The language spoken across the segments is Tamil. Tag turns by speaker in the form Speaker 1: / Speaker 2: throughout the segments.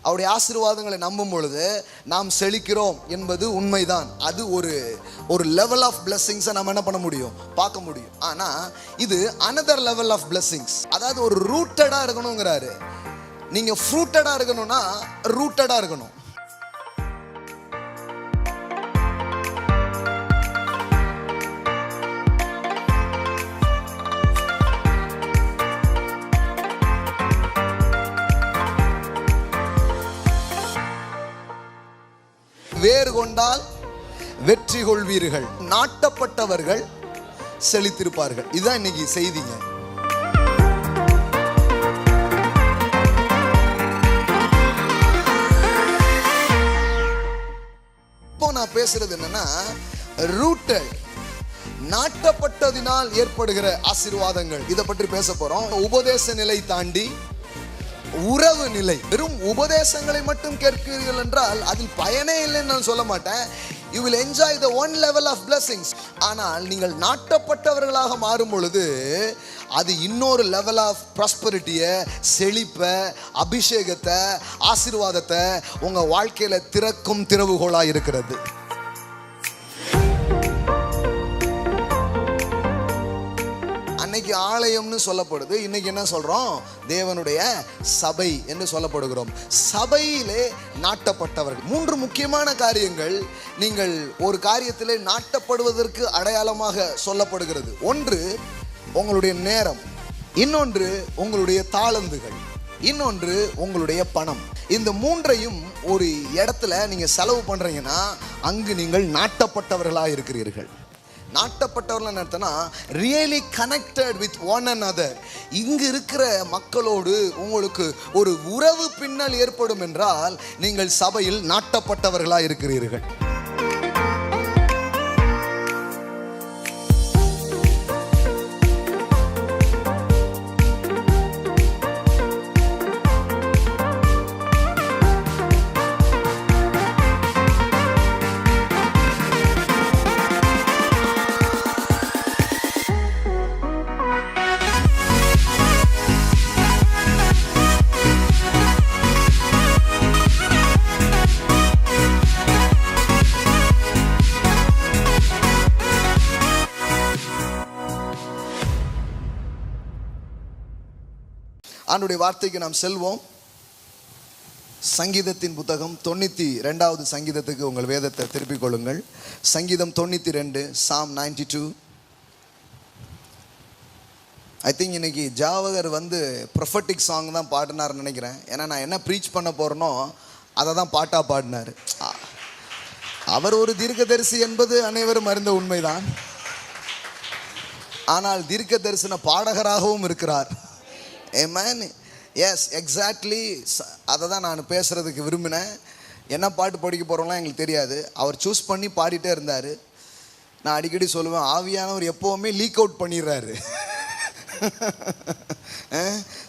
Speaker 1: அவருடைய ஆசீர்வாதங்களை நம்பும் பொழுது நாம் செழிக்கிறோம் என்பது உண்மைதான். அது ஒரு லெவல் ஆஃப் பிளெஸிங்ஸை நம்ம என்ன பண்ண முடியும், பார்க்க முடியும். ஆனால் இது அனதர் லெவல் ஆஃப் பிளெஸிங்ஸ். அதாவது ஒரு ரூட்டடாக இருக்கணுங்கிறாரு. நீங்கள் ஃப்ரூட்டடாக இருக்கணும்னா ரூட்டடாக இருக்கணும். வேறு கொண்டால் வெற்றி கொள்வீர்கள், நாட்டப்பட்டவர்கள் செழித்திருப்பார்கள். இதுதான் இன்னைக்கு செய்திங்க. இப்போ நான் பேசுறது என்னன்னா, ரூட்டட், நாட்டப்பட்டதினால் ஏற்படுகிற ஆசீர்வாதங்கள், இதை பற்றி பேச போறோம். உபதேச நிலை தாண்டி உறவு நிலை. வெறும் உபதேசங்களை மட்டும் கேட்கிறீர்கள் என்றால் அதில் பயனே இல்லைன்னு நான் சொல்ல மாட்டேன். You will enjoy the one level of blessings. ஆனால் நீங்கள் நாட்டப்பட்டவர்களாக மாறும் பொழுது அது இன்னொரு லெவல் ஆஃப் ப்ராஸ்பரிட்டியை, செழிப்பை, அபிஷேகத்தை, ஆசீர்வாதத்தை உங்கள் வாழ்க்கையில் திறக்கும் திறவுகோலாக இருக்கிறது. அன்னைக்கு ஆலயம்னு சொல்லப்படுது, இன்னைக்கு என்ன சொல்றோம், தேவனுடைய சபை என்று சொல்லப்படுகிறோம். சபையிலே நாட்டப்பட்டவர்கள். 3 முக்கியமான காரியங்கள் நீங்கள் ஒரு காரியத்திலே நாட்டப்படுவதற்கு அடையாளமாக சொல்லப்படுகிறது. ஒன்று உங்களுடைய நேரம், இன்னொன்று உங்களுடைய தாளந்துகள், இன்னொன்று உங்களுடைய பணம். இந்த 3ஐயும் ஒரு இடத்துல நீங்க செலவு பண்றீங்கன்னா அங்கு நீங்கள் நாட்டப்பட்டவர்களாக இருக்கிறீர்கள். நாட்டப்பட்டவர்கள் நடத்தினா really connected with one another. இங்கு இருக்கிற மக்களோடு உங்களுக்கு ஒரு உறவு பின்னல் ஏற்படும் என்றால் நீங்கள் சபையில் நாட்டப்பட்டவர்களாக இருக்கிறீர்கள். ஆண்டவருடைய வார்த்தைக்கு நாம் செல்வோம். சங்கீதத்தின் புத்தகம் 92வது சங்கீதத்துக்கு உங்கள் வேதத்தை திருப்பிக் கொள்ளுங்கள். சங்கீதம் 92, Psalm 92. ஐ திங்க் இன்னைக்கு ஜாவகர் ப்ரொஃபட்டிக் சாங் தான் பாடினார்னு நினைக்கிறேன். ஏன்னா நான் என்ன ப்ரீச் பண்ண போகிறேனோ அதை தான் பாட்டாக பாடினார். அவர் ஒரு தீர்க்கதரிசி என்பது அனைவரும் அறிந்த உண்மைதான். ஆனால் தீர்க்க தரிசன பாடகராகவும் இருக்கிறார். Amen. Yes, exactly. அதை தான் நான் பேசுகிறதுக்கு விரும்பினேன். என்ன பாட்டு படிக்க போகிறோம்லாம் எங்களுக்கு தெரியாது. அவர் சூஸ் பண்ணி பாடிட்டே இருந்தார். நான் அடிக்கடி சொல்லுவேன், ஆவியானவர் எப்போவுமே லீக் அவுட் பண்ணிடுறாரு.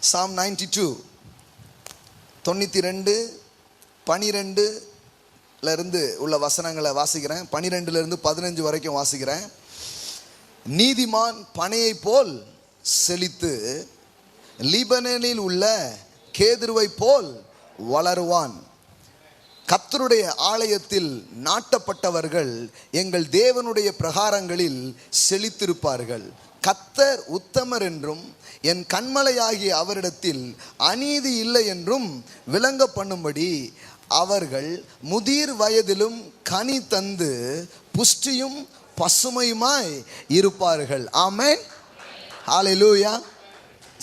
Speaker 1: Psalm 92 92:12 உள்ள வசனங்களை வாசிக்கிறேன். 12 15 வரைக்கும் வாசிக்கிறேன். நீதிமான் பனையை போல் செழித்து லீபனேனில் உள்ள கேதுருவை போல் வளருவான். கர்த்தருடைய ஆலயத்தில் நாட்டப்பட்டவர்கள் எங்கள் தேவனுடைய பிரகாரங்களில் செழித்திருப்பார்கள். கர்த்தர் உத்தமர் என்றும் என் கண்மலையாகிய அவரிடத்தில் அநீதி இல்லை என்றும் விளங்க பண்ணும்படி அவர்கள் முதிர் வயதிலும் கனி தந்து புஷ்டியும் பசுமையுமாய் இருப்பார்கள். ஆமென். ஹல்லேலூயா.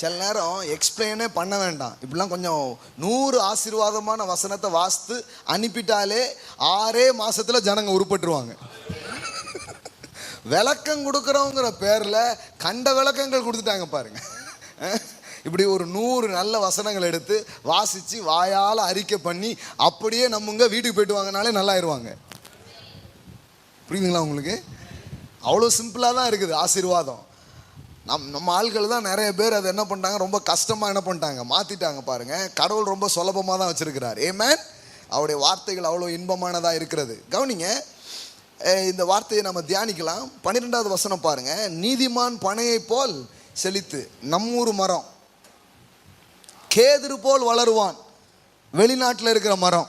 Speaker 1: சில நேரம் எக்ஸ்பிளைனே பண்ண வேண்டாம். இப்படிலாம் கொஞ்சம் 100 ஆசீர்வாதமான வசனத்தை வாசித்து அனுப்பிட்டாலே 6 மாதத்தில் ஜனங்க உருப்பட்டுருவாங்க. விளக்கம் கொடுக்குறோங்கிற பேரில் கண்ட விளக்கங்கள் கொடுத்துட்டாங்க பாருங்க. இப்படி ஒரு 100 நல்ல வசனங்கள் எடுத்து வாசித்து வாயால் அறிக்கை பண்ணி அப்படியே நம்மங்க வீட்டுக்கு போயிட்டு வாங்கினாலே நல்லாயிருவாங்க. புரியுதுங்களா உங்களுக்கு? அவ்வளோ சிம்பிளாக தான் இருக்குது ஆசீர்வாதம். நம்ம ஆட்கள் தான் நிறைய பேர் அதை என்ன பண்ணிட்டாங்க, ரொம்ப கஷ்டமாக என்ன பண்ணிட்டாங்க, மாற்றிட்டாங்க பாருங்கள். கடவுள் ரொம்ப சுலபமாக தான் வச்சுருக்கிறார். ஆமென். அவருடைய வார்த்தைகள் அவ்வளோ இன்பமானதாக இருக்கிறது. கவனிங்க, இந்த வார்த்தையை நம்ம தியானிக்கலாம். 12வது வசனம் பாருங்கள். நீதிமான் பனையை போல் செழித்து, நம்மூர் மரம் கேதுரு போல் வளருவான். வெளிநாட்டில் இருக்கிற மரம்.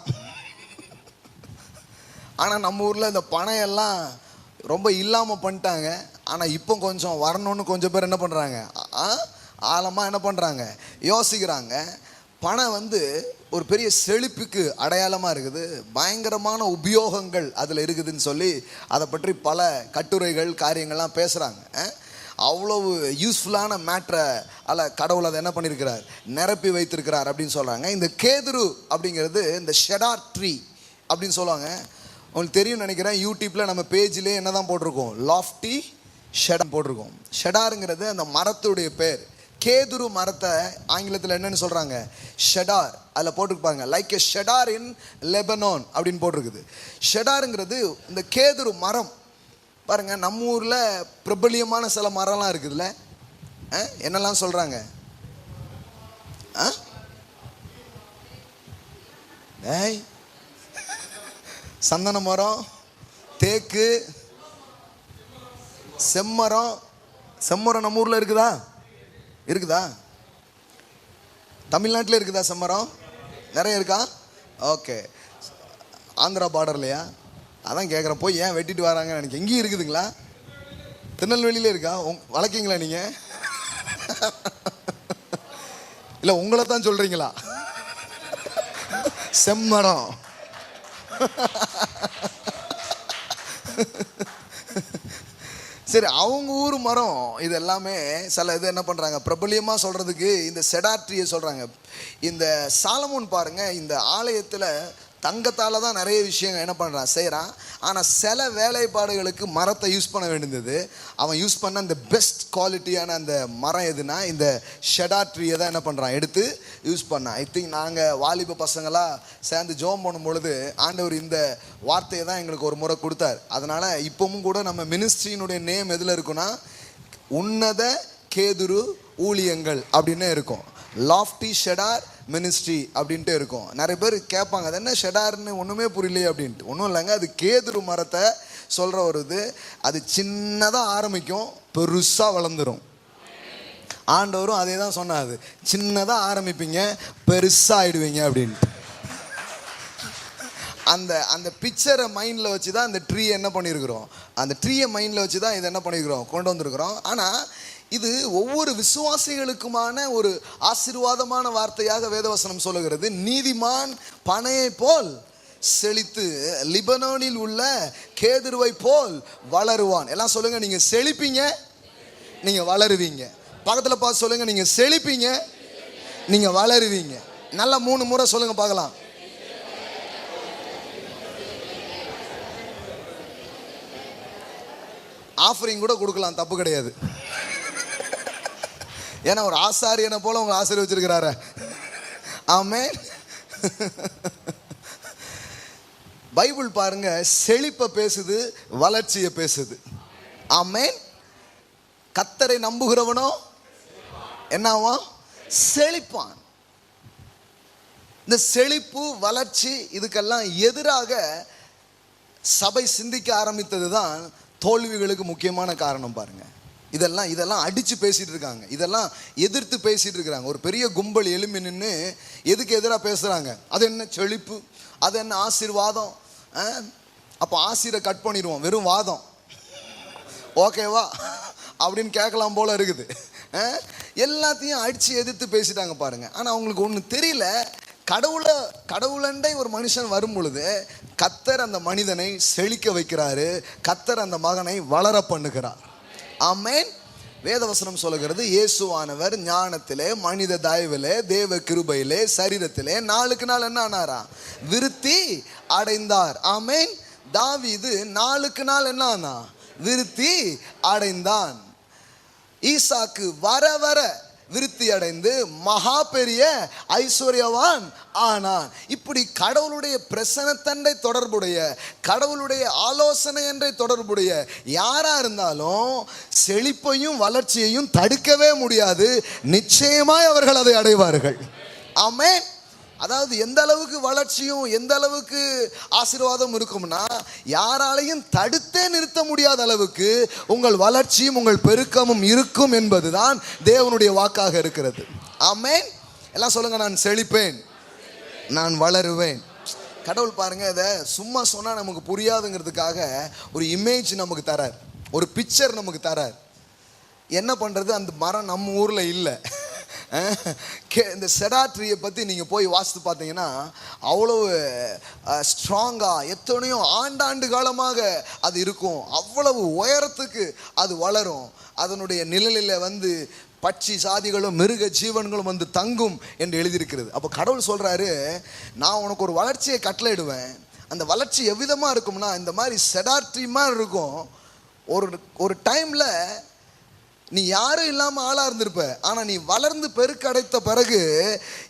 Speaker 1: ஆனால் நம்ம ஊரில் இந்த பனை எல்லாம் ரொம்ப இல்லாமல் பண்ணிட்டாங்க. ஆனால் இப்போ கொஞ்சம் வரணும்னு கொஞ்சம் பேர் என்ன பண்ணுறாங்க, ஆழமாக என்ன பண்ணுறாங்க, யோசிக்கிறாங்க. பனை ஒரு பெரிய செழிப்புக்கு அடையாளமாக இருக்குது, பயங்கரமான உபயோகங்கள் அதில் இருக்குதுன்னு சொல்லி அதை பற்றி பல கட்டுரைகள் காரியங்கள்லாம் பேசுகிறாங்க. அவ்வளவு யூஸ்ஃபுல்லான மேட்ரை கடவுள் அதை என்ன பண்ணியிருக்கிறார், நிரப்பி வைத்திருக்கிறார் அப்படின்னு சொல்கிறாங்க. இந்த கேதுரு அப்படிங்கிறது இந்த ஷெடார் ட்ரீ அப்படின்னு சொல்லுவாங்க. உங்களுக்கு தெரியும் நினைக்கிறேன், யூடியூப்பில் நம்ம பேஜ்லேயே என்ன தான் போட்டிருக்கோம், லாஃப்டி ஷெடார் போட்டிருக்கோம். ஷெடாருங்கிறது அந்த மரத்துடைய பேர். கேதுரு மரத்தை ஆங்கிலத்தில் என்னன்னு சொல்கிறாங்க, ஷெடார். அதில் போட்டிருப்பாங்க like a cheddar in Lebanon அப்படின்னு போட்டிருக்குது. ஷெடாருங்கிறது இந்த கேதுரு மரம். பாருங்கள், நம்ம ஊரில் பிரபலியமான சில மரம்லாம் இருக்குதுல்ல, என்னெல்லாம் சொல்கிறாங்க, சந்தன மரம், தேக்கு, செம்மரம். செம்மரம் நம்ம ஊரில் இருக்குதா? இருக்குதா? தமிழ்நாட்டில் இருக்குதா செம்மரம்? நிறைய இருக்கா? ஓகே. ஆந்திரா பார்டர்லையா? அதான் கேட்குறேன், போய் ஏன் வெட்டிட்டு வராங்கன்னு நினைக்கிறேன். எங்கேயும் இருக்குதுங்களா? திருநெல்வேலியில் இருக்கா? வளர்க்கீங்களா நீங்கள்? இல்லை உங்களை தான் சொல்கிறீங்களா? செம்மரம். சரி, அவங்க ஊர் மரம் இது எல்லாமே சில இது என்ன பண்ணுறாங்க, பிரபலியமாக சொல்கிறதுக்கு இந்த செடார் ட்ரீயை சொல்கிறாங்க. இந்த சாலமோன் பாருங்கள், இந்த ஆலயத்தில் தங்கத்தால் தான் நிறைய விஷயங்கள் என்ன பண்ணுறான், செய்கிறான். ஆனால் சில வேலைப்பாடுகளுக்கு மரத்தை யூஸ் பண்ண வேண்டியது. அவன் யூஸ் பண்ண அந்த பெஸ்ட் குவாலிட்டியான அந்த மரம் எதுனா இந்த ஷெடார் ட்ரீயை தான் என்ன பண்ணுறான், எடுத்து யூஸ் பண்ணான். ஐ திங்க் நாங்கள் வாலிப பசங்களாக சேர்ந்து ஜோம் பண்ணும் பொழுது ஆண்டவர் இந்த வார்த்தையை தான் எங்களுக்கு ஒரு முறை கொடுத்தார். அதனால் இப்போவும் கூட நம்ம மினிஸ்ட்ரியினுடைய நேம் எதில் இருக்குன்னா, உன்னத கேதுரு ஊழியங்கள் அப்படின்னு இருக்கும். லாஃப்டி ஷெடார் மினிஸ்ட்ரி அப்படின்ட்டு இருக்கும். நிறைய பேர் கேட்பாங்க, அது என்ன ஷெடார்னு ஒன்றுமே புரியலையே அப்படின்ட்டு. ஒன்றும் இல்லைங்க, அது கேதுரு மரத்தை சொல்கிற ஒரு இது. அது சின்னதாக ஆரம்பிக்கும், பெருசாக வளர்ந்துடும். ஆண்டவரும் அதே தான் சொன்னாது, சின்னதாக ஆரம்பிப்பீங்க, பெருசாக ஆயிடுவீங்க அப்படின்ட்டு. அந்த பிக்சரை மைண்டில் வச்சு தான் அந்த ட்ரீ என்ன பண்ணியிருக்கிறோம், அந்த ட்ரீயை மைண்டில் வச்சு தான் இதை என்ன பண்ணியிருக்கிறோம், கொண்டு வந்திருக்கிறோம். ஆனால் இது ஒவ்வொரு விசுவாசிகளுக்குமான ஒரு ஆசீர்வாதமான வார்த்தையாக வேதவசனம் சொல்லுகிறது. நீதிமான் பனையை போல் செழித்து லிபனோனில் உள்ள கேதுருவை போல் வளருவான். எல்லாம் சொல்லுங்க, நீங்க செழிப்பீங்க, நீங்க வளருவீங்க. பக்கத்தில் பார்த்து சொல்லுங்க, நீங்க செழிப்பீங்க, நீங்க வளருவீங்க. நல்லா 3 முறை சொல்லுங்க பார்க்கலாம். ஆஃபரிங் கூட கொடுக்கலாம், தப்பு கிடையாது. ஏன்னா ஒரு ஆசாரியனை போல உங்களை ஆசீர்வச்சிருக்கிறாரு. ஆமென். பைபிள் பாருங்க, செழிப்பை பேசுது, வளர்ச்சியை பேசுது. ஆமென். கர்த்தரை நம்புகிறவனோ என்னவா, செழிப்பான். இந்த செழிப்பு வளர்ச்சி இதுக்கெல்லாம் எதிராக சபை சிந்திக்க ஆரம்பித்தது தான் தோல்விகளுக்கு முக்கியமான காரணம். பாருங்க, இதெல்லாம் அடித்து பேசிகிட்டு இருக்காங்க, இதெல்லாம் எதிர்த்து பேசிகிட்டு இருக்கிறாங்க. ஒரு பெரிய கும்பல் எழும்பி நின்று எதுக்கு எதிராக பேசுகிறாங்க? அது என்ன செழிப்பு, அது என்ன ஆசீர்வாதம்? அப்போ ஆசீரை கட் பண்ணிடுவோம், வெறும் வாதம், ஓகேவா அப்படின்னு கேட்கலாம் போல இருக்குது. எல்லாத்தையும் அடித்து எதிர்த்து பேசிட்டாங்க பாருங்க. ஆனால் அவங்களுக்கு ஒன்று தெரியல, கடவுளண்டை ஒரு மனுஷன் வரும் பொழுது கர்த்தர் அந்த மனிதனை செழிக்க வைக்கிறாரு, கர்த்தர் அந்த மகனை வளர பண்ணுகிறார். ஆமென். வேதவசனம் சொல்லுகிறது, இயேசுவானவர் ஞானத்திலே, மனித தயவிலே, தேவ கிருபையிலே, சரீரத்திலே நாளுக்கு நாள் என்ன ஆனாரா, விருத்தி அடைந்தார். ஆமென். தாவீது நாளுக்கு நாள் என்ன ஆனா, விருத்தி அடைந்தான். ஈசாக்கு வர வர விருத்தி அடைந்து மகா பெரிய ஐஸ்வர்யவான் ஆனான். இப்படி கடவுளுடைய பிரசன்னத்தண்டை தொடர்புடைய, கடவுளுடைய ஆலோசனை என்ற தொடர்புடைய யாரா இருந்தாலும் செழிப்பையும் வளர்ச்சியையும் தடுக்கவே முடியாது. நிச்சயமாய் அவர்கள் அதை அடைவார்கள். ஆமென். அதாவது எந்த அளவுக்கு வளர்ச்சியும் எந்த அளவுக்கு ஆசீர்வாதம் இருக்கும்னா, யாராலையும் தடுத்தே நிறுத்த முடியாத அளவுக்கு உங்கள் வளர்ச்சியும் உங்கள் பெருக்கமும் இருக்கும் என்பதுதான் தேவனுடைய வாக்காக இருக்கிறது. ஆமென். எல்லாம் சொல்லுங்க, நான் செழிப்பேன், நான் வளருவேன். கடவுள் பாருங்க, இதை சும்மா சொன்னா நமக்கு புரியாதுங்கிறதுக்காக ஒரு இமேஜ் நமக்கு தரார், ஒரு பிக்சர் நமக்கு தரார். என்ன பண்றது, அந்த மரம் நம்ம ஊர்ல இல்லை. இந்த செடார் ட்ரீயை பற்றி நீங்கள் போய் வாசித்து பார்த்தீங்கன்னா அவ்வளவு ஸ்ட்ராங்காக எத்தனையோ ஆண்டாண்டு காலமாக அது இருக்கும். அவ்வளவு உயரத்துக்கு அது வளரும். அதனுடைய நிழலில் வந்து பட்சி சாதிகளும் மிருக ஜீவன்களும் வந்து தங்கும் என்று எழுதியிருக்கிறது. அப்போ கடவுள் சொல்கிறாரு, நான் உனக்கு ஒரு வளர்ச்சியை கட்டளையிடுவேன். அந்த வளர்ச்சி எவ்விதமாக இருக்கும்னா இந்த மாதிரி செடார் ட்ரீ மாதிரி இருக்கும். ஒரு டைமில் நீ யாரும் இல்லாமல் ஆளாக இருந்திருப்ப. ஆனால் நீ வளர்ந்து பெருக்கடைத்த பிறகு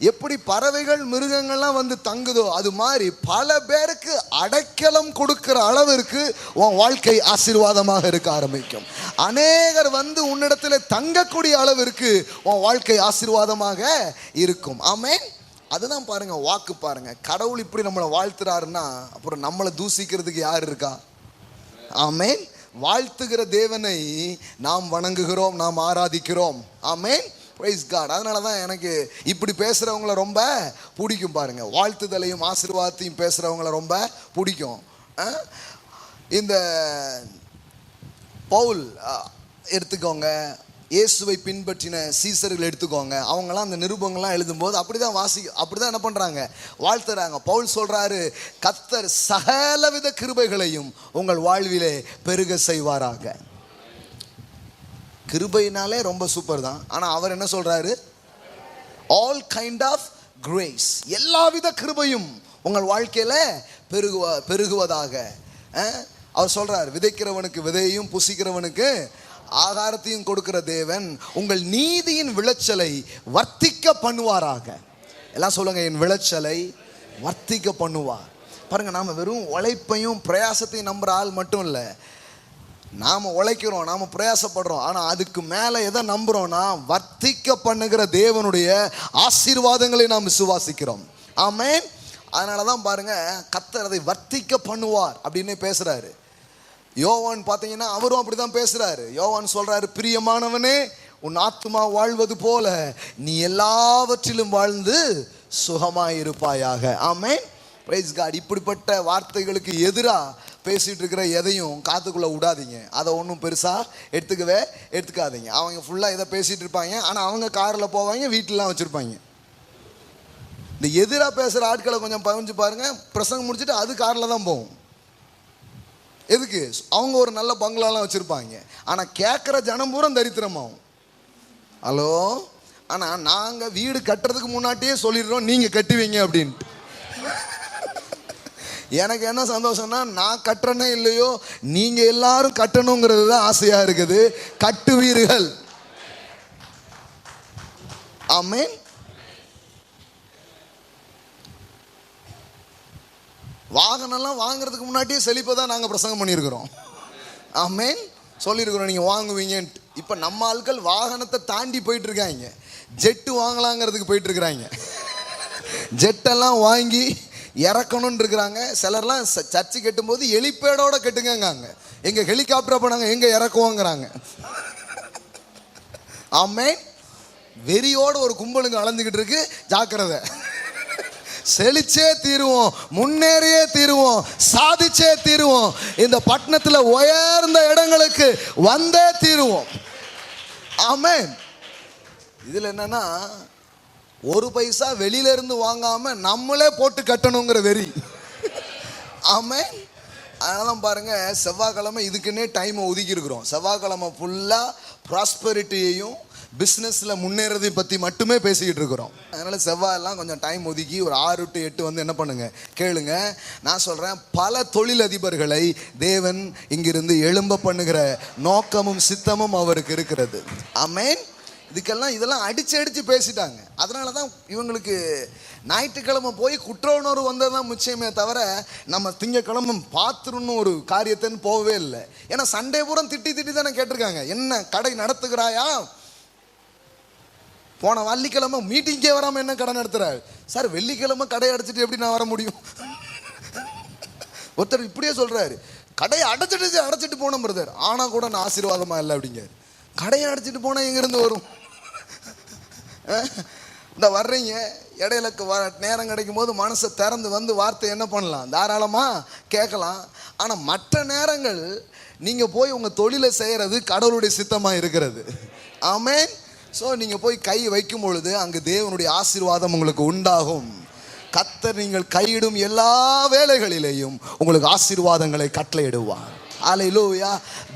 Speaker 1: எப்படி பறவைகள் மிருகங்கள்லாம் வந்து தங்குதோ அது மாதிரி பல பேருக்கு அடைக்கலம் கொடுக்கிற அளவிற்கு உன் வாழ்க்கை ஆசீர்வாதமாக இருக்க ஆரம்பிக்கும். அநேகர் வந்து உன்னிடத்தில் தங்கக்கூடிய அளவிற்கு உன் வாழ்க்கை ஆசீர்வாதமாக இருக்கும். ஆமென். அதுதான் பாருங்க, வாக்கு பாருங்க. கடவுள் இப்படி நம்மளை வாழ்த்துறாருன்னா அப்புறம் நம்மளை தூசிக்கிறதுக்கு யார் இருக்கா? ஆமென். வாழ்த்துகிற தேவனை நாம் வணங்குகிறோம், நாம் ஆராதிக்கிறோம். ஆமென். Praise God. அதனால தான் எனக்கு இப்படி பேசுகிறவங்கள ரொம்ப பிடிக்கும் பாருங்க. வாழ்த்துதலையும் ஆசீர்வாதத்தையும் பேசுகிறவங்கள ரொம்ப பிடிக்கும். இந்த பவுல் எடுத்துக்கோங்க, இயேசுவை பின்பற்றின சீசர்கள் எடுத்துக்கோங்க. அவங்களாம் அந்த நிருபங்கள்லாம் எழுதும்போது அப்படிதான் என்ன பண்ணுறாங்க, வாழ்த்துறாங்க. பவுல் சொல்கிறாரு, கர்த்தர் சகலவித கிருபைகளையும் உங்கள் வாழ்விலே பெருக செய்வாராக. கிருபையினாலே ரொம்ப சூப்பர் தான். ஆனால் அவர் என்ன சொல்கிறாரு, ஆல் கைண்ட் ஆஃப் கிரேஸ், எல்லாவித கிருபையும் உங்கள் வாழ்க்கையில் பெருகுவதாக. அவர் சொல்கிறார், விதைக்கிறவனுக்கு விதையையும் புசிக்கிறவனுக்கு ஆகாரத்தையும் கொடுக்கிற தேவன் உங்கள் நீதியின் விளைச்சலை வர்த்திக்க பண்ணுவாராக. எல்லாம் சொல்லுங்க, என் விளைச்சலை வர்த்திக்க பண்ணுவார். பாருங்க, நாம வெறும் உழைப்பையும் பிரயாசத்தையும் நம்புற ஆள் மட்டும் இல்லை. நாம உழைக்கிறோம், நாம பிரயாசப்படுறோம், ஆனா அதுக்கு மேல எதை நம்புறோம்னா வர்த்திக்க பண்ணுகிற தேவனுடைய ஆசீர்வாதங்களை நாம் விசுவாசிக்கிறோம். ஆமென். அதனாலதான் பாருங்க, கர்த்தர் அதை வர்த்திக்க பண்ணுவார் அப்படின்னு பேசுறாரு. யோவான் பார்த்தீங்கன்னா அவரும் அப்படிதான் பேசுறாரு. யோவான் சொல்றாரு, பிரியமானவனே, உன் ஆத்துமா வாழ்வது போல நீ எல்லாவற்றிலும் வாழ்ந்து சுகமாயிருப்பாயாக. ஆமென். Praise God. இப்படிப்பட்ட வார்த்தைகளுக்கு எதிராக பேசிட்டு இருக்கிற எதையும் காத்துக்குள்ள விடாதீங்க. அதை ஒன்றும் பெருசா எடுத்துக்காதீங்க. அவங்க ஃபுல்லா இதை பேசிட்டு இருப்பாங்க, ஆனா அவங்க கார்ல போவாங்க, வீட்டிலாம் வச்சிருப்பாங்க. இந்த எதிராக பேசுற ஆட்களை கொஞ்சம் பகிர்ந்து பாருங்க. பிரசங்கம் முடிச்சுட்டு அது கார்ல தான் போகும். எதுக்கு? அவங்க ஒரு நல்ல பங்களாலாம் வச்சிருப்பாங்க, ஆனா கேட்குற ஜனம் பூரா தரித்திரமாகும். ஹலோ. ஆனா நாங்க வீடு கட்டுறதுக்கு முன்னாடியே சொல்லிடுறோம், நீங்க கட்டுவீங்க அப்படின்ட்டு. எனக்கு என்ன சந்தோஷம்னா, நான் கட்டுறனே இல்லையோ நீங்க எல்லாரும் கட்டணுங்கிறது தான் ஆசையா இருக்குது. கட்டுவீர்கள். ஆமென். வாகனம்லாம் வாங்குறதுக்கு முன்னாடியே செழிப்பை தான் நாங்கள் பிரசங்கம் பண்ணியிருக்கிறோம். ஆமென். சொல்லியிருக்கிறோம் நீங்கள் வாங்குவீங்கன்ட்டு. இப்போ நம்ம ஆட்கள் வாகனத்தை தாண்டி போயிட்டு இருக்காங்க, ஜெட்டு வாங்கலாங்கிறதுக்கு போயிட்டு இருக்கிறாங்க. ஜெட்டெல்லாம் வாங்கி இறக்கணும்னு இருக்கிறாங்க. சிலர்லாம் சர்ச்சு கட்டும்போது ஹெலிபேடோட கட்டுங்க, எங்க ஹெலிகாப்டர் அப்போ நாங்கள் எங்கே இறக்குவோங்கிறாங்க. ஆமென். வெறியோட ஒரு கும்பலுங்க அளந்துக்கிட்டு இருக்கு, ஜாக்கிரதை. செழிச்சே தீருவோம், முன்னேறியே தீருவோம், சாதிச்சே தீருவோம். இந்த பட்டணத்துல உயர்ந்த இடங்களுக்கு வந்தே தீருவோம். ஆமென். இதுல என்னன்னா, ஒரு பைசா வெளியில இருந்து வாங்காம நம்மளே போட்டு கட்டணுங்கிற வெறி. ஆமென். அதனால பாருங்க, செவ்வாய்க்கிழமை இதுக்குன்னே டைமை ஒதுக்கி இருக்கிறோம். செவ்வாய்க்கிழமை ஃபுல்லா ப்ராஸ்பெரிட்டியையும் பிஸ்னஸில் முன்னேறதை பற்றி மட்டுமே பேசிக்கிட்டு இருக்கிறோம். அதனால் செவ்வாயெல்லாம் கொஞ்சம் டைம் ஒதுக்கி ஒரு 6 to 8 வந்து என்ன பண்ணுங்க, கேளுங்க. நான் சொல்கிறேன், பல தொழிலதிபர்களை தேவன் இங்கிருந்து எழும்ப பண்ணுகிற நோக்கமும் சித்தமும் அவருக்கு இருக்கிறது. ஆமென். இதெல்லாம் அடித்து பேசிட்டாங்க. அதனால தான் இவங்களுக்கு ஞாயிற்றுக்கிழமை போய் குற்ற உணர்வு வந்ததுதான் முக்கியமே தவிர நம்ம திங்கக்கிழமை பார்த்துருன்னு ஒரு காரியத்தைன்னு போகவே இல்லை. ஏன்னா சண்டே பூரா திட்டி தானே கேட்டிருக்காங்க, என்ன கடை நடத்துகிறாயா? போன வெள்ளிக்கிழமை மீட்டிங்கே வராமல் என்ன கடை நடத்துறாரு சார்? வெள்ளிக்கிழமை கடை அடைச்சிட்டு எப்படி நான் வர முடியும்? ஒருத்தர் இப்படியே சொல்றாரு, கடையை அடைச்சிட்டு போன பிரதர், ஆனா கூட நான் ஆசீர்வாதமா இல்லை அப்படிங்க. கடையை அடைச்சிட்டு போனா எங்கிருந்து வரும்? இந்த வர்றீங்க, இடையில நேரம் கிடைக்கும் போது மனசை திறந்து வந்து வார்த்தை என்ன பண்ணலாம், தாராளமாக கேட்கலாம். ஆனால் மற்ற நேரங்கள் நீங்கள் போய் உங்கள் தொழிலை செய்கிறது கடவுளுடைய சித்தமாக இருக்கிறது. ஆமென். ஸோ நீங்கள் போய் கை வைக்கும் பொழுது அங்கு தேவனுடைய ஆசீர்வாதம் உங்களுக்கு உண்டாகும். கர்த்தர் நீங்கள் கையிடும் எல்லா வேலைகளிலேயும் உங்களுக்கு ஆசீர்வாதங்களை கட்டளையிடுவார். ஹல்லேலூயா.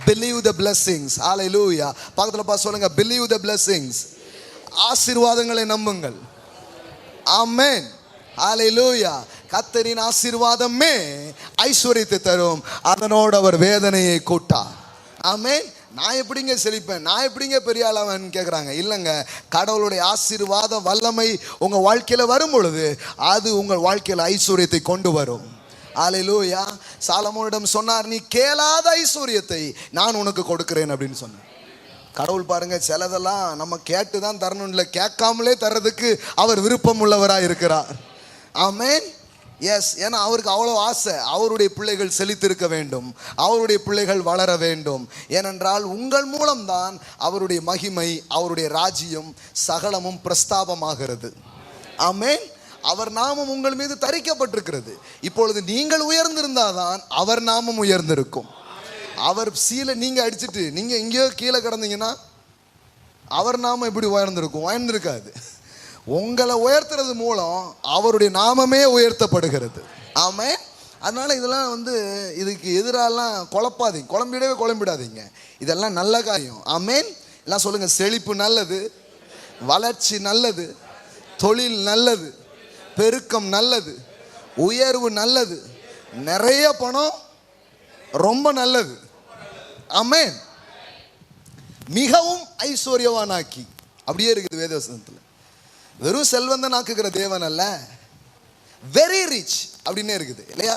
Speaker 1: believe the blessings. ஹல்லேலூயா. பக்கத்தில் பார்த்து சொல்லுங்க, believe the blessings. ஆசீர்வாதங்களை நம்புங்கள். ஆமென். ஹல்லேலூயா. கர்த்தரின் ஆசீர்வாதமே ஐஸ்வரியத்தை தரும், அதனோடு அவர் வேதனையை கூட்டார். ஆமென். நான் எப்படிங்க செழிப்பேன், நான் எப்படிங்க பெரிய ஆளாவேன் கேட்குறாங்க. இல்லைங்க, கடவுளுடைய ஆசீர்வாதம் வல்லமை உங்கள் வாழ்க்கையில் வரும் பொழுது அது உங்கள் வாழ்க்கையில் ஐஸ்வர்யத்தை கொண்டு வரும். ஹல்லேலூயா. சாலமோனிடம் சொன்னார், நீ கேளாத ஐஸ்வர்யத்தை நான் உனக்கு கொடுக்கிறேன் அப்படின்னு சொன்னார். கடவுள் பாருங்க, சிலதெல்லாம் நம்ம கேட்டு தான் தரணும், இல்லை கேட்காமலே தர்றதுக்கு அவர் விருப்பம் உள்ளவராக இருக்கிறார். ஆமென். எஸ். ஏன்னா அவருக்கு அவ்வளோ ஆசை, அவருடைய பிள்ளைகள் செழித்திருக்க வேண்டும், அவருடைய பிள்ளைகள் வளர வேண்டும். ஏனென்றால் உங்கள் மூலம்தான் அவருடைய மகிமை, அவருடைய ராஜ்யம் சகலமும் பிரஸ்தாபமாகிறது. ஆமென். அவர் நாமம் உங்கள் மீது தரிக்கப்பட்டிருக்கிறது. இப்பொழுது நீங்கள் உயர்ந்திருந்தாதான் அவர் நாமம் உயர்ந்திருக்கும். அவர் சீலை நீங்கள் அடிச்சுட்டு நீங்கள் எங்கேயோ கீழே கிடந்தீங்கன்னா அவர் நாமம் எப்படி உயர்ந்திருக்கும்? உயர்ந்திருக்காது. உங்களை உயர்த்துறது மூலம் அவருடைய நாமமே உயர்த்தப்படுகிறது. ஆமென். அதனால் இதெல்லாம் இதுக்கு எதிராலாம் குழம்பிடாதீங்க. இதெல்லாம் நல்ல காரியம். ஆமென். எல்லாம் சொல்லுங்கள், செழிப்பு நல்லது, வளர்ச்சி நல்லது, தொழில் நல்லது, பெருக்கம் நல்லது, உயர்வு நல்லது, நிறைய பணம் ரொம்ப நல்லது. ஆமென். மிகவும் ஐஸ்வர்யவானாக்கி, அப்படியே இருக்குது வேதவசனத்தில். வெறும் செல்வந்தனாக்குகிற தேவன் அல்ல, வெரி ரிச் அப்படின்னே இருக்குது இல்லையா?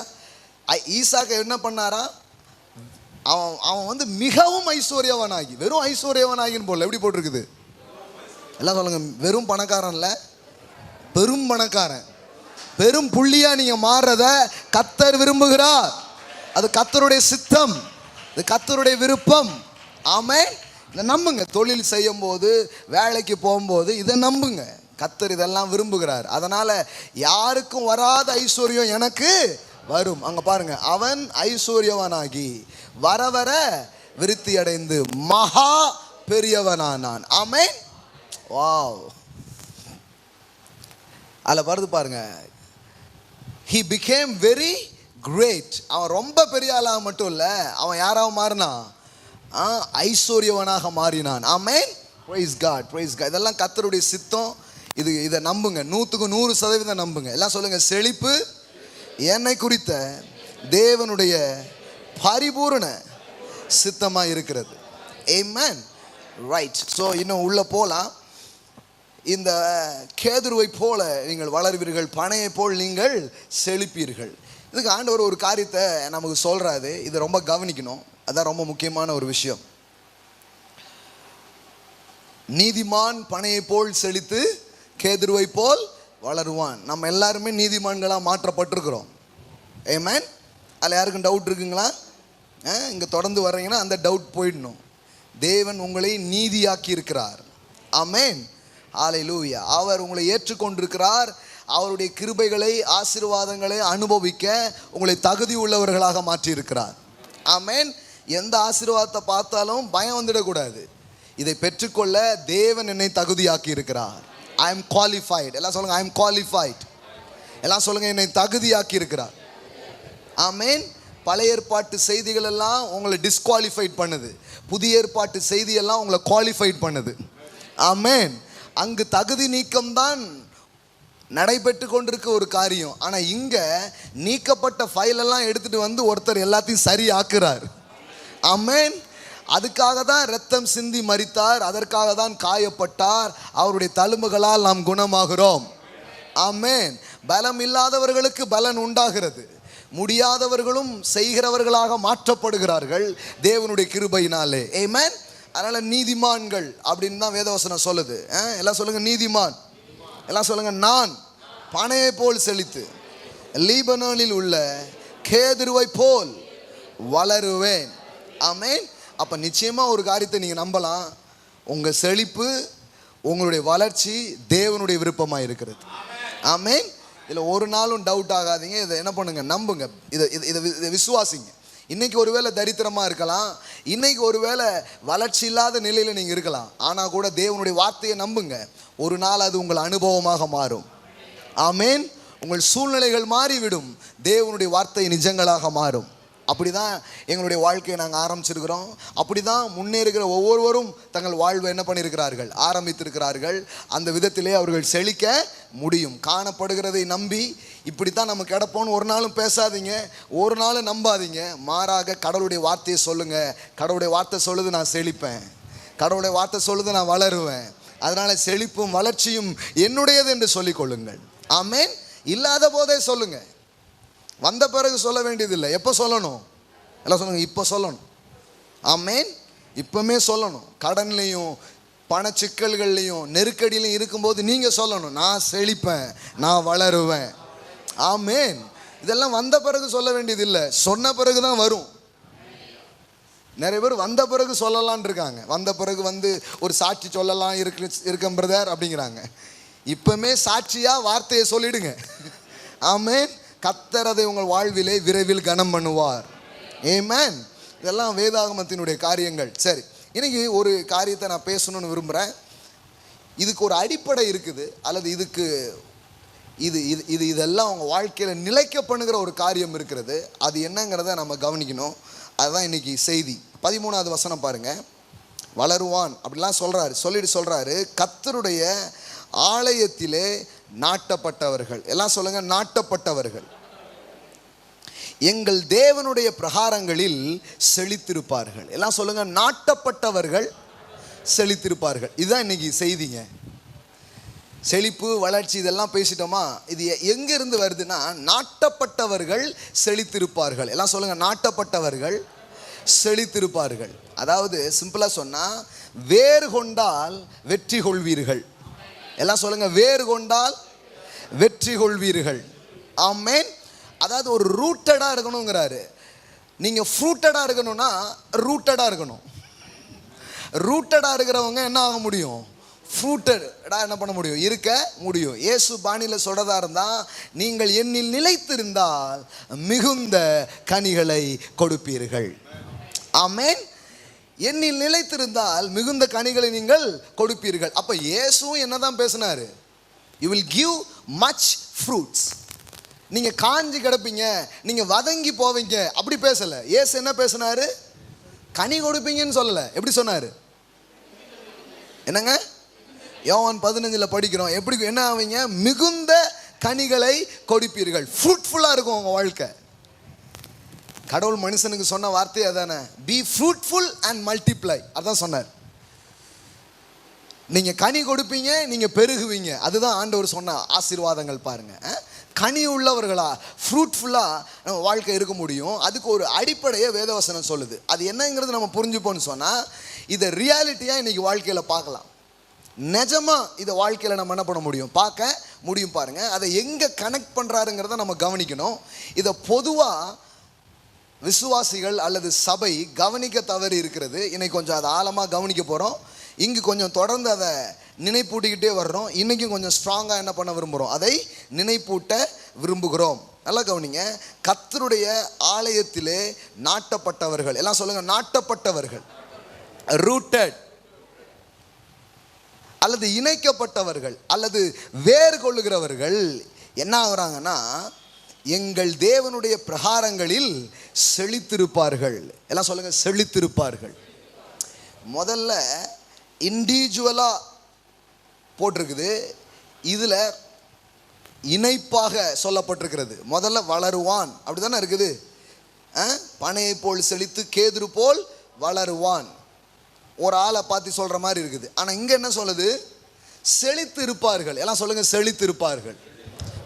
Speaker 1: ஈசாக்க என்ன பண்ணாரா? அவன் மிகவும் ஐஸ்வர்யவானாகி, வெறும் ஐஸ்வர்யவானாகின்னு போல எப்படி போட்டிருக்குது? எல்லாம் சொல்லுங்க, வெறும் பணக்காரன் இல்லை, பெரும் பணக்காரன். பெரும் புள்ளியா நீங்க மாறுறத கர்த்தர் விரும்புகிறார். அது கர்த்தருடைய சித்தம், அது கர்த்தருடைய விருப்பம். ஆமென். இதை நம்புங்க. தொழில் செய்யும் போது, வேலைக்கு போகும்போது இதை நம்புங்க. கர்த்தர் இதெல்லாம் விரும்புகிறார். அதனால யாருக்கும் வராத ஐஸ்வர்யம் எனக்கு வரும். அங்க பாருங்க, அவன் ஐஸ்வர்யவனாகி வர வர விருத்தி அடைந்து மகா பெரியவனானான். ஆமென். வாவ். அதில் வருது பாருங்க, he became very great. அவன் ரொம்ப பெரிய ஆளாக மட்டும் இல்லை, அவன் யாராவது மாறினான்? ஐஸ்வர்யவனாக மாறினான். ஆமென். praise God, praise God. இதெல்லாம் கர்த்தருடைய சித்தம். இதை நம்புங்க, 100% நம்புங்க. எல்லாம் சொல்லுங்க, செழிப்பு என்னை குறித்த தேவனுடைய பரிபூரண சித்தமாக இருக்கிறது. ஆமென். ரைட். ஸோ இன்னும் உள்ள போலாம். இந்த கேதுருவை போல நீங்கள் வளர்வீர்கள், பனையை போல் நீங்கள் செழிப்பீர்கள். இதுக்கு ஆண்டவர் ஒரு காரியத்தை நமக்கு சொல்றாரு. இது ரொம்ப கவனிக்கணும். அதான் ரொம்ப முக்கியமான ஒரு விஷயம். நீதிமான் பனையை போல் செழித்து கேதுருவை போல் வளருவான். நம்ம எல்லாருமே நீதிமான்களாக மாற்றப்பட்டிருக்கிறோம். ஆமென். அதில் யாருக்கும் டவுட் இருக்குங்களா? இங்கே தொடர்ந்து வர்றீங்கன்னா அந்த டவுட் போயிடணும். தேவன் உங்களை நீதியாக்கி இருக்கிறார். ஆமென். ஹல்லேலூயா. அவர் உங்களை ஏற்றுக்கொண்டிருக்கிறார். அவருடைய கிருபைகளை, ஆசீர்வாதங்களை அனுபவிக்க உங்களை தகுதி உள்ளவர்களாக மாற்றியிருக்கிறார். ஆமென். எந்த ஆசீர்வாதத்தை பார்த்தாலும் பயம் வந்துடக்கூடாது. இதை பெற்றுக்கொள்ள தேவன் என்னை தகுதியாக்கி இருக்கிறார். I am qualified. எல்லாம் சொல்லுங்க, ஐ எம் குவாலிஃபைட். எல்லாம் சொல்லுங்க, என்னை தகுதியாக்கி இருக்கிறார். ஆமென். பழைய ஏற்பாட்டு செய்திகள் எல்லாம் உங்களை டிஸ்குவாலிஃபைட் பண்ணுது, புதிய ஏற்பாட்டு செய்தியெல்லாம் உங்களை குவாலிஃபைட் பண்ணுது. ஆமென். அங்கு தகுதி நீக்கம்தான் நடைபெற்று கொண்டிருக்க ஒரு காரியம். ஆனால் இங்கே நீக்கப்பட்ட ஃபைலெல்லாம் எடுத்துகிட்டு ஒருத்தர் எல்லாத்தையும் சரி ஆக்குறார். ஆமென். அதுக்காக தான் இரத்தம் சிந்தி மரித்தார், அதற்காக தான் காயப்பட்டார். அவருடைய தழும்புகளால் நாம் குணமாகிறோம். ஆமென். பலம் இல்லாதவர்களுக்கு பலன் உண்டாகிறது, முடியாதவர்களும் செய்கிறவர்களாக மாற்றப்படுகிறார்கள் தேவனுடைய கிருபையினாலே. ஆமென். அதனால் நீதிமான்கள் அப்படின்னு தான் வேதவசனம் சொல்லுது. எல்லாம் சொல்லுங்க, நீதிமான். எல்லாம் சொல்லுங்க, நான் பனையை போல் செழித்து லீபனோனில் உள்ள கேதுருவை போல் வளருவேன். ஆமென். அப்போ நிச்சயமாக ஒரு காரியத்தை நீங்கள் நம்பலாம். உங்கள் செழிப்பு, உங்களுடைய வளர்ச்சி தேவனுடைய விருப்பமாக இருக்கிறது. ஆமென். இதில் ஒரு நாளும் டவுட் ஆகாதீங்க. இதை என்ன பண்ணுங்க, நம்புங்க, இதை விசுவாசிங்க. இன்னைக்கு ஒருவேளை தரித்திரமாக இருக்கலாம், இன்னைக்கு ஒருவேளை வளர்ச்சி இல்லாத நிலையில் நீங்கள் இருக்கலாம். ஆனால் கூட தேவனுடைய வார்த்தையை நம்புங்க, ஒரு நாள் அது உங்கள் அனுபவமாக மாறும். ஆமென். உங்கள் சூழ்நிலைகள் மாறிவிடும், தேவனுடைய வார்த்தை நிஜங்களாக மாறும். அப்படி தான் எங்களுடைய வாழ்க்கையை நாங்கள் ஆரம்பிச்சிருக்கிறோம். அப்படி தான் முன்னேறுகிற ஒவ்வொருவரும் தங்கள் வாழ்வை என்ன பண்ணியிருக்கிறார்கள், ஆரம்பித்திருக்கிறார்கள். அந்த விதத்திலே அவர்கள் செழிக்க முடியும். காணப்படுகிறதை நம்பி இப்படித்தான் நம்ம கிடப்போன்னு ஒரு நாளும் பேசாதீங்க, ஒரு நாளும் நம்பாதீங்க. மாறாக கடவுளுடைய வார்த்தையை சொல்லுங்கள். கடவுளுடைய வார்த்தை சொல்லுது நான் செழிப்பேன், கடவுளுடைய வார்த்தை சொல்லுது நான் வளருவேன், அதனால் செழிப்பும் வளர்ச்சியும் என்னுடையது என்று சொல்லிக்கொள்ளுங்கள். ஆமென். இல்லாத போதே சொல்லுங்க, வந்த பிறகு சொல்ல வேண்டியதில்லை. எப்போ சொல்லணும்? எல்லாம் சொல்லுங்க, இப்போ சொல்லணும். ஆமென். இப்போமே சொல்லணும். கடன்லையும் பண சிக்கல்கள்லையும் நெருக்கடியிலையும் இருக்கும்போது நீங்கள் சொல்லணும், நான் செழிப்பேன், நான் வளருவேன். ஆமென். இதெல்லாம் வந்த பிறகு சொல்ல வேண்டியதில்லை, சொன்ன பிறகு தான் வரும். நிறைய பேர் வந்த பிறகு சொல்லலான் இருக்காங்க. வந்த பிறகு ஒரு சாட்சி சொல்லலாம் இருக்கேன் பிரதர் அப்படிங்கிறாங்க. இப்போமே சாட்சியாக வார்த்தையை சொல்லிடுங்க. ஆமென். கர்த்தர் அதை உங்கள் வாழ்விலே விரைவில் கனம் பண்ணுவார். ஆமென். இதெல்லாம் வேதாகமத்தினுடைய காரியங்கள். சரி, இன்னைக்கு ஒரு காரியத்தை நான் பேசணும்னு விரும்புகிறேன். இதுக்கு ஒரு அடிப்படை இருக்குது, அல்லது இதுக்கு இதெல்லாம் அவங்க வாழ்க்கையில் நிலைக்க பண்ணுகிற ஒரு காரியம் இருக்கிறது. அது என்னங்கிறத நம்ம கவனிக்கணும். அதுதான் இன்னைக்கு செய்தி. 13வது வசனம் பாருங்க. வளருவான் அப்படிலாம் சொல்றாரு. கர்த்தருடைய ஆலயத்திலே நாட்டப்பட்டவர்கள், எல்லாம் சொல்லுங்க, நாட்டப்பட்டவர்கள் எங்கள் தேவனுடைய பிரகாரங்களில் செழித்திருப்பார்கள். எல்லாம் சொல்லுங்க, நாட்டப்பட்டவர்கள் செழித்திருப்பார்கள். இதுதான் இன்னைக்கு செய்திங்க. செழிப்பு, வளர்ச்சி இதெல்லாம் பேசிட்டோமா? இது எங்கிருந்து வருதுன்னா, நாட்டப்பட்டவர்கள் செழித்திருப்பார்கள். எல்லாம் சொல்லுங்க, நாட்டப்பட்டவர்கள் செழித்திருப்பார்கள். அதாவது சிம்பிளா சொன்னா, வேறு கொண்டால் வெற்றி கொள்வீர்கள். எல்லாம் சொல்லுங்க, வேறு கொண்டால் வெற்றி கொள்வீர்கள். ஆமென். அதாவது ஒரு ரூட்டடாக இருக்கணுங்கிறாரு. நீங்கள் ஃப்ரூட்டடாக இருக்கணும்னா ரூட்டடாக இருக்கணும். ரூட்டடாக இருக்கிறவங்க என்ன ஆக முடியும்? ஃப்ரூட்டடாக என்ன பண்ண முடியும்? இருக்க முடியும். இயேசு பாணியில் சொல்கிறதா இருந்தால், நீங்கள் என்னில் நிலைத்திருந்தால் மிகுந்த கனிகளை கொடுப்பீர்கள். ஆமென். என்னில் நிலைத்திருந்தால் மிகுந்த கனிகளை நீங்கள் கொடுப்பீர்கள். அப்போ இயேசுவும் என்னதான் பேசினாரு? You will give much fruits. நீங்கள் காஞ்சி கிடப்பீங்க, நீங்கள் வதங்கி போவீங்க அப்படி பேசலை. இயேசு என்ன பேசினாரு? கனி கொடுப்பீங்கன்னு சொல்லலை. எப்படி சொன்னார்? என்னங்க? யோவான் 15 படிக்கிறோம். எப்படி என்ன ஆவீங்க? மிகுந்த கனிகளை கொடுப்பீர்கள். ஃப்ரூட்ஃபுல்லாக இருக்கும் உங்கள் வாழ்க்கை. கடவுள் மனுஷனுக்கு சொன்ன வார்த்தை அதானே, பி ஃப்ரூட்ஃபுல் அண்ட் மல்டிப்ளை. அதான் சொன்னார். நீங்கள் கனி கொடுப்பீங்க, நீங்கள் பெருகுவீங்க. அதுதான் ஆண்டவர் சொன்ன ஆசீர்வாதங்கள். பாருங்க, கனி உள்ளவர்களா, ஃப்ரூட்ஃபுல்லாக நம்ம வாழ்க்கை இருக்க முடியும். அதுக்கு ஒரு அடிப்படையை வேதவசனம் சொல்லுது. அது என்னங்கிறது நம்ம புரிஞ்சுப்போன்னு சொன்னால், இதை ரியாலிட்டியாக இன்றைக்கி வாழ்க்கையில் பார்க்கலாம். நிஜமாக இதை வாழ்க்கையில் நம்ம என்ன பண்ண முடியும்? பார்க்க முடியும். பாருங்கள், அதை எங்கே கனெக்ட் பண்ணுறாருங்கிறத நம்ம கவனிக்கணும். இதை பொதுவாக விசுவாசிகள் அல்லது சபை கவனிக்க தவறி இருக்கிறது. இன்னைக்கு கொஞ்சம் அதை ஆழமாக கவனிக்க போகிறோம். இங்கு கொஞ்சம் தொடர்ந்து அதை நினைப்பூட்டிக்கிட்டே வர்றோம். இன்றைக்கும் கொஞ்சம் ஸ்ட்ராங்காக என்ன பண்ண விரும்புகிறோம்? அதை நினைப்பூட்ட விரும்புகிறோம். நல்லா கவனிங்க. கர்த்தருடைய ஆலயத்திலே நாட்டப்பட்டவர்கள். எல்லாம் சொல்லுங்கள், நாட்டப்பட்டவர்கள். ரூட்டட் அல்லது இணைக்கப்பட்டவர்கள் அல்லது வேறு கொள்ளுகிறவர்கள் என்ன ஆகுறாங்கன்னா, எங்கள் தேவனுடைய பிரகாரங்களில் செழித்திருப்பார்கள். எல்லாம் சொல்லுங்க, செழித்திருப்பார்கள். முதல்ல இண்டிவிஜுவலாக போட்டிருக்குது, இதில் இணைப்பாக சொல்லப்பட்டிருக்கிறது. முதல்ல வளருவான் அப்படி தானே இருக்குது. பனையை போல் செழித்து கேதுரு போல் வளருவான். ஒரு ஆளை பார்த்து சொல்கிற மாதிரி இருக்குது. ஆனால் இங்கே என்ன சொல்லுது? செழித்து இருப்பார்கள். எல்லாம் சொல்லுங்கள், செழித்து இருப்பார்கள்.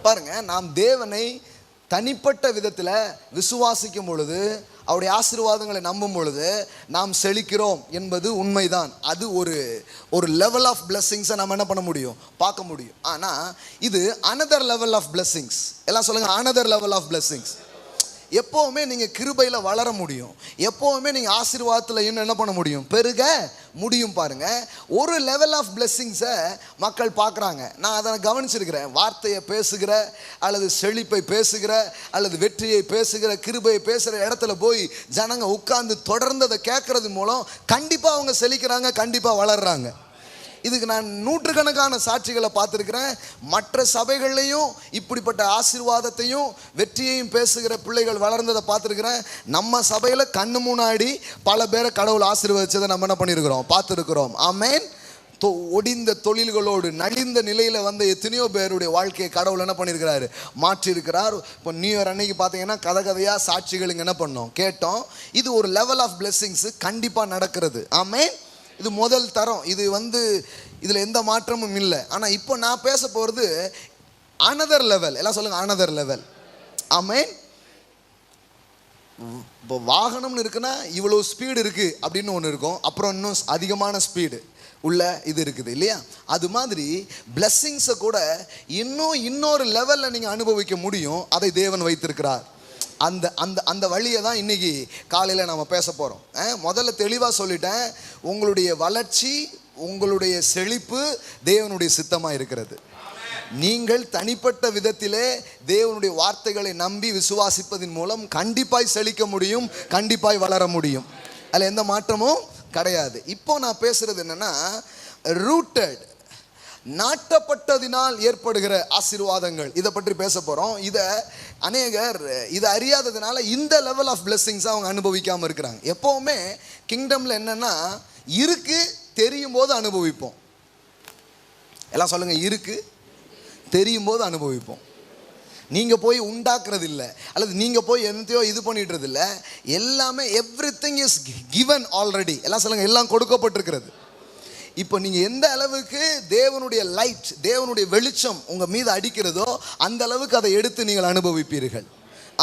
Speaker 1: பாருங்கள், நாம் தேவனை தனிப்பட்ட விதத்தில் விசுவாசிக்கும் பொழுது, அவருடைய ஆசீர்வாதங்களை நம்பும் பொழுது நாம் செழிக்கிறோம் என்பது உண்மைதான். அது ஒரு லெவல் ஆஃப் பிளெஸ்ஸிங்ஸை நம்ம என்ன பண்ண முடியும்? பார்க்க முடியும். ஆனால் இது அனதர் லெவல் ஆஃப் பிளெஸ்ஸிங்ஸ். எல்லாம் சொல்லுங்கள், அனதர் லெவல் ஆஃப் பிளெஸ்ஸிங்ஸ். எப்போவுமே நீங்கள் கிருபையில் வளர முடியும். எப்போவுமே நீங்கள் ஆசீர்வாதத்தில் இன்னும் என்ன பண்ண முடியும், பெருக முடியும். பாருங்க, ஒரு லெவல் ஆஃப் பிளெஸ்ஸிங்ஸை மக்கள் பார்க்குறாங்க. நான் அதை கவனிச்சிருக்கிறேன். வார்த்தையை பேசுகிற அல்லது செழிப்பை பேசுகிற அல்லது வெற்றியை பேசுகிற கிருபையை பேசுகிற இடத்துல போய் ஜனங்க உட்கார்ந்து தொடர்ந்து அதை கேட்கறது மூலம் கண்டிப்பாக அவங்க செழிக்கிறாங்க, கண்டிப்பாக வளர்றாங்க. இதுக்கு நான் நூற்றுக்கணக்கான சாட்சிகளை பார்த்துருக்கிறேன். மற்ற சபைகள்லையும் இப்படிப்பட்ட ஆசீர்வாதத்தையும் வெற்றியையும் பேசுகிற பிள்ளைகள் வளர்ந்ததை பார்த்துருக்கிறேன். நம்ம சபையில் கண்ணு முன்னாடி பல பேரை கடவுள் ஆசீர்வதிச்சதை நம்ம என்ன பண்ணியிருக்கிறோம், பார்த்துருக்கிறோம். ஆமேன். ஒடிந்த தொழில்களோடு நலிந்த நிலையில் வந்த எத்தனையோ பேருடைய வாழ்க்கையை கடவுள் என்ன பண்ணியிருக்கிறாரு, மாற்றியிருக்கிறார். இப்போ நியூ இயர் அன்னைக்கு பார்த்தீங்கன்னா கதையாக சாட்சிகள் இங்கே என்ன பண்ணோம், கேட்டோம். இது ஒரு லெவல் ஆஃப் பிளெஸ்ஸிங்ஸு கண்டிப்பாக நடக்கிறது. ஆமேன். இது முதல் தரம். இது இதில் எந்த மாற்றமும் இல்லை. ஆனால் இப்போ நான் பேச போகிறது அனதர் லெவல். எல்லாம் சொல்லுங்கள், அனதர் லெவல். ஆமேன். இப்போ வாகனம்னு இருக்குன்னா இவ்வளோ ஸ்பீடு இருக்குது அப்படின்னு ஒன்று இருக்கும். அப்புறம் இன்னும் அதிகமான ஸ்பீடு உள்ள இது இருக்குது இல்லையா? அது மாதிரி பிளெஸ்ஸிங்ஸை கூட இன்னொரு லெவலில் நீங்கள் அனுபவிக்க முடியும். அதை தேவன் வைத்திருக்கிறார். அந்த அந்த அந்த வழியை தான் இன்றைக்கி காலையில் நாம் பேச போகிறோம். முதல்ல தெளிவாக சொல்லிட்டேன், உங்களுடைய வளர்ச்சி, உங்களுடைய செழிப்பு தேவனுடைய சித்தமாக இருக்கிறது. நீங்கள் தனிப்பட்ட விதத்திலே தேவனுடைய வார்த்தைகளை நம்பி விசுவாசிப்பதன் மூலம் கண்டிப்பாய் செழிக்க முடியும், கண்டிப்பாய் வளர முடியும். அதில் எந்த மாற்றமும் கிடையாது. இப்போ நான் பேசுகிறது என்னென்னா, ரூட்டட், நாட்டப்பட்டதினால் ஏற்படுகிற ஆசீர்வாதங்கள், இதை பற்றி பேச போகிறோம். அநேகர் இதை அறியாததுனால இந்த லெவல் ஆஃப் பிளெஸ்ஸிங்ஸ் அவங்க அனுபவிக்காமல் இருக்கிறாங்க. எப்போவுமே கிங்டமில் என்னென்னா, இருக்கு தெரியும் போது அனுபவிப்போம். எல்லாம் சொல்லுங்கள், இருக்கு தெரியும் போது அனுபவிப்போம். நீங்கள் போய் உண்டாக்குறது இல்லை, அல்லது நீங்கள் போய் எந்தையோ இது பண்ணிடுறது இல்லை. எல்லாமே எவ்ரிதிங் இஸ் கிவன் ஆல்ரெடி. எல்லாம் சொல்லுங்கள், எல்லாம் கொடுக்கப்பட்டிருக்கிறது. இப்போ நீங்கள் எந்த அளவுக்கு தேவனுடைய லைட், தேவனுடைய வெளிச்சம் உங்கள் மீது அடிக்கிறதோ அந்த அளவுக்கு அதை எடுத்து நீங்கள் அனுபவிப்பீர்கள்.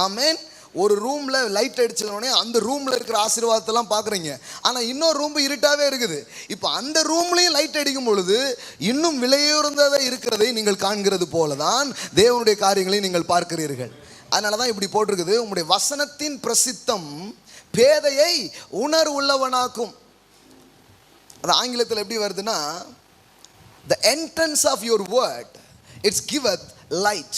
Speaker 1: ஆமேன். ஒரு ரூமில் லைட் அடிச்சோடனே அந்த ரூமில் இருக்கிற ஆசீர்வாதத்தெல்லாம் பார்க்குறீங்க. ஆனால் இன்னொரு ரூம் இருட்டாகவே இருக்குது. இப்போ அந்த ரூம்லேயும் லைட் அடிக்கும் பொழுது இன்னும் விலையுறந்ததை இருக்கிறதை நீங்கள் காண்கிறது போல தான் தேவனுடைய காரியங்களை நீங்கள் பார்க்கிறீர்கள். அதனால தான் இப்படி போட்டிருக்குது, உங்களுடைய வசனத்தின் பிரசித்தம் பேதையை உணர்வு உள்ளவனாக்கும். அது ஆங்கிலத்தில் எப்படி வருதுன்னா, the entrance of your word it's giveth light.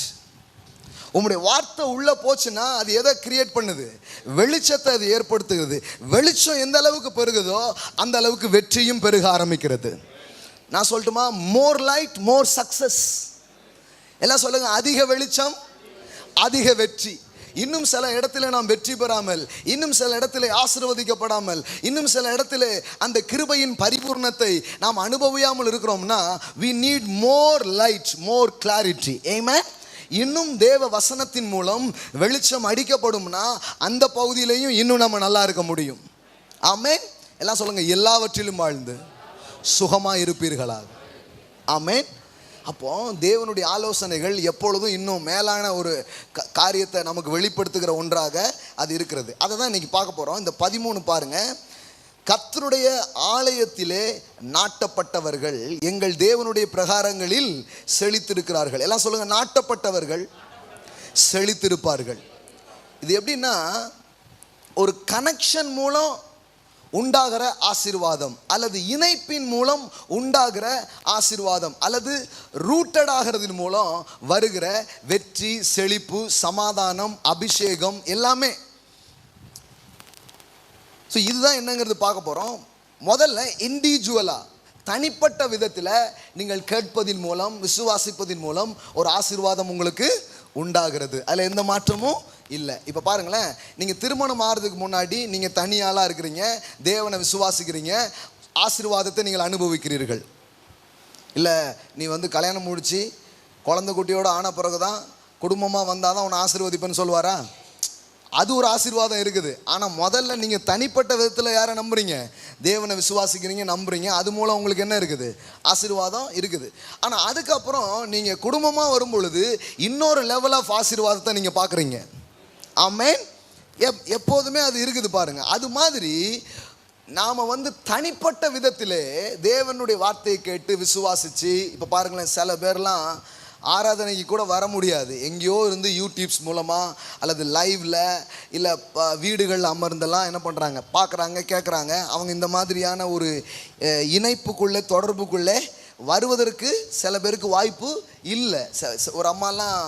Speaker 1: உங்களுடைய வார்த்தை உள்ளே போச்சுன்னா அது எதை கிரியேட் பண்ணுது, வெளிச்சத்தை அது ஏற்படுத்துகிறது. வெளிச்சம் எந்த அளவுக்கு பெருகுதோ அந்த அளவுக்கு வெற்றியும் பெருக ஆரம்பிக்கிறது. நான் சொல்லட்டுமா, மோர் லைட் மோர் சக்சஸ். எல்லாம் சொல்லுங்க, அதிக வெளிச்சம் அதிக வெற்றி. இன்னும் சில இடத்துல நாம் வெற்றி பெறாமல், இன்னும் சில இடத்துல ஆசீர்வதிக்கப்படாமல், இன்னும் சில இடத்துல அந்த கிருபையின் பரிபூர்ணத்தை நாம் அனுபவியாமல் இருக்கிறோம்னா, we need more light, more clarity. Amen. இன்னும் தேவ வசனத்தின் மூலம் வெளிச்சம் அடிக்கப்படும்னா அந்த பகுதியிலையும் இன்னும் நம்ம நல்லா இருக்க முடியும். ஆமென். எல்லாம் சொல்லுங்க, எல்லாவற்றிலும் வாழ்ந்து சுகமாக இருப்பீர்களாக. ஆமென். அப்போ தேவனுடைய ஆலோசனைகள் எப்பொழுதும் இன்னும் மேலான ஒரு காரியத்தை நமக்கு வெளிப்படுத்துகிற ஒன்றாக அது இருக்கிறது. அதை தான் இன்னைக்கு பார்க்க போகிறோம். இந்த 13 பாருங்க. கர்த்தருடைய ஆலயத்திலே நாட்டப்பட்டவர்கள் எங்கள் தேவனுடைய பிரகாரங்களில் செழித்திருக்கிறார்கள். எல்லாம் சொல்லுங்க, நாட்டப்பட்டவர்கள் செழித்திருப்பார்கள். இது எப்படின்னா, ஒரு கனெக்ஷன் மூலம் உண்டாகிற ஆசீர்வாதம், அல்லது இணைப்பின் மூலம் உண்டாகிற ஆசீர்வாதம், அல்லது ரூட்டட் ஆகிறதின் மூலம் வருகிற வெற்றி, செழிப்பு, சமாதானம், அபிஷேகம் எல்லாமே. ஸோ இதுதான் என்னங்கிறது பார்க்க போகிறோம். முதல்ல இண்டிவிஜுவலாக, தனிப்பட்ட விதத்தில் நீங்கள் கேட்பதின் மூலம், விசுவாசிப்பதின் மூலம் ஒரு ஆசீர்வாதம் உங்களுக்கு உண்டாகிறது. அதில் எந்த மாற்றமும் இல்லை. இப்போ பாருங்களேன், நீங்கள் திருமணம் ஆகிறதுக்கு முன்னாடி நீங்கள் தனியாளாக இருக்கிறீங்க, தேவனை விசுவாசிக்கிறீங்க, ஆசீர்வாதத்தை நீங்கள் அனுபவிக்கிறீர்கள். இல்லை நீ கல்யாணம் முடித்து குழந்தை குட்டியோடு ஆன பிறகு தான் குடும்பமாக வந்தால் தான் உன்னை ஆசீர்வதிப்பேன்னு சொல்லுவாரா? அது ஒரு ஆசீர்வாதம் இருக்குது. ஆனால் முதல்ல நீங்கள் தனிப்பட்ட விதத்தில் யாரை நம்புறீங்க, தேவனை விசுவாசிக்கிறீங்க, நம்புறீங்க, அது மூலம் உங்களுக்கு என்ன இருக்குது, ஆசீர்வாதம் இருக்குது. ஆனால் அதுக்கப்புறம் நீங்கள் குடும்பமாக வரும் பொழுது இன்னொரு லெவல் ஆஃப் ஆசீர்வாதத்தை நீங்கள் பார்க்குறீங்க. ஆமென். எப்போதுமே அது இருக்குது பாருங்க. அது மாதிரி நாம் தனிப்பட்ட விதத்திலே தேவனுடைய வார்த்தையை கேட்டு விசுவாசித்து, இப்போ பாருங்களேன், சில பேர்லாம் ஆராதனைக்கு கூட வர முடியாது. எங்கேயோ இருந்து யூடியூப்ஸ் மூலமாக அல்லது லைவில் இல்லை வீடுகளில் அமர்ந்தெல்லாம் என்ன பண்ணுறாங்க, பார்க்குறாங்க, கேட்குறாங்க. அவங்க இந்த மாதிரியான ஒரு இணைப்புக்குள்ளே தொடர்புக்குள்ளே வருவதற்கு சில பேருக்கு வாய்ப்பு இல்லை. ஒரு அம்மாலாம்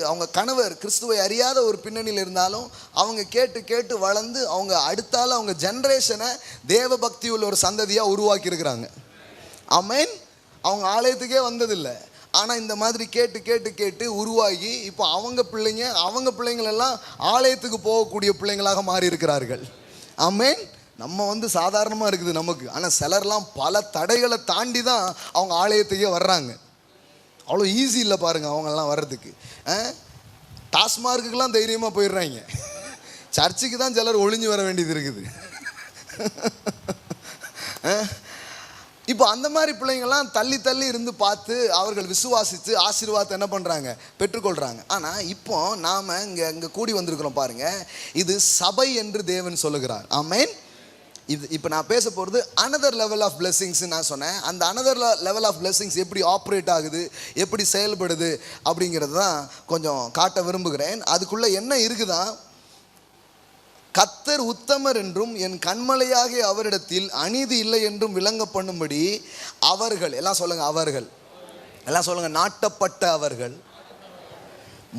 Speaker 1: அவங்க கணவர் கிறிஸ்துவை அறியாத ஒரு பின்னணியில் இருந்தாலும் அவங்க கேட்டு கேட்டு வளர்ந்து அவங்க அடுத்தால அவங்க ஜென்ரேஷனை தேவ பக்தி உள்ள ஒரு சந்ததியாக உருவாக்கி இருக்கிறாங்க. ஆமென். அவங்க ஆலயத்துக்கே வந்ததில்லை, ஆனால் இந்த மாதிரி கேட்டு கேட்டு கேட்டு உருவாகி இப்போ அவங்க பிள்ளைங்களெல்லாம் ஆலயத்துக்கு போகக்கூடிய பிள்ளைங்களாக மாறி இருக்கிறார்கள். ஆமென். நம்ம சாதாரணமாக இருக்குது நமக்கு, ஆனால் சிலர்லாம் பல தடைகளை தாண்டி தான் அவங்க ஆலயத்துக்கே வர்றாங்க. அவ்வளோ ஈஸி இல்லை பாருங்கள் அவங்கெல்லாம் வர்றதுக்கு. டாஸ்மார்க்குலாம் தைரியமாக போயிடுறாங்க, சர்ச்சுக்கு தான் சிலர் ஒளிஞ்சு வர வேண்டியது இருக்குது. இப்போ அந்த மாதிரி பிள்ளைங்கள்லாம் தள்ளி தள்ளி இருந்து பார்த்து அவர்கள் விசுவாசித்து ஆசீர்வாதத்தை என்ன பண்ணுறாங்க, பெற்றுக்கொள்கிறாங்க. ஆனால் இப்போ நாம் இங்கே கூடி வந்திருக்கிறோம் பாருங்கள், இது சபை என்று தேவன் சொல்லுகிறார். ஆமென். இப்போ நான் பேச போகிறது அனதர் லெவல் ஆஃப் பிளெஸிங்ஸ். நான் சொன்னேன், அந்த அனதர் லெவல் ஆஃப் பிளெஸிங்ஸ் எப்படி ஆப்ரேட் ஆகுது, எப்படி செயல்படுது அப்படிங்கிறது தான் கொஞ்சம் காட்ட விரும்புகிறேன். அதுக்குள்ளே என்ன இருக்குதான், கர்த்தர் உத்தமர் என்றும் என் கண்மலையாகிய அவரிடத்தில் அநீதி இல்லை என்றும் விளங்க பண்ணும்படி அவர்கள் எல்லாம் சொல்லுங்க, அவர்கள் எல்லாம் சொல்லுங்க, நாட்டப்பட்ட அவர்கள்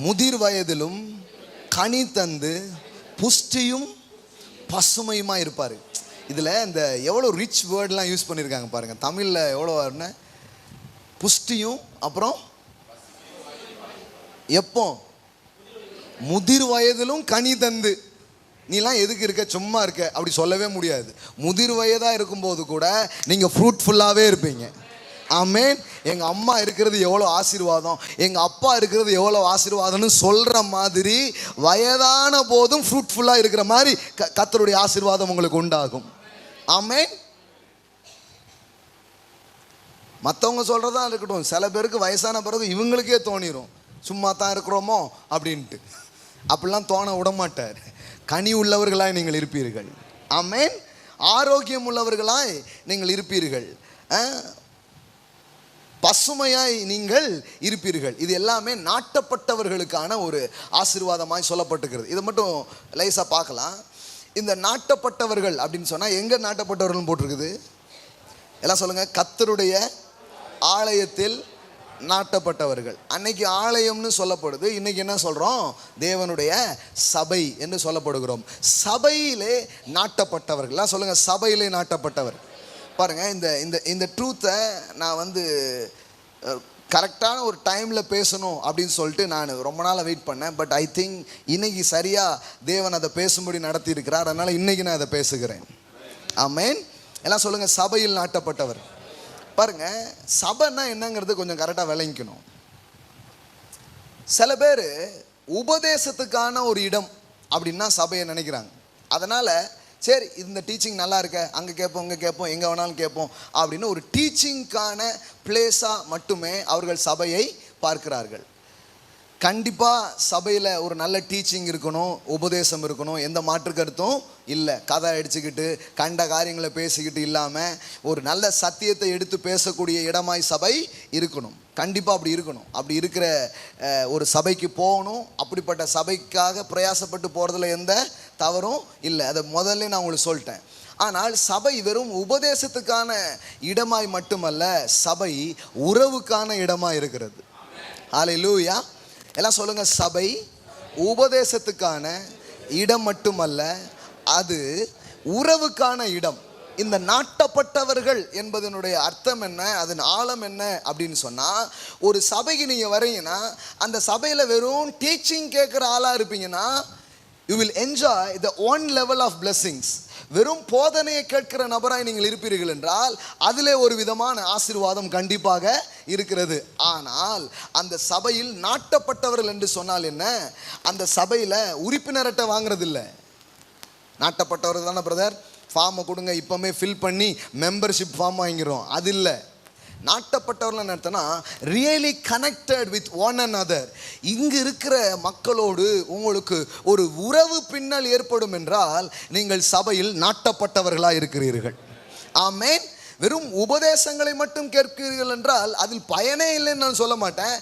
Speaker 1: முதிர் வயதிலும் கனி தந்து புஷ்டியும் பசுமையுமா இருப்பார். இதில் இந்த எவ்வளோ ரிச் வேர்ட்லாம் யூஸ் பண்ணியிருக்காங்க பாருங்கள். தமிழில் எவ்வளோ வரும்னா புஷ்டியும் அப்புறம் எப்போ முதிர் வயதிலும் கனி தந்து. நீலாம் எதுக்கு இருக்க, சும்மா இருக்க அப்படி சொல்லவே முடியாது. முதிர் வயதாக இருக்கும்போது கூட நீங்கள் ஃப்ரூட்ஃபுல்லாகவே இருப்பீங்க. ஆமென். எங்கள் அம்மா இருக்கிறது எவ்வளோ ஆசீர்வாதம், எங்கள் அப்பா இருக்கிறது எவ்வளோ ஆசீர்வாதம்னு சொல்கிற மாதிரி வயதான போதும் ஃப்ரூட்ஃபுல்லாக இருக்கிற மாதிரி கர்த்தருடைய ஆசீர்வாதம் உங்களுக்கு உண்டாகும். ஆமென். மற்றவங்க சொல்கிறதா இருக்கட்டும், சில பேருக்கு வயசான பிறகு இவங்களுக்கே தோணிடும் சும்மா தான் இருக்கிறோமோ அப்படின்ட்டு. அப்படிலாம் தோண விட மாட்டார். கனி உள்ளவர்களாய் நீங்கள் இருப்பீர்கள். ஆமென். ஆரோக்கியம் உள்ளவர்களாய் நீங்கள் இருப்பீர்கள், பசுமையாய் நீங்கள் இருப்பீர்கள். இது எல்லாமே நாட்டப்பட்டவர்களுக்கான ஒரு ஆசீர்வாதமாய் சொல்லப்பட்டிருக்கிறது. இதை மட்டும் லைஸாக பார்க்கலாம். இந்த நாட்டப்பட்டவர்கள் அப்படின்னு சொன்னால் எங்கே நாட்டப்பட்டவர்கள் போட்டிருக்குது, எல்லாம் சொல்லுங்கள், கர்த்தருடைய ஆலயத்தில் நாட்டப்பட்டவர்கள். அன்னைக்கு ஆலயம்னு சொல்லப்படுது, இன்னைக்கு என்ன சொல்கிறோம், தேவனுடைய சபை என்று சொல்லப்படுகிறோம். சபையிலே நாட்டப்பட்டவர்கள் சொல்லுங்கள், சபையிலே நாட்டப்பட்டவர். பாருங்கள், இந்த ட்ரூத்தை நான் கரெக்டான ஒரு டைமில் பேசணும் அப்படின்னு சொல்லிட்டு நான் ரொம்ப நாளாக வெயிட் பண்ணேன். பட் ஐ திங்க் இன்னைக்கு சரியாக தேவன் அதை பேசும்படி நடத்தி இருக்கிறார். அதனால் இன்றைக்கி நான் அதை பேசுகிறேன். ஆமென். எல்லாம் சொல்லுங்கள், சபையில் நாட்டப்பட்டவர். பாருங்கள், சபைன்னா என்னங்கிறது கொஞ்சம் கரெக்டாக விளங்கிக்கணும். சில பேர் உபதேசத்துக்கான ஒரு இடம் அப்படின்னா சபையை நினைக்கிறாங்க. அதனால் சரி, இந்த டீச்சிங் நல்லா இருக்க, அங்கே கேட்போம், இங்கே கேட்போம், எங்கே வேணாலும் கேட்போம் அப்படின்னு ஒரு டீச்சிங்க்கான பிளேஸாக மட்டுமே அவர்கள் சபையை பார்க்கிறார்கள். கண்டிப்பாக சபையில் ஒரு நல்ல டீச்சிங் இருக்கணும், உபதேசம் இருக்கணும், எந்த மாற்று கருத்தும் இல்லை. கதை அடிச்சுக்கிட்டு கண்ட காரியங்களை பேசிக்கிட்டு இல்லாமல் ஒரு நல்ல சத்தியத்தை எடுத்து பேசக்கூடிய இடமாய் சபை இருக்கணும். கண்டிப்பாக அப்படி இருக்கணும். அப்படி இருக்கிற ஒரு சபைக்கு போகணும். அப்படிப்பட்ட சபைக்காக பிரயாசப்பட்டு போகிறதுல எந்த தவறும் இல்லை. அதை முதல்ல நான் உங்களுக்கு சொல்லிட்டேன். ஆனால் சபை வெறும் உபதேசத்துக்கான இடமாய் மட்டுமல்ல, சபை உறவுக்கான இடமாக இருக்கிறது. ஹல்லேலூயா. எல்லாம் சொல்லுங்கள், சபை உபதேசத்துக்கான இடம் மட்டுமல்ல, அது உறவுக்கான இடம். இந்த நாட்டப்பட்டவர்கள் என்பதனுடைய அர்த்தம் என்ன, அதன் ஆழம் என்ன அப்படின்னு சொன்னால், ஒரு சபைக்கு நீங்கள் வரீங்கன்னா அந்த சபையில் வெறும் டீச்சிங் கேட்குற ஆளாக இருப்பீங்கன்னா you will enjoy the one level of blessings. வெறும் போதனையை கேட்கிற நபராய் நீங்கள் இருப்பீர்கள் என்றால் அதிலே ஒரு விதமான ஆசீர்வாதம் கண்டிப்பாக இருக்கிறது. ஆனால் அந்த சபையில் நாட்டப்பட்டவர்கள் என்று சொன்னால் என்ன, அந்த சபையில் உறுப்பினர்கிட்ட வாங்குறது இல்லை. நாட்டப்பட்டவர்கள் தானே பிரதர், ஃபார்மை கொடுங்க, இப்போமே ஃபில் பண்ணி மெம்பர்ஷிப் ஃபார்ம் வாங்கிறோம், அது இல்லை. நாட்டப்பட்டவர்கள் நடத்தினா really connected with one another. இங்கு இருக்கிற மக்களோடு உங்களுக்கு ஒரு உறவு பின்னல் ஏற்படும் என்றால் நீங்கள் சபையில் நாட்டப்பட்டவர்களாக இருக்கிறீர்கள். ஆமென். வெறும் உபதேசங்களை மட்டும் கேட்கிறீர்கள் என்றால் அதில் பயனே இல்லைன்னு நான் சொல்ல மாட்டேன்.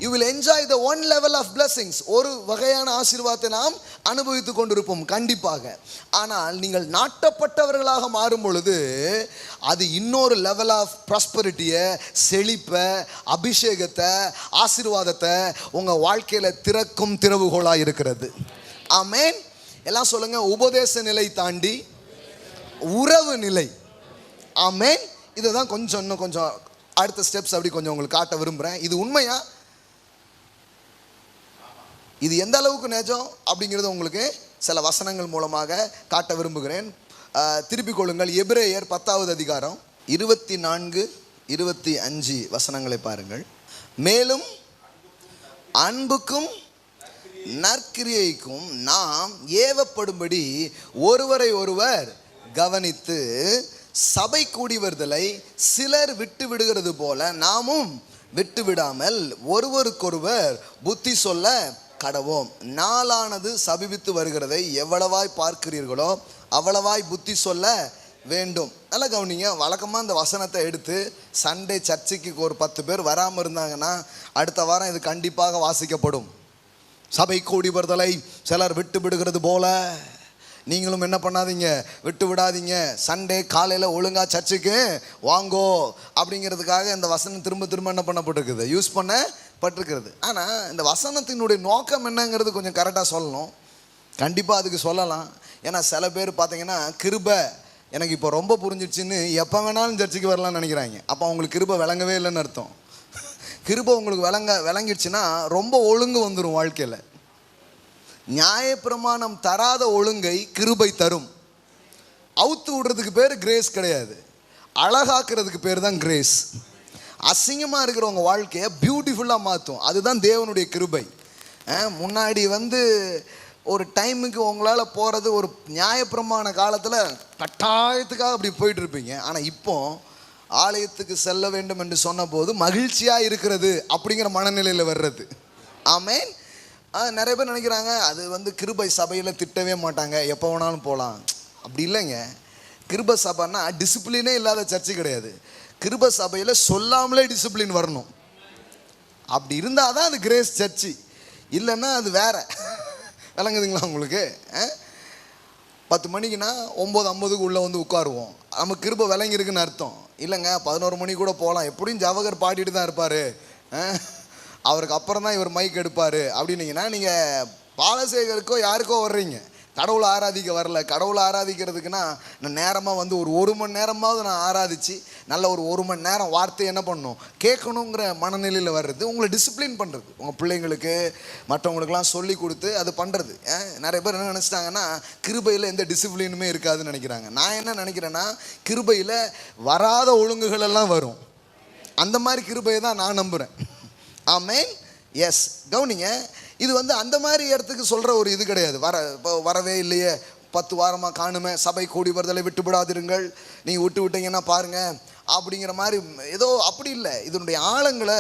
Speaker 1: You will enjoy the one level of blessings. ஒரு வகையான ஆசீர்வாதத்தை நாம் அனுபவித்து கொண்டிருப்போம் கண்டிப்பாக. ஆனால் நீங்கள் நாட்டப்பட்டவர்களாக மாறும் பொழுது அது இன்னொரு லெவல் ஆஃப் ப்ராஸ்பரிட்டியை, செழிப்பை, அபிஷேகத்தை, ஆசீர்வாதத்தை உங்கள் வாழ்க்கையில் திறக்கும் திறவுகோலாக இருக்கிறது. ஆமென். எல்லாம் சொல்லுங்க, உபதேச நிலை தாண்டி உறவு நிலை. ஆமென். இதை தான் இன்னும் கொஞ்சம் அடுத்த ஸ்டெப்ஸ் அப்படி கொஞ்சம் உங்களுக்கு காட்ட விரும்புகிறேன். இது உண்மையா, இது எந்த அளவுக்கு நிஜம் அப்படிங்கிறத உங்களுக்கு சில வசனங்கள் மூலமாக காட்ட விரும்புகிறேன். திருப்பிக் கொள்ளுங்கள். எபிரேயர் 10வது அதிகாரம் 24-25 வசனங்களை பாருங்கள். மேலும் அன்புக்கும் நற்கிரியைக்கும் நாம் ஏவப்படும்படி ஒருவரை ஒருவர் கவனித்து சபை கூடி வருதலை சிலர் விட்டு விடுகிறது போல நாமும் விட்டு விடாமல் ஒருவருக்கொருவர் புத்தி சொல்ல கடவோம். நாளானது சபிவித்து வருகிறதை எவ்வளவாய் பார்க்கிறீர்களோ அவ்வளவாய் புத்தி சொல்ல வேண்டும். நல்லா கவனிங்க. வழக்கமாக இந்த வசனத்தை எடுத்து சண்டே சர்ச்சுக்கு ஒரு 10 பேர் வராமல் இருந்தாங்கன்னா அடுத்த வாரம் இது கண்டிப்பாக வாசிக்கப்படும். சபை கூடி வருதலை சிலர் விட்டு விடுகிறது போல நீங்களும் என்ன பண்ணாதீங்க, விட்டு விடாதீங்க. சண்டே காலையில் ஒழுங்காக சர்ச்சுக்கு வாங்கோ அப்படிங்கிறதுக்காக இந்த வசனம் திரும்ப திரும்ப என்ன பண்ணப்பட்டிருக்குது, யூஸ் பண்ணப்பட்டிருக்கிறது. ஆனால் இந்த வசனத்தினுடைய நோக்கம் என்னங்கிறது கொஞ்சம் கரெக்டாக சொல்லணும். கண்டிப்பாக அதுக்கு சொல்லலாம். ஏன்னா சில பேர் பார்த்தீங்கன்னா கிருபை எனக்கு இப்போ ரொம்ப புரிஞ்சிடுச்சின்னு எப்போ வேணாலும் சர்ச்சுக்கு வரலாம்னு நினைக்கிறாங்க. அப்போ அவங்களுக்கு கிருபை விளங்கவே இல்லைன்னு அர்த்தம். கிருபை உங்களுக்கு விளங்கிடுச்சுன்னா ரொம்ப ஒழுங்கு வந்துடும் வாழ்க்கையில். நியாயப்பிரமாணம் தராத ஒழுங்கை கிருபை தரும். அவுத்து விடுறதுக்கு பேர் கிரேஸ் கிடையாது, அழகாக்குறதுக்கு பேர் தான் கிரேஸ். அசிங்கமாக இருக்கிறவங்க வாழ்க்கையை பியூட்டிஃபுல்லாக மாற்றும். அதுதான் தேவனுடைய கிருபை. முன்னாடி ஒரு டைமுக்கு உங்களால் போகிறது ஒரு நியாயப்பிரமாண காலத்தில் கட்டாயத்துக்காக அப்படி போயிட்டு இருப்பீங்க. ஆனால் இப்போ ஆலயத்துக்கு செல்ல வேண்டும் என்று சொன்ன போது மகிழ்ச்சியாக இருக்கிறது அப்படிங்கிற மனநிலையில் வர்றது. ஆமென். நிறைய பேர் நினைக்கிறாங்க அது கிருபை சபையில் திட்டவே மாட்டாங்க, எப்போ வேணாலும் போகலாம். அப்படி இல்லைங்க. கிருபை சபைன்னா டிசிப்ளினே இல்லாத சர்ச்சு கிடையாது. கிருபை சபையில் சொல்லாமலே டிசிப்ளின் வரணும். அப்படி இருந்தால் தான் அது கிரேஸ் சர்ச்சு, இல்லைன்னா அது வேற. விளங்குதுங்களா உங்களுக்கு? 10 மணிக்குன்னா 9:50 உள்ளே உட்காருவோம். நம்ம கிருபை விளங்கிருக்குன்னு அர்த்தம் இல்லைங்க. 11 மணி கூட போகலாம், எப்படியும் ஜவகர் பாடிட்டு தான் இருப்பார், அவருக்கு அப்புறம் தான் இவர் மைக் எடுப்பார் அப்படின்னீங்கன்னா நீங்கள் பாலசேகருக்கோ யாருக்கோ வர்றீங்க, கடவுளை ஆராதிக்க வரல. கடவுளை ஆராதிக்கிறதுக்குன்னா நான் நேரமாக ஒரு 1 மணி நேரமாவது நான் ஆராதித்து நல்ல ஒரு 1 மணி நேரம் வார்த்தை என்ன பண்ணணும், கேட்கணுங்கிற மனநிலையில் வர்றது. உங்களை டிசிப்ளின் பண்ணுறது, உங்கள் பிள்ளைங்களுக்கு மற்றவங்களுக்கெல்லாம் சொல்லி கொடுத்து அது பண்ணுறது. நிறைய பேர் என்ன நினச்சிட்டாங்கன்னா கிருபையில் எந்த டிசிப்ளினுமே இருக்காதுன்னு நினைக்கிறாங்க. நான் என்ன நினைக்கிறேன்னா கிருபையில் வராத ஒழுங்குகள் எல்லாம் வரும். அந்த மாதிரி கிருபையை தான் நான் நம்புகிறேன். ஆமென். எஸ். கவனிங்க. இது அந்த மாதிரி இடத்துக்கு சொல்கிற ஒரு இது கிடையாது. இப்போ வரவே இல்லையே, 10 வாரமாக காணுமே, சபை கூடி வருதலை விட்டு விடாதிருங்கள், நீங்கள் விட்டு விட்டீங்கன்னா பாருங்கள் அப்படிங்கிற மாதிரி ஏதோ அப்படி இல்லை. இதனுடைய ஆழங்களை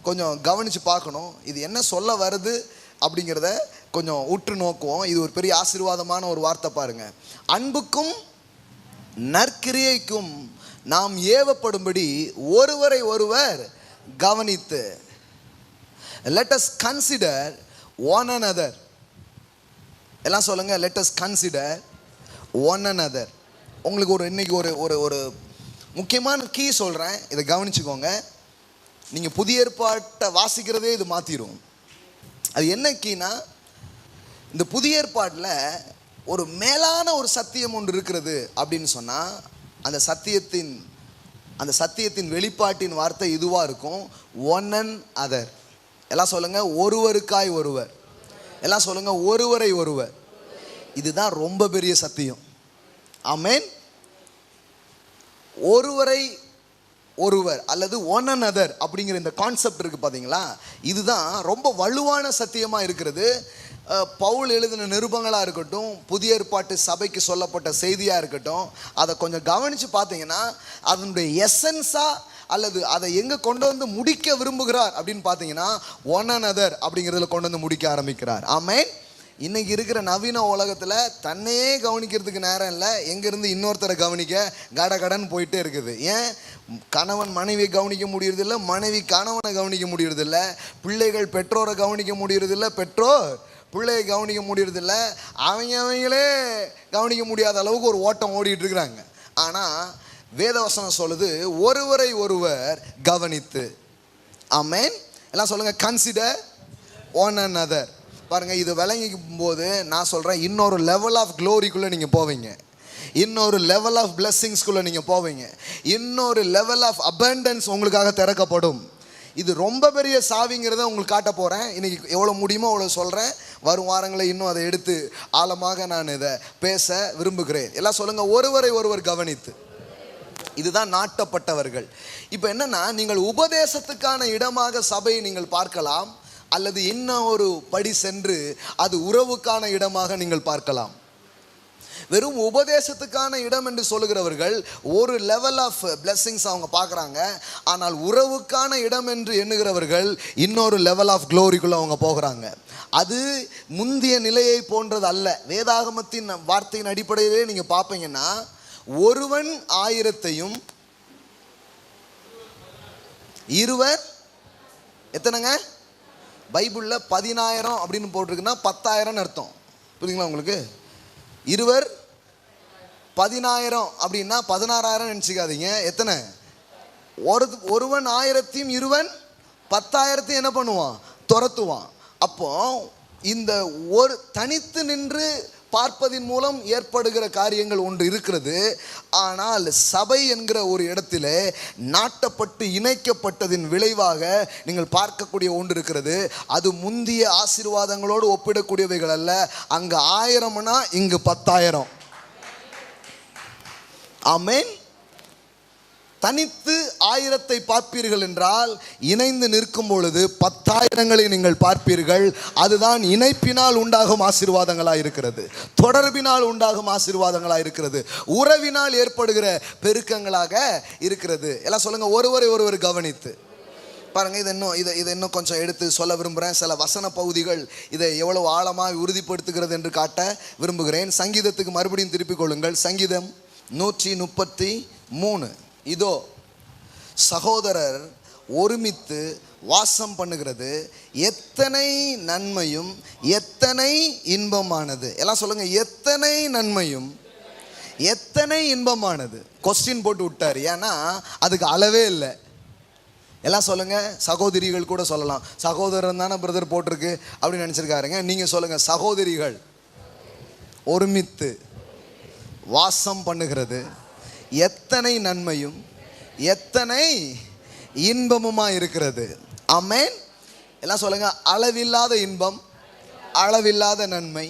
Speaker 1: கொஞ்சம் கவனித்து பார்க்கணும். இது என்ன சொல்ல வருது அப்படிங்கிறத கொஞ்சம் உற்று நோக்குவோம். இது ஒரு பெரிய ஆசீர்வாதமான ஒரு வார்த்தை பாருங்கள். அன்புக்கும் நற்கிரியைக்கும் நாம் ஏவப்படும்படி ஒருவரை ஒருவர் கவனித்து. Let us consider one another. எல்லாம் சொல்லுங்க, let us consider one another. உங்களுக்கு இன்னைக்கு ஒரு முக்கியமான கீ சொல்கிறேன், இதை கவனிச்சுக்கோங்க. நீங்கள் புதிய ஏற்பாட்டை வாசிக்கிறதே இது மாற்றிடும். அது என்ன கீனா, இந்த புதிய ஏற்பாட்டில் ஒரு மேலான ஒரு சத்தியம் ஒன்று இருக்கிறது அப்படின்னு சொன்னால் அந்த சத்தியத்தின் வெளிப்பாட்டின் வார்த்தை இதுவாக இருக்கும், ஒன் அண்ட் அதர். எல்லாம் சொல்லுங்க, ஒருவருக்காய் ஒருவர். எல்லாம் சொல்லுங்க, ஒருவரை ஒருவர். இதுதான் ரொம்ப பெரிய சத்தியம். ஆமென். ஒருவரை ஒருவர் அல்லது ஒன் அண்ட் அதர் அப்படிங்கிற இந்த கான்செப்ட் இருக்குது பார்த்தீங்களா, இதுதான் ரொம்ப வலுவான சத்தியமாக இருக்கிறது. பவுல் எழுதின நிருபங்களாக இருக்கட்டும், புதிய ஏற்பாட்டு சபைக்கு சொல்லப்பட்ட செய்தியாக இருக்கட்டும், அதை கொஞ்சம் கவனித்து பார்த்தீங்கன்னா அதனுடைய எசன்ஸாக அல்லது அதை எங்கே கொண்டு முடிக்க விரும்புகிறார் அப்படின்னு பார்த்தீங்கன்னா ஒன் அண்ட் அதர் அப்படிங்கிறதுல கொண்டு முடிக்க ஆரம்பிக்கிறார். ஆமென். இன்னைக்கு இருக்கிற நவீன உலகத்தில் தன்னையே கவனிக்கிறதுக்கு நேரம் இல்லை, எங்கேருந்து இன்னொருத்தரை கவனிக்க கடன் போயிட்டே இருக்குது. ஏன்? கணவன் மனைவியை கவனிக்க முடியறதில்ல, மனைவி கணவனை கவனிக்க முடியறதில்ல, பிள்ளைகள் பெற்றோரை கவனிக்க முடியறதில்ல, பெற்றோர் பிள்ளையை கவனிக்க முடியறதில்ல, அவங்களே கவனிக்க முடியாத அளவுக்கு ஒரு ஓட்டம் ஓடிட்டு இருக்கிறாங்க. ஆனால் வேதவசனம் சொல்லுது, ஒருவரை ஒருவர் கவனித்து. ஆமென். எல்லாம் சொல்லுங்க, கன்சிடர் ஒன் another. பாருங்க, இது விளங்கிக்கும் போது நான் சொல்றேன், இன்னொரு லெவல் ஆஃப் க்ளோரிக்குள்ள நீங்க போவீங்க, இன்னொரு லெவல் ஆஃப் பிளெஸிங்ஸ்குள்ள நீங்க போவீங்க, இன்னொரு லெவல் ஆஃப் அபண்டன்ஸ் உங்களுக்காக திறக்கப்படும். இது ரொம்ப பெரிய சாவிங்கிறத உங்களுக்கு காட்ட போறேன். இன்னைக்கு எவ்வளோ முடியுமோ அவ்வளோ சொல்றேன். வரும் வாரங்களில் இன்னும் அதை எடுத்து ஆழமாக நான் இதை பேச விரும்புகிறேன். எல்லாம் சொல்லுங்க, ஒருவரை ஒருவர் கவனித்து. இதுதான் நாட்டப்பட்டவர்கள். இப்போ என்னன்னா, நீங்கள் உபதேசத்துக்கான இடமாக சபையை நீங்கள் பார்க்கலாம், அல்லது இன்னும் ஒரு படி சென்று அது உறவுக்கான இடமாக நீங்கள் பார்க்கலாம். வெறும் உபதேசத்துக்கான இடம் என்று சொல்லுகிறவர்கள் ஒரு லெவல் ஆஃப் பிளெஸிங்ஸ் அவங்க பார்க்குறாங்க. ஆனால் உறவுக்கான இடம் என்று எண்ணுகிறவர்கள் இன்னொரு லெவல் ஆஃப் க்ளோரிக்குள்ள அவங்க போகிறாங்க. அது முந்திய நிலையை போன்றது அல்ல. வேதாகமத்தின் வார்த்தையின் அடிப்படையிலே நீங்கள் பார்ப்பீங்கன்னா, ஒருவன் 1000 இருவர் எத்தனைங்க? பைபிளில் 10,000 அப்படின்னு போட்டிருக்குன்னா 10,000 அர்த்தம். புரியுதுங்களா உங்களுக்கு? இருவர் 10,000 அப்படின்னா 16,000 நினச்சிக்காதீங்க. எத்தனை? ஒருவன் 1000 இருவன் 10,000 என்ன பண்ணுவான்? துரத்துவான். அப்போ இந்த ஒரு தனித்து நின்று பார்ப்பதின் மூலம் ஏற்படுகிற காரியங்கள் ஒன்று இருக்கிறது. ஆனால் சபை என்கிற ஒரு இடத்திலே நாட்டப்பட்டு இணைக்கப்பட்டதின் விளைவாக நீங்கள் பார்க்கக்கூடிய ஒன்று இருக்கிறது. அது முந்திய ஆசீர்வாதங்களோடு ஒப்பிடக்கூடியவைகள் அல்ல. அங்கு 1000னா இங்கு 10,000. ஆமென். தனித்து 1000 பார்ப்பீர்கள் என்றால், இணைந்து நிற்கும் பொழுது 10,000ங்களை நீங்கள் பார்ப்பீர்கள். அதுதான் இணைப்பினால் உண்டாகும் ஆசீர்வாதங்களாக இருக்கிறது, தொடர்பினால் உண்டாகும் ஆசீர்வாதங்களாக இருக்கிறது, உறவினால் ஏற்படுகிற பெருக்கங்களாக இருக்கிறது. எல்லாம் சொல்லுங்க, ஒருவரை ஒருவர் கவனித்து. பாருங்க, இதை இன்னும் கொஞ்சம் எடுத்து சொல்ல விரும்புகிறேன். சில வசன பகுதிகள் இதை எவ்வளவு ஆழமாக உறுதிப்படுத்துகிறது என்று காட்ட விரும்புகிறேன். சங்கீதத்துக்கு மறுபடியும் திருப்பிக் கொள்ளுங்கள். சங்கீதம் 133. இதோ சகோதரர் ஒருமித்து வாசம் பண்ணுகிறது எத்தனை நன்மையும் எத்தனை இன்பமானது. எல்லாம் சொல்லுங்க, எத்தனை நன்மையும் எத்தனை இன்பமானது. கொஸ்டின் போட்டு விட்டார், ஏன்னா அதுக்கு அளவே இல்லை. எல்லாம் சொல்லுங்க, சகோதரிகள் கூட சொல்லலாம். சகோதரன் தானே பிரதர் போட்டிருக்கு அப்படின்னு நினச்சிருக்காருங்க. நீங்கள் சொல்லுங்க, சகோதரிகள் ஒருமித்து வாசம் பண்ணுகிறது எத்தனை நன்மையும் எத்தனை இன்பமுமா இருக்கிறது. ஆமென். எல்லாம் சொல்லுங்க, அளவில்லாத இன்பம், அளவில்லாத நன்மை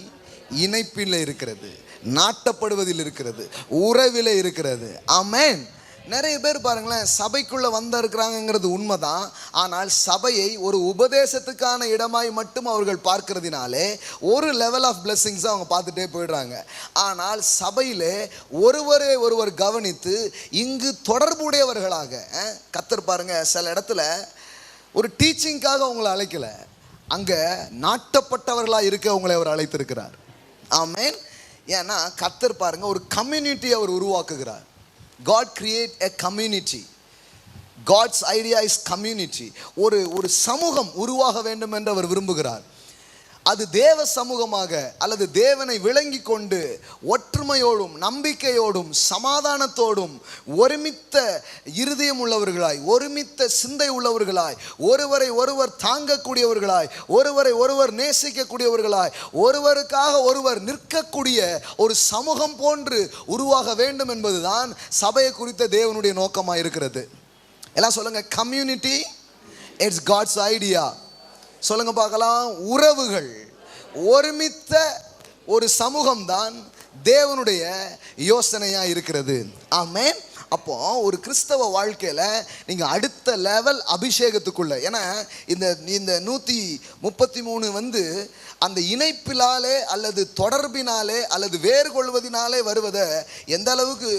Speaker 1: இணைப்பில் இருக்கிறது, நாட்டப்படுவதில் இருக்கிறது, உறவில் இருக்கிறது. ஆமென். நிறைய பேர் பாருங்களேன், சபைக்குள்ள வந்திருக்கிறாங்கிறது உண்மைதான். ஆனால் சபையை ஒரு உபதேசத்துக்கான இடமாய் மட்டும் அவர்கள் பார்க்கிறதுனாலே ஒரு லெவல் ஆஃப் பிளெஸிங்ஸ் அவங்க பார்த்துட்டே போயிடுறாங்க. ஆனால் சபையிலே ஒருவரை ஒருவர் கவனித்து இங்கு தொடர்புடையவர்களாக கர்த்தர் பாருங்க, சில இடத்துல ஒரு டீச்சிங்காக உங்களை அழைக்கல, அங்கே நாட்டப்பட்டவர்களாக இருக்க உங்களை அவர் அழைத்திருக்கிறார். ஆமென். ஏன்னா கர்த்தர் பாருங்க, ஒரு கம்யூனிட்டி அவர் உருவாக்குகிறார். God create a community. God's idea is community. ஒரு சமூகம் உருவாக வேண்டும் என்று அவர் விரும்புகிறார். அது தேவ சமூகமாக அல்லது தேவனை விளங்கி கொண்டு ஒற்றுமையோடும் நம்பிக்கையோடும் சமாதானத்தோடும் ஒருமித்த இருதயம் உள்ளவர்களாய், ஒருமித்த சிந்தை உள்ளவர்களாய், ஒருவரை ஒருவர் தாங்கக்கூடியவர்களாய், ஒருவரை ஒருவர் நேசிக்கக்கூடியவர்களாய், ஒருவருக்காக ஒருவர் நிற்கக்கூடிய ஒரு சமூகம் போன்று உருவாக வேண்டும் என்பதுதான் சபையை குறித்த தேவனுடைய நோக்கமாக இருக்கிறது. எல்லாம் சொல்லுங்க, கம்யூனிட்டி இட்ஸ் காட்ஸ் ஐடியா. சொல்லுங்க பார்க்கலாம், உறவுகள், ஒருமித்த ஒரு சமூகம்தான் தேவனுடைய யோசனையா இருக்கிறது. ஆமென். அப்போ ஒரு கிறிஸ்தவ வாழ்க்கையில நீங்க அடுத்த லெவல் அபிஷேகத்துக்குள்ள, ஏன்னா இந்த 133 அந்த இணைப்பினாலே அல்லது தொடர்பினாலே அல்லது வேறு கொள்வதினாலே வருவதை எந்த அளவுக்கு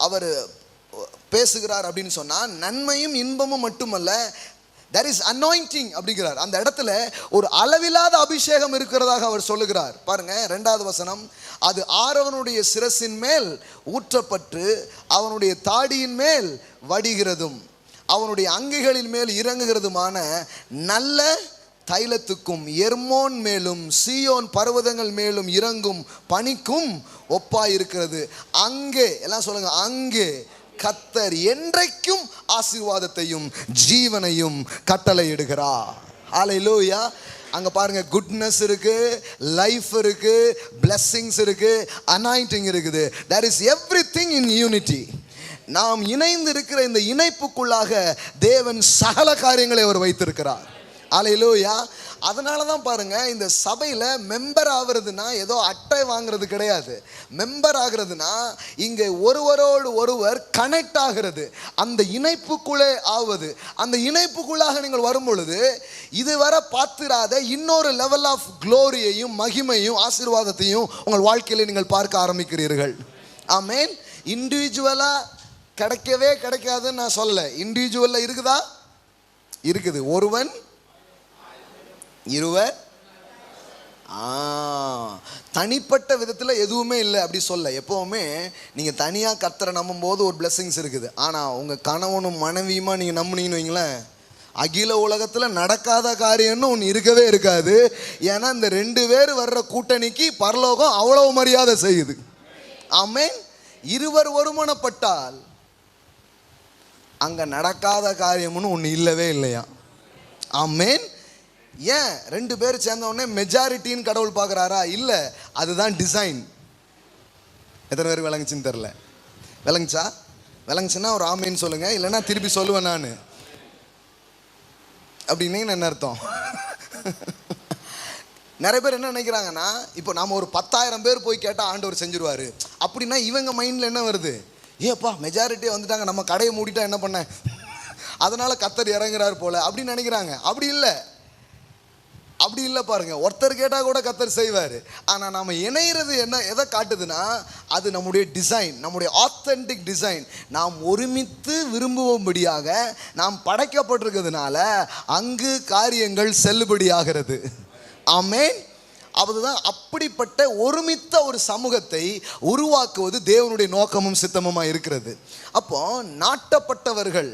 Speaker 1: அவர் பேசுகிறார் அப்படின்னு சொன்னா, நன்மையும் இன்பமும் மட்டுமல்ல, there is anointing அப்படிங்கிறார். அந்த இடத்துல ஒரு அளவில்லாத அபிஷேகம் இருக்கிறதாக அவர் சொல்லுகிறார். பாருங்க 2வது வசனம், அது ஆரோனுடைய சிரசின் மேல் ஊற்றப்பட்டு அவனுடைய தாடியின் மேல் வடிகிறதும் அவனுடைய அங்கிகளின் மேல் இறங்குகிறதுமான நல்ல தைலத்துக்கும் எர்மோன் மேலும் சீயோன் பர்வதங்கள் மேலும் இறங்கும் பனிக்கும் ஒப்பாயிருக்கிறது. அங்கே எல்லாம் சொல்லுங்க, அங்கே கர்த்தர் என்றைக்கும் ஆசீர்வாதத்தையும் ஜீவனையும் கட்டளையிடுகிறார். ஹல்லேலூயா. அங்க பாருங்க, குட்னஸ் இருக்கு, லைஃப் இருக்கு, blessings இருக்கு, அனாயிண்டிங் இருக்குது. there is everything in unity. நாம் இணைந்து இருக்கிற இந்த இணைப்புக்குள்ளாக தேவன் சகல காரியங்களை அவர் வைத்திருக்கிறார். ஹல்லேலூயா. அதனால தான் பாருங்க, இந்த சபையில் மெம்பர் ஆகிறதுனா ஏதோ அட்டை வாங்குறது கிடையாது. மெம்பர் ஆகிறதுனா இங்கே ஒருவரோடு ஒருவர் கனெக்ட் ஆகிறது, அந்த இணைப்புக்குள்ளே ஆவது. அந்த இணைப்புக்குள்ளாக நீங்கள் வரும் பொழுது இதுவரை பார்த்திராத இன்னொரு லெவல் ஆஃப் க்ளோரியையும் மகிமையும் ஆசீர்வாதத்தையும் உங்கள் வாழ்க்கையில் நீங்கள் பார்க்க ஆரம்பிக்கிறீர்கள். ஆமென். இண்டிவிஜுவலாக கிடைக்கவே கிடைக்காதுன்னு நான் சொல்ல, இண்டிவிஜுவலில் இருக்குதா? இருக்குது. ஒருவன் இருவர், தனிப்பட்ட விதத்தில் எதுவுமே இல்லை அப்படி சொல்ல. எப்போவுமே நீங்கள் தனியாக கர்த்தரை நம்பும் போது ஒரு பிளெஸிங்ஸ் இருக்குது. ஆனால் உங்கள் கணவனும் மனைவியுமா நீங்கள் நம்புனீங்கன்னு வைங்களேன், அகில உலகத்தில் நடக்காத காரியம்னு ஒன்று இருக்கவே இருக்காது. ஏன்னா இந்த 2 பேர் வர்ற கூட்டணிக்கு பரலோகம் அவ்வளவு மரியாதை செய்யுது. ஆமென். இருவர் ஒருமனப்பட்டால் அங்கே நடக்காத காரியம்னு ஒன்று இல்லவே இல்லையா? ஆமென். ஏன் 2 பேர் சேர்ந்த உடனே மெஜாரிட்டின்னு கடவுள் பார்க்குறாரா? இல்லை, அதுதான் டிசைன். எத்தனை பேர் விளங்குச்சுன்னு தெரில. விளங்குச்சா? விளங்குச்சுன்னா ஒரு ஆமேன்னு சொல்லுங்க, இல்லைன்னா திருப்பி சொல்லுவேன் நான் அப்படின்னு என்ன அர்த்தம்? நிறைய பேர் என்ன நினைக்கிறாங்கன்னா, இப்போ நாம் ஒரு 10,000 பேர் போய் கேட்டால் ஆண்டவர் செஞ்சிருவார் அப்படின்னா இவங்க மைண்டில் என்ன வருது? ஏப்பா மெஜாரிட்டியே வந்துட்டாங்க, நம்ம கடையை மூடிட்டா என்ன பண்ண, அதனால கர்த்தர் இறங்குறாரு போல அப்படின்னு நினைக்கிறாங்க. அப்படி இல்லை, அப்படி இல்லை. பாருங்க, ஒருத்தர் கேட்டால் கூட கர்த்தர் செய்வார். ஆனால் நாம் இணைகிறது என்ன எதை காட்டுதுன்னா, அது நம்முடைய டிசைன், நம்முடைய ஆத்தென்டிக் டிசைன். நாம் ஒருமித்து விரும்பும்படியாக நாம் படைக்கப்பட்டிருக்கிறதுனால அங்கு காரியங்கள் செல்லுபடியாகிறது. ஆமென். அதுதான், அப்படிப்பட்ட ஒருமித்த ஒரு சமூகத்தை உருவாக்குவது தேவனுடைய நோக்கமும் சித்தமுமா இருக்கிறது. அப்போ நாட்டப்பட்டவர்கள்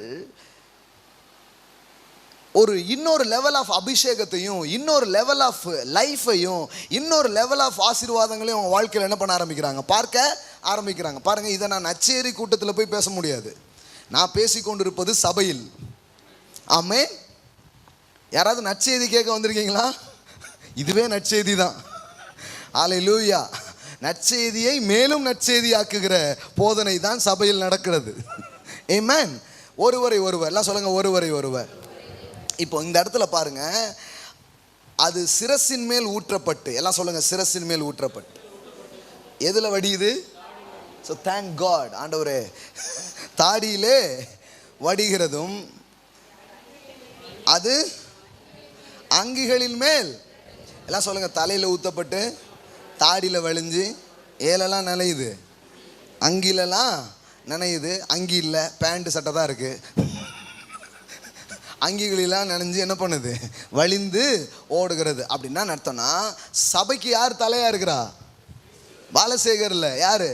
Speaker 1: ஒரு இன்னொரு லெவல் ஆஃப் அபிஷேகத்தையும் இன்னொரு லெவல் ஆஃப் லைஃபையும் இன்னொரு லெவல் ஆஃப் ஆசீர்வாதங்களையும் அவங்க வாழ்க்கையில் என்ன பண்ண ஆரம்பிக்கிறாங்க, பார்க்க ஆரம்பிக்கிறாங்க. பாருங்கள், இதை நான் நச்சேரி கூட்டத்தில் போய் பேச முடியாது. நான் பேசி கொண்டிருப்பது சபையில். ஆமென். யாராவது நற்செய்தி கேட்க வந்திருக்கீங்களா? இதுவே நற்செய்தி தான். ஹல்லேலூயா. நற்செய்தியை மேலும் நற்செய்தியாக்குகிற போதனை தான் சபையில் நடக்கிறது. ஆமென். ஒருவரை ஒருவர் எல்லாம் சொல்லுங்க, ஒருவரை ஒருவர். இப்போ இந்த இடத்துல பாருங்க, அது சிரசின் மேல் ஊற்றப்பட்டு, எல்லாம் சொல்லுங்க, சிரசின் மேல் ஊற்றப்பட்டு. எதில் வடியுது? So thank God. ஆண்டவரே, தாடியிலே வடிகிறதும் அது அங்கிகளின் மேல், எல்லாம் சொல்லுங்க, தலையில் ஊற்றப்பட்டு தாடியில் வழிஞ்சு ஏலெல்லாம் நினையுது, அங்கிலெல்லாம் நினையுது. அங்கி இல்லை, பேண்ட் சட்டை தான் இருக்குது. அங்கிகளெல்லாம் நினைஞ்சு என்ன பண்ணுது, வழிந்து ஓடுகிறது. அப்படின்னா அர்த்தம்னா, சபைக்கு யார் தலையா இருக்கிறா? பாலசேகர் இல்லை, யாரு?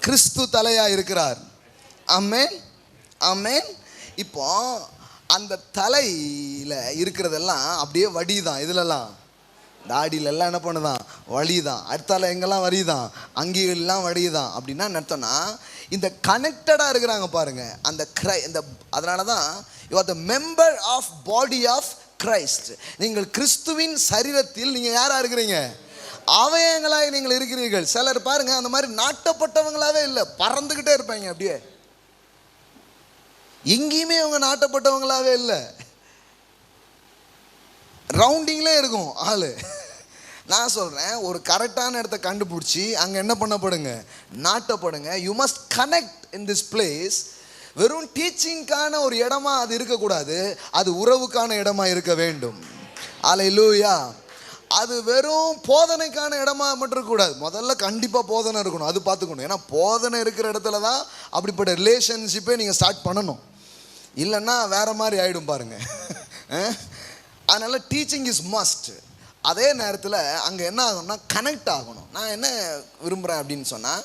Speaker 1: கிறிஸ்து தலையா இருக்கிறார். ஆமென். ஆமென். இப்போ அந்த தலையில இருக்கிறதெல்லாம் அப்படியே வடிதான். இதுலலாம் தாடியிலெல்லாம் என்ன பண்ணுதான், வழிதான். அடுத்தால எங்கெல்லாம் வரிதான், அங்கிகள்லாம் வடிதான். அப்படின்னா அர்த்தம்னா, இந்த கனெக்டடாக இருக்கிறாங்க பாருங்க அந்த இந்த. அதனால தான் you are the member of body of Christ. நீங்கள் கிறிஸ்துவின் சரீரத்தில் நீங்கள் யாராக இருக்கிறீங்க? அவயங்களாக நீங்கள் இருக்கிறீர்கள். சிலர் பாருங்க அந்த மாதிரி நாட்டப்பட்டவங்களாவே இல்லை, பறந்துக்கிட்டே இருப்பாங்க அப்படியே. எங்கேயுமே அவங்க நாட்டப்பட்டவங்களாவே இல்லை, ரவுண்டிங்லே இருக்கும் ஆளு. நான் சொல்கிறேன், ஒரு கரெக்டான இடத்த கண்டுபிடிச்சி அங்கே என்ன பண்ணப்படுங்க, நாட்டப்படுங்க. You must connect in this place. வெறும் டீச்சிங்கான ஒரு இடமா அது இருக்கக்கூடாது, அது உறவுக்கான இடமா இருக்க வேண்டும். ஹல்லேலூயா. அது வெறும் போதனைக்கான இடமா மட்டும் இருக்கக்கூடாது. முதல்ல கண்டிப்பாக போதனை இருக்கணும், அது பார்த்துக்கணும். ஏன்னா போதனை இருக்கிற இடத்துல தான் அப்படிப்பட்ட ரிலேஷன்ஷிப்பே நீங்கள் ஸ்டார்ட் பண்ணணும். இல்லைன்னா வேற மாதிரி ஆகிடும் பாருங்க. அதனால் டீச்சிங் இஸ் மஸ்ட். அதே நேரத்தில் அங்கே என்ன ஆகணும்னா கனெக்ட் ஆகணும். நான் என்ன விரும்புகிறேன் அப்படின்னு சொன்னால்,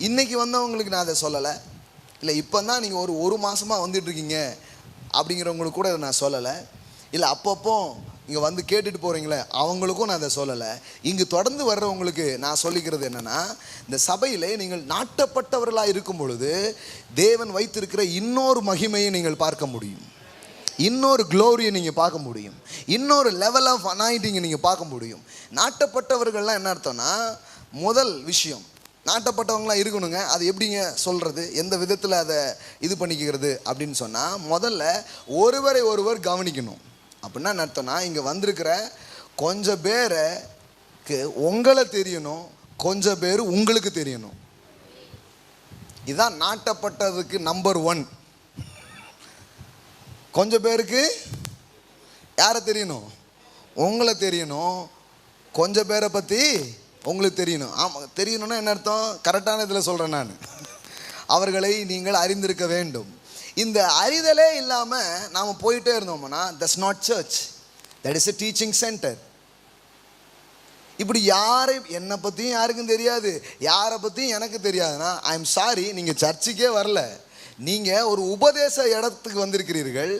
Speaker 1: இன்றைக்கி வந்தவங்களுக்கு நான் அதை சொல்லலை, இல்லை இப்போ தான் நீங்கள் ஒரு மாதமாக வந்துட்டுருக்கீங்க அப்படிங்கிறவங்களுக்கு கூட நான் சொல்லலை, இல்லை அப்பப்போ இங்கே வந்து கேட்டுட்டு போகிறீங்களே அவங்களுக்கும் நான் அதை சொல்லலை. இங்கு தொடர்ந்து வர்றவங்களுக்கு நான் சொல்லிக்கிறது என்னென்னா, இந்த சபையில் நீங்கள் நாட்டப்பட்டவர்களாக இருக்கும் பொழுது தேவன் வைத்திருக்கிற இன்னொரு மகிமையை நீங்கள் பார்க்க முடியும், இன்னொரு க்ளோரியை நீங்கள் பார்க்க முடியும், இன்னொரு லெவல் ஆஃப் அனாயிண்டிங்கை நீங்கள் பார்க்க முடியும். நாட்டப்பட்டவர்கள்லாம் என்ன அர்த்தம்னா, முதல் விஷயம் நாட்டப்பட்டவங்களாம் இருக்கணுங்க. அது எப்படிங்க சொல்கிறது, எந்த விதத்தில் அதை இது பண்ணிக்கிறது அப்படின்னு சொன்னால், முதல்ல ஒருவரை ஒருவர் கவனிக்கணும். அப்படின்னா என்ன அர்த்தம்னா, இங்கே வந்திருக்கிற கொஞ்சம் பேருக்கு உங்களை தெரியணும், கொஞ்சம் பேர் உங்களுக்கு தெரியணும். இதுதான் நாட்டப்பட்டதுக்கு நம்பர் 1. கொஞ்சம் பேருக்கு யாரை தெரியணும், உங்களை தெரியணும், கொஞ்சம் பேரை பற்றி உங்களுக்கு தெரியணும். ஆமாம், தெரியணும்னா என்ன அர்த்தம், கரெக்டான இதில் சொல்கிறேன் நான், அவர்களை நீங்கள் அறிந்திருக்க வேண்டும். இந்த அறிதலே இல்லாமல் நாம் போயிட்டே இருந்தோம்னா that's not church, that is a teaching centre. இப்படி என்னை பற்றியும் யாருக்கும் தெரியாது, யாரை பற்றியும் எனக்கு தெரியாதுன்னா ஐ எம் சாரி, நீங்கள் சர்ச்சுக்கே வரல, நீங்கள் ஒரு உபதேச இடத்துக்கு வந்திருக்கிறீர்கள்,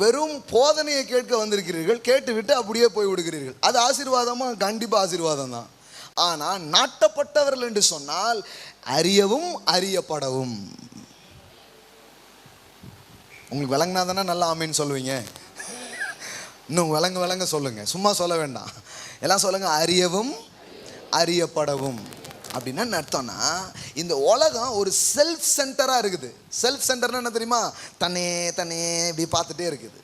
Speaker 1: வெறும் போதனையை கேட்க வந்திருக்கிறீர்கள், கேட்டுவிட்டு அப்படியே போய் விடுகிறீர்கள். அது ஆசீர்வாதமாக? கண்டிப்பாக ஆசீர்வாதம் தான். ஆனால் நாட்டப்பட்டவர்கள் என்று சொன்னால் அறியவும் அறியப்படவும். உங்களுக்கு விளங்கினா தானே நல்லா ஆமேன்னு சொல்லுவீங்க. இன்னும் விளங்க சொல்லுங்க, சும்மா சொல்ல வேண்டாம், எல்லாம் சொல்லுங்க. அறியவும் அறியப்படவும் அப்படின்னா என்ன அர்த்தம்னா, இந்த உலகம் ஒரு செல்ஃப் சென்டராக இருக்குது. செல்ஃப் சென்டர்னா என்ன தெரியுமா, தன்னே இப்படி பார்த்துட்டே இருக்குது.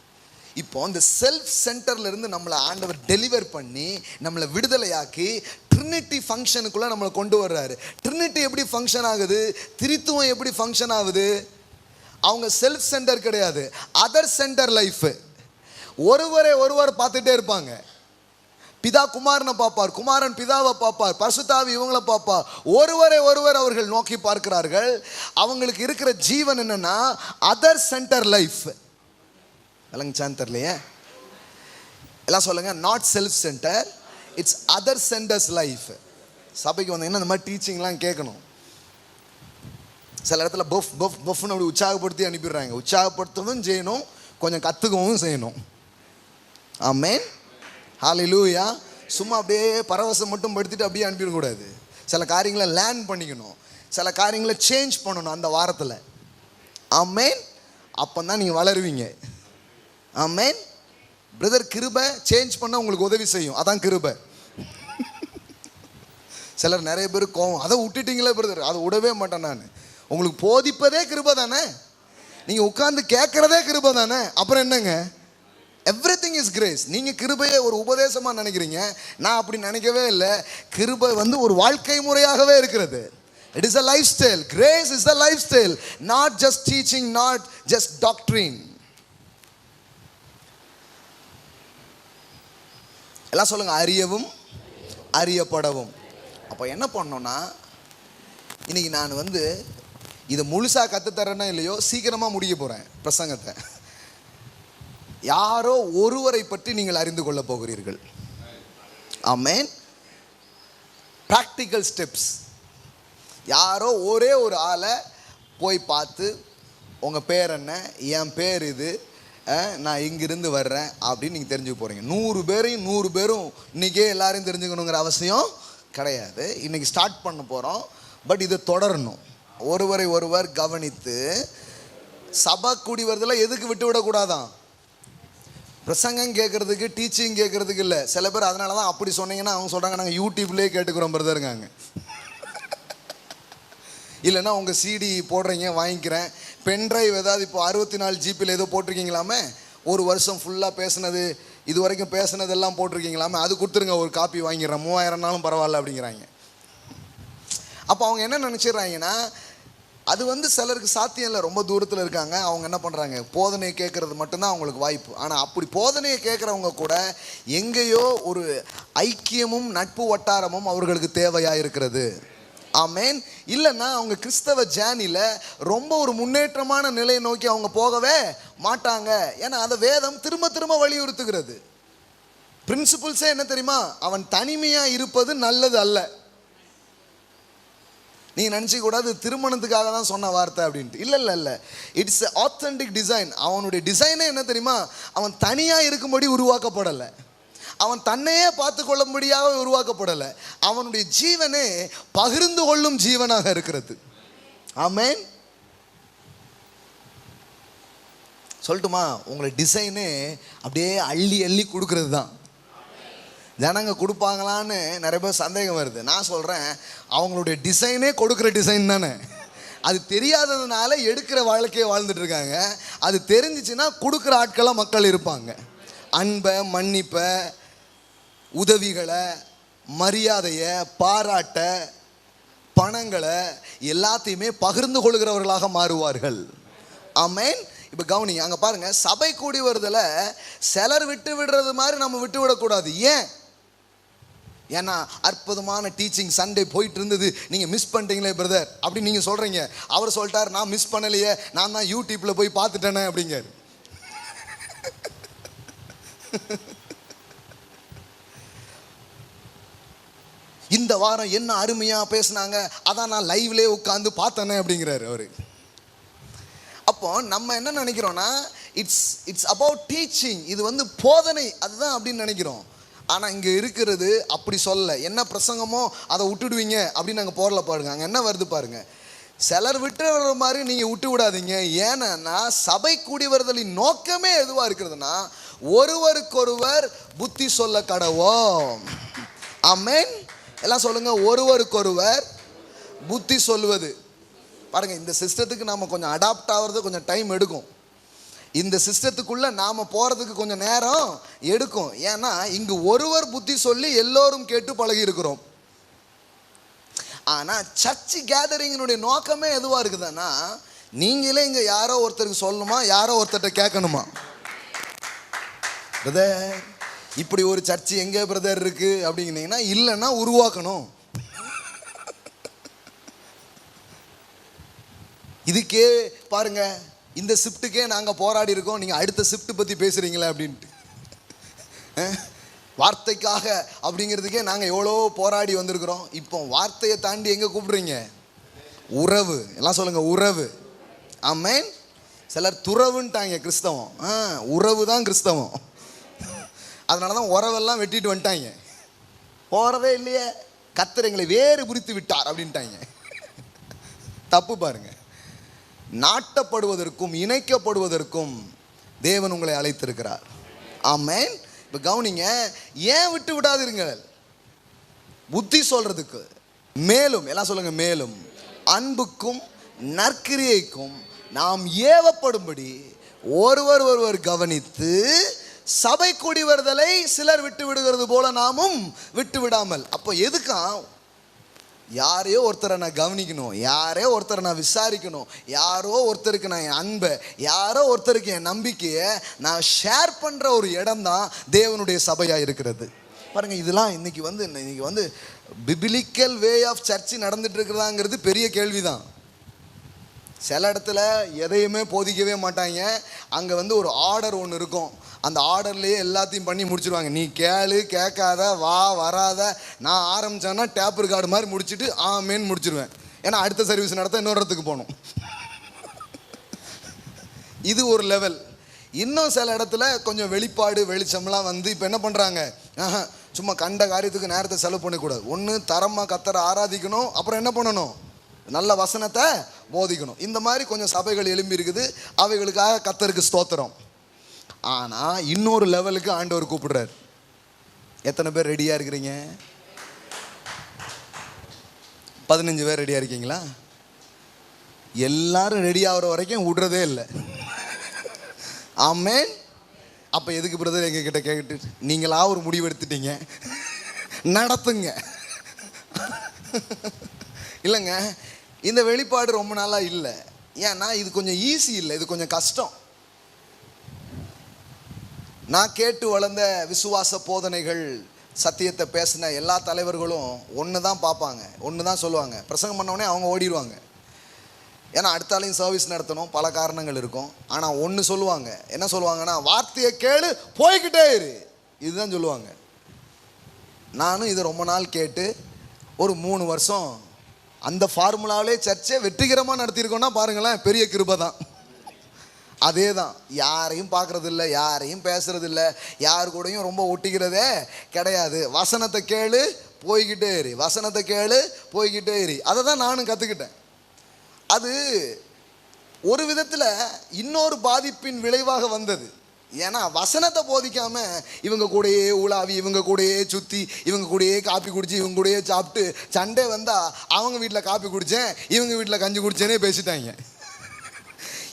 Speaker 1: இப்போ இந்த செல்ஃப் சென்டர்லேருந்து நம்மளை ஆண்டவர் டெலிவர் பண்ணி நம்மளை விடுதலையாக்கி ட்ரினிட்டி ஃபங்க்ஷனுக்குள்ளே நம்மளை கொண்டு வர்றாரு. ட்ரினிட்டி எப்படி ஃபங்க்ஷன் ஆகுது, திரித்துவம் எப்படி ஃபங்க்ஷன் ஆகுது? அவங்க செல்ஃப் சென்டர் கிடையாது, அதர் சென்டர் லைஃப். ஒருவர் பார்த்துட்டே இருப்பாங்க. பிதா குமாரனை பார்ப்பார், குமாரன் பிதாவை பார்ப்பார், பரிசுத்தாவி இவங்களை பார்ப்பார். ஒருவர் அவர்கள் நோக்கி பார்க்கிறார்கள். அவங்களுக்கு இருக்கிற ஜீவன் என்னன்னா அதர் சென்டர் லைஃப். விளங்கு சென்டர்லையே எல்லாம் சொல்லுங்க, not self centre, it's other centres life. சபைக்கு வந்தீங்கன்னா இந்த மாதிரி டீச்சிங்லாம் கேட்கணும். சில இடத்துல பஃப்னு அப்படி உற்சாகப்படுத்தி அனுப்பிடுறாங்க. உற்சாகப்படுத்தவும் செய்யணும், கொஞ்சம் கற்றுக்கவும் செய்யணும். ஆமென், ஹல்லேலூயா. சும்மா அப்படியே பரவசம் மட்டும் படுத்திட்டு அப்படியே அனுப்பிடக்கூடாது. சில காரியங்களை லேர்ன் பண்ணிக்கணும், சில காரியங்களை சேஞ்ச் பண்ணணும் அந்த வாரத்தில். ஆமென், அப்போ தான் நீங்கள் வளருவீங்க. ஆமென் பிரதர். கிருபை சேஞ்ச் பண்ண உங்களுக்கு உதவி செய்யும், அதான் கிருபை. சிலர் நிறைய பேர் கோவம், அதை விட்டுட்டீங்களே பிரதர். அதை விடவே மாட்டேன் நான். உங்களுக்கு போதிப்பதே கிருபை தானே, நீங்கள் உட்கார்ந்து கேட்குறதே கிருபை தானே, அப்புறம் என்னங்க? Everything is grace. நீங்கள் கிருபையை ஒரு உபதேசமாக நினைக்கிறீங்க, நான் அப்படி நினைக்கவே இல்லை. கிருபை ஒரு வாழ்க்கை முறையாகவே இருக்கிறது. It is a life style. Grace is a life style, not just teaching, not just doctrine. எல்லாம் சொல்லுங்க, அறியவும் அறியப்படவும். அப்போ என்ன பண்ணோன்னா, இன்னைக்கு நான் இதை முழுசாக கற்றுத்தரேன்னா இல்லையோ, சீக்கிரமாக முடிக்க போகிறேன் பிரசங்கத்தை. யாரோ ஒருவரை பற்றி நீங்கள் அறிந்து கொள்ள போகிறீர்கள். ஆமென். Practical steps. யாரோ ஒரே ஒரு ஆளை போய் பார்த்து, உங்கள் பேர் என்ன, என் பேர் இது, நான் இங்கிருந்து வர்றேன் அப்படின்னு நீங்கள் தெரிஞ்சுக்க போகிறீங்க. 100 பேரும் இன்றைக்கே எல்லாரையும் தெரிஞ்சுக்கணுங்கிற அவசியம் கிடையாது. இன்றைக்கி ஸ்டார்ட் பண்ண போகிறோம், பட் இதை தொடரணும். ஒருவரை ஒருவர் கவனித்து சபை கூடி வருதில் எதுக்கு விட்டு விடக்கூடாதான்? பிரசங்கம் கேட்குறதுக்கு, டீச்சிங் கேட்குறதுக்கு இல்லை. சில பேர் அதனால தான் அப்படி சொன்னீங்கன்னா அவங்க சொல்கிறாங்க, நாங்கள் யூடியூப்லேயே கேட்டுக்கிறோம் பிரதருங்காங்க. இல்லைன்னா உங்கள் சிடி போடுறீங்க, வாங்கிக்கிறேன். பென்ட்ரைவ் ஏதாவது இப்போ 64 ஜிபியில் ஏதோ போட்டிருக்கீங்களாமே, ஒரு வருஷம் ஃபுல்லாக பேசுனது, இது வரைக்கும் பேசுனதெல்லாம் போட்டிருக்கீங்களாமே, அது கொடுத்துருங்க, ஒரு காப்பி வாங்கிடுறேன், 3000நாலும் பரவாயில்ல அப்படிங்கிறாங்க. அப்போ அவங்க என்ன நினச்சிடுறாங்கன்னா, அது சிலருக்கு சாத்தியம் இல்லை, ரொம்ப தூரத்தில் இருக்காங்க. அவங்க என்ன பண்ணுறாங்க, போதனையை கேட்குறது மட்டும்தான் அவங்களுக்கு வாய்ப்பு. ஆனால் அப்படி போதனையை கேட்குறவங்க கூட எங்கேயோ ஒரு ஐக்கியமும் நட்பு வட்டாரமும் அவர்களுக்கு தேவையாக இருக்கிறது. ஆமேன். இல்லைன்னா அவங்க கிறிஸ்தவ ஜேர்னில ரொம்ப ஒரு முன்னேற்றமான நிலையை நோக்கி அவங்க போகவே மாட்டாங்க. ஏன்னா அதை வேதம் திரும்ப திரும்ப வலியுறுத்துகிறது. பிரின்சிபிள்ஸே என்ன தெரியுமா? அவன் தனிமையா இருப்பது நல்லது அல்ல. நீங்க நினைச்சிக்க கூடாது திருமணத்துக்காக தான் சொன்ன வார்த்தை அப்படின்ட்டு. இல்ல, இட்ஸ் ஆத்தென்டிக் டிசைன். அவனுடைய டிசைனே என்ன தெரியுமா? அவன் தனியா இருக்கும்படி உருவாக்கப்படலை, அவன் தன்னையே பார்த்து கொள்ளும்படியாக உருவாக்கப்படலை. அவனுடைய ஜீவனே பகிர்ந்து கொள்ளும் ஜீவனாக இருக்கிறது. ஆமேன். சொல்லட்டுமா? உங்களை டிசைனே அப்படியே அள்ளி அள்ளி கொடுக்கறது தான். ஜனங்க கொடுப்பாங்களான்னு நிறைய பேர் சந்தேகம் வருது. நான் சொல்கிறேன், அவங்களுடைய டிசைனே கொடுக்குற டிசைன் தானே. அது தெரியாததுனால எடுக்கிற வாழ்க்கையை வாழ்ந்துட்டு இருக்காங்க. அது தெரிஞ்சிச்சுன்னா கொடுக்குற ஆட்களாக மக்கள் இருப்பாங்க. அன்பை, மன்னிப்பை, உதவிகளை, மரியாதையை, பாராட்ட, பணங்களை எல்லாத்தையுமே பகிர்ந்து கொள்கிறவர்களாக மாறுவார்கள். ஆமேன். இப்போ கவனி, அங்கே பாருங்க, சபை கூடி வருதில் சிலர் விட்டு விடுறது மாதிரி நம்ம விட்டு விடக்கூடாது. ஏன்? ஏன்னா அற்புதமான டீச்சிங் சண்டே போயிட்டு இருந்தது, நீங்கள் மிஸ் பண்ணிட்டீங்களே பிரதர் அப்படின்னு நீங்கள் சொல்கிறீங்க. அவர் சொல்லிட்டார், நான் மிஸ் பண்ணலையே, நான் தான் யூடியூப்பில் போய் பார்த்துட்டேனே அப்படிங்காரு. இந்த வாரம் என்ன அருமையாக பேசுனாங்க, அதான் நான் லைவ்லேயே உட்காந்து பார்த்தேனே அப்படிங்கிறாரு அவர். அப்போ நம்ம என்ன நினைக்கிறோன்னா, இட்ஸ் அபவுட் டீச்சிங். இது வந்து போதனை, அதுதான் அப்படின்னு நினைக்கிறோம். ஆனால் இங்கே இருக்கிறது அப்படி சொல்ல. என்ன பிரசங்கமோ அதை விட்டுடுவீங்க அப்படின்னு நாங்கள் போரல பாருங்க. அங்கே என்ன வருது பாருங்க, சிலர் விட்டு வர்ற மாதிரி நீங்கள் விட்டு விடாதீங்க. ஏன்னா சபை கூடி வருதலின் நோக்கமே எதுவாக இருக்கிறதுனா, ஒருவருக்கொருவர் புத்தி சொல்ல கடவோம். ஆமென். எல்லாம் சொல்லுங்க, ஒருவருக்கொருவர் புத்தி சொல்லுவது. பாருங்க, இந்த சிஸ்டத்துக்கு நாம் கொஞ்சம் அடாப்ட் ஆகிறது கொஞ்சம் டைம் எடுக்கும். இந்த சிஸ்டத்துக்குள்ளே நாம் போகிறதுக்கு கொஞ்சம் நேரம் எடுக்கும். ஏன்னா இங்கு ஒருவர் புத்தி சொல்லி எல்லோரும் கேட்டு பழகி இருக்கிறோம். ஆனால் சர்ச் கேதரிங்கினுடைய நோக்கமே எதுவாக இருக்குதுன்னா, நீங்களே இங்கே யாரோ ஒருத்தருக்கு சொல்லணுமா, யாரோ ஒருத்தர்கிட்ட கேட்கணுமா? பிரதர் இப்படி ஒரு சர்ச்சு எங்கே பிரதர் இருக்குது அப்படிங்கிறீங்கன்னா, இல்லைன்னா உருவாக்கணும். இதுக்கே பாருங்க, இந்த ஷிஃப்ட்டுக்கே நாங்கள் போராடி இருக்கோம், நீங்கள் அடுத்த ஷிஃப்ட் பற்றி பேசுகிறீங்களே அப்படின்ட்டு. வார்த்தைக்காக அப்படிங்கிறதுக்கே நாங்கள் எவ்வளோ போராடி வந்திருக்கிறோம். இப்போ வார்த்தையை தாண்டி எங்கே கூப்பிடுறீங்க? உறவு. எல்லாம் சொல்லுங்கள், உறவு. ஆமென். சிலர் துறவுன்ட்டாங்க கிறிஸ்தவம். உறவு தான் கிறிஸ்தவம். அதனால தான் உறவெல்லாம் வெட்டிட்டு வந்துட்டாங்க. போகிறதே இல்லையே, கர்த்தர் எங்களை வேறு புரித்து விட்டார் அப்படின்ட்டாங்க. தப்பு பாருங்க. நாட்டப்படுவதற்கும் இணைக்கப்படுவதற்கும் தேவன் உங்களை அழைத்திருக்கிறார். ஆமென். இப்போ கவனிங்க, ஏன் விட்டு விடாதீர்கள்? புத்தி சொல்றதுக்கு, மேலும் எல்லாம் சொல்லுங்க, மேலும் அன்புக்கும் நற்கிரியைக்கும் நாம் ஏவப்படும்படி ஒருவர் கவனித்து சபை கூடி வருதலை சிலர் விட்டு விடுகிறது போல நாமும் விட்டு விடாமல். அப்போ எதுக்கா? யாரையோ ஒருத்தரை நான் கவனிக்கணும், யாரையோ ஒருத்தரை நான் விசாரிக்கணும், யாரோ ஒருத்தருக்கு நான் என் அன்பை, யாரோ ஒருத்தருக்கு என் நம்பிக்கையை நான் ஷேர் பண்ணுற ஒரு இடம் தான் தேவனுடைய சபையாக இருக்கிறது. பாருங்கள், இதெல்லாம் இன்னைக்கு வந்து பிபிலிக்கல் வே ஆஃப் சர்ச் நடந்துட்டு இருக்கிறதாங்கிறது பெரிய கேள்வி தான். சில இடத்துல எதையுமே போதிக்கவே மாட்டாங்க. அங்கே வந்து ஒரு ஆர்டர் ஒன்று இருக்கும், அந்த ஆர்டர்லேயே எல்லாத்தையும் பண்ணி முடிச்சிடுவாங்க. நீ கேளு, கேட்காத, வா, வராத. நான் ஆரம்பித்தேன்னா டேப் ரெக்கார்டு மாதிரி முடிச்சுட்டு ஆமேன்னு முடிச்சிடுவேன். ஏன்னா அடுத்த சர்வீஸ் நடத்த இன்னொரு இடத்துக்கு போகணும். இது ஒரு லெவல். இன்னும் சில இடத்துல கொஞ்சம் வெளிப்பாடு வெளிச்சம்லாம் வந்து இப்போ என்ன பண்ணுறாங்க, சும்மா கண்ட காரியத்துக்கு நேரத்தை செலவு பண்ணக்கூடாது. ஒன்று தரமாக கர்த்தரை ஆராதிக்கணும், அப்புறம் என்ன பண்ணணும், நல்ல வசனத்தை போதிக்கணும். இந்த மாதிரி கொஞ்சம் சபைகள் எழும்பி இருக்குது. அவைகளுக்காக கர்த்தருக்கு ஸ்தோத்திரம். ஆனால் இன்னொரு லெவலுக்கு ஆண்டவர் கூப்பிடுறார். எத்தனை பேர் ரெடியாக இருக்கிறீங்க? 15 பேர் ரெடியாக இருக்கீங்களா? எல்லாரும் ரெடி ஆகிற வரைக்கும் விடுறதே இல்லை. ஆமென். அப்போ எதுக்கு பிரதர் எங்கள் கிட்ட கேட்டு நீங்களா ஒரு முடிவு எடுத்துட்டீங்க, நடத்துங்க. இல்லைங்க, இந்த வெளிப்பாடு ரொம்ப நாளாக இல்லை. ஏன்னா இது கொஞ்சம் ஈஸி இல்லை, இது கொஞ்சம் கஷ்டம். நான் கேட்டு வளர்ந்த விசுவாச போதனைகள், சத்தியத்தை பேசின எல்லா தலைவர்களும் ஒன்று தான் பார்ப்பாங்க, ஒன்று தான் சொல்லுவாங்க. பிரசங்கம் பண்ணோடனே அவங்க ஓடிடுவாங்க. ஏன்னா அடுத்தாலையும் சர்வீஸ் நடத்தணும், பல காரணங்கள் இருக்கும். ஆனால் ஒன்று சொல்லுவாங்க, என்ன சொல்லுவாங்கன்னா, வார்த்தையை கேளு போய்கிட்டே இரு, இதுதான் சொல்லுவாங்க. நானும் இதை ரொம்ப நாள் கேட்டு ஒரு 3 வருஷம் அந்த ஃபார்முலாவிலே சர்ச்சை வெற்றிகரமாக நடத்தியிருக்கோன்னா பாருங்களேன், பெரிய கிருபை தான். அதே தான், யாரையும் பார்க்குறதில்ல, யாரையும் பேசுறதில்ல, யார் கூடயும் ரொம்ப ஒட்டிக்கிறதே கிடையாது. வசனத்தை கேளு போய்கிட்டே இரு, வசனத்தை கேளு போய்கிட்டே இரு. அதை தான் நானும் கற்றுக்கிட்டேன். அது ஒரு விதத்தில் இன்னொரு பாதிப்பின் விளைவாக வந்தது. ஏன்னா வசனத்தை போதிக்காம இவங்க கூடயே உலாவி, இவங்க கூடயே சுற்றி, இவங்க கூடயே காப்பி குடிச்சு, இவங்க கூடயே சாப்பிட்டு சண்டே வந்தால் அவங்க வீட்டில் காப்பி குடித்தேன், இவங்க வீட்டில் கஞ்சி குடிச்சேனே பேசிட்டாங்க.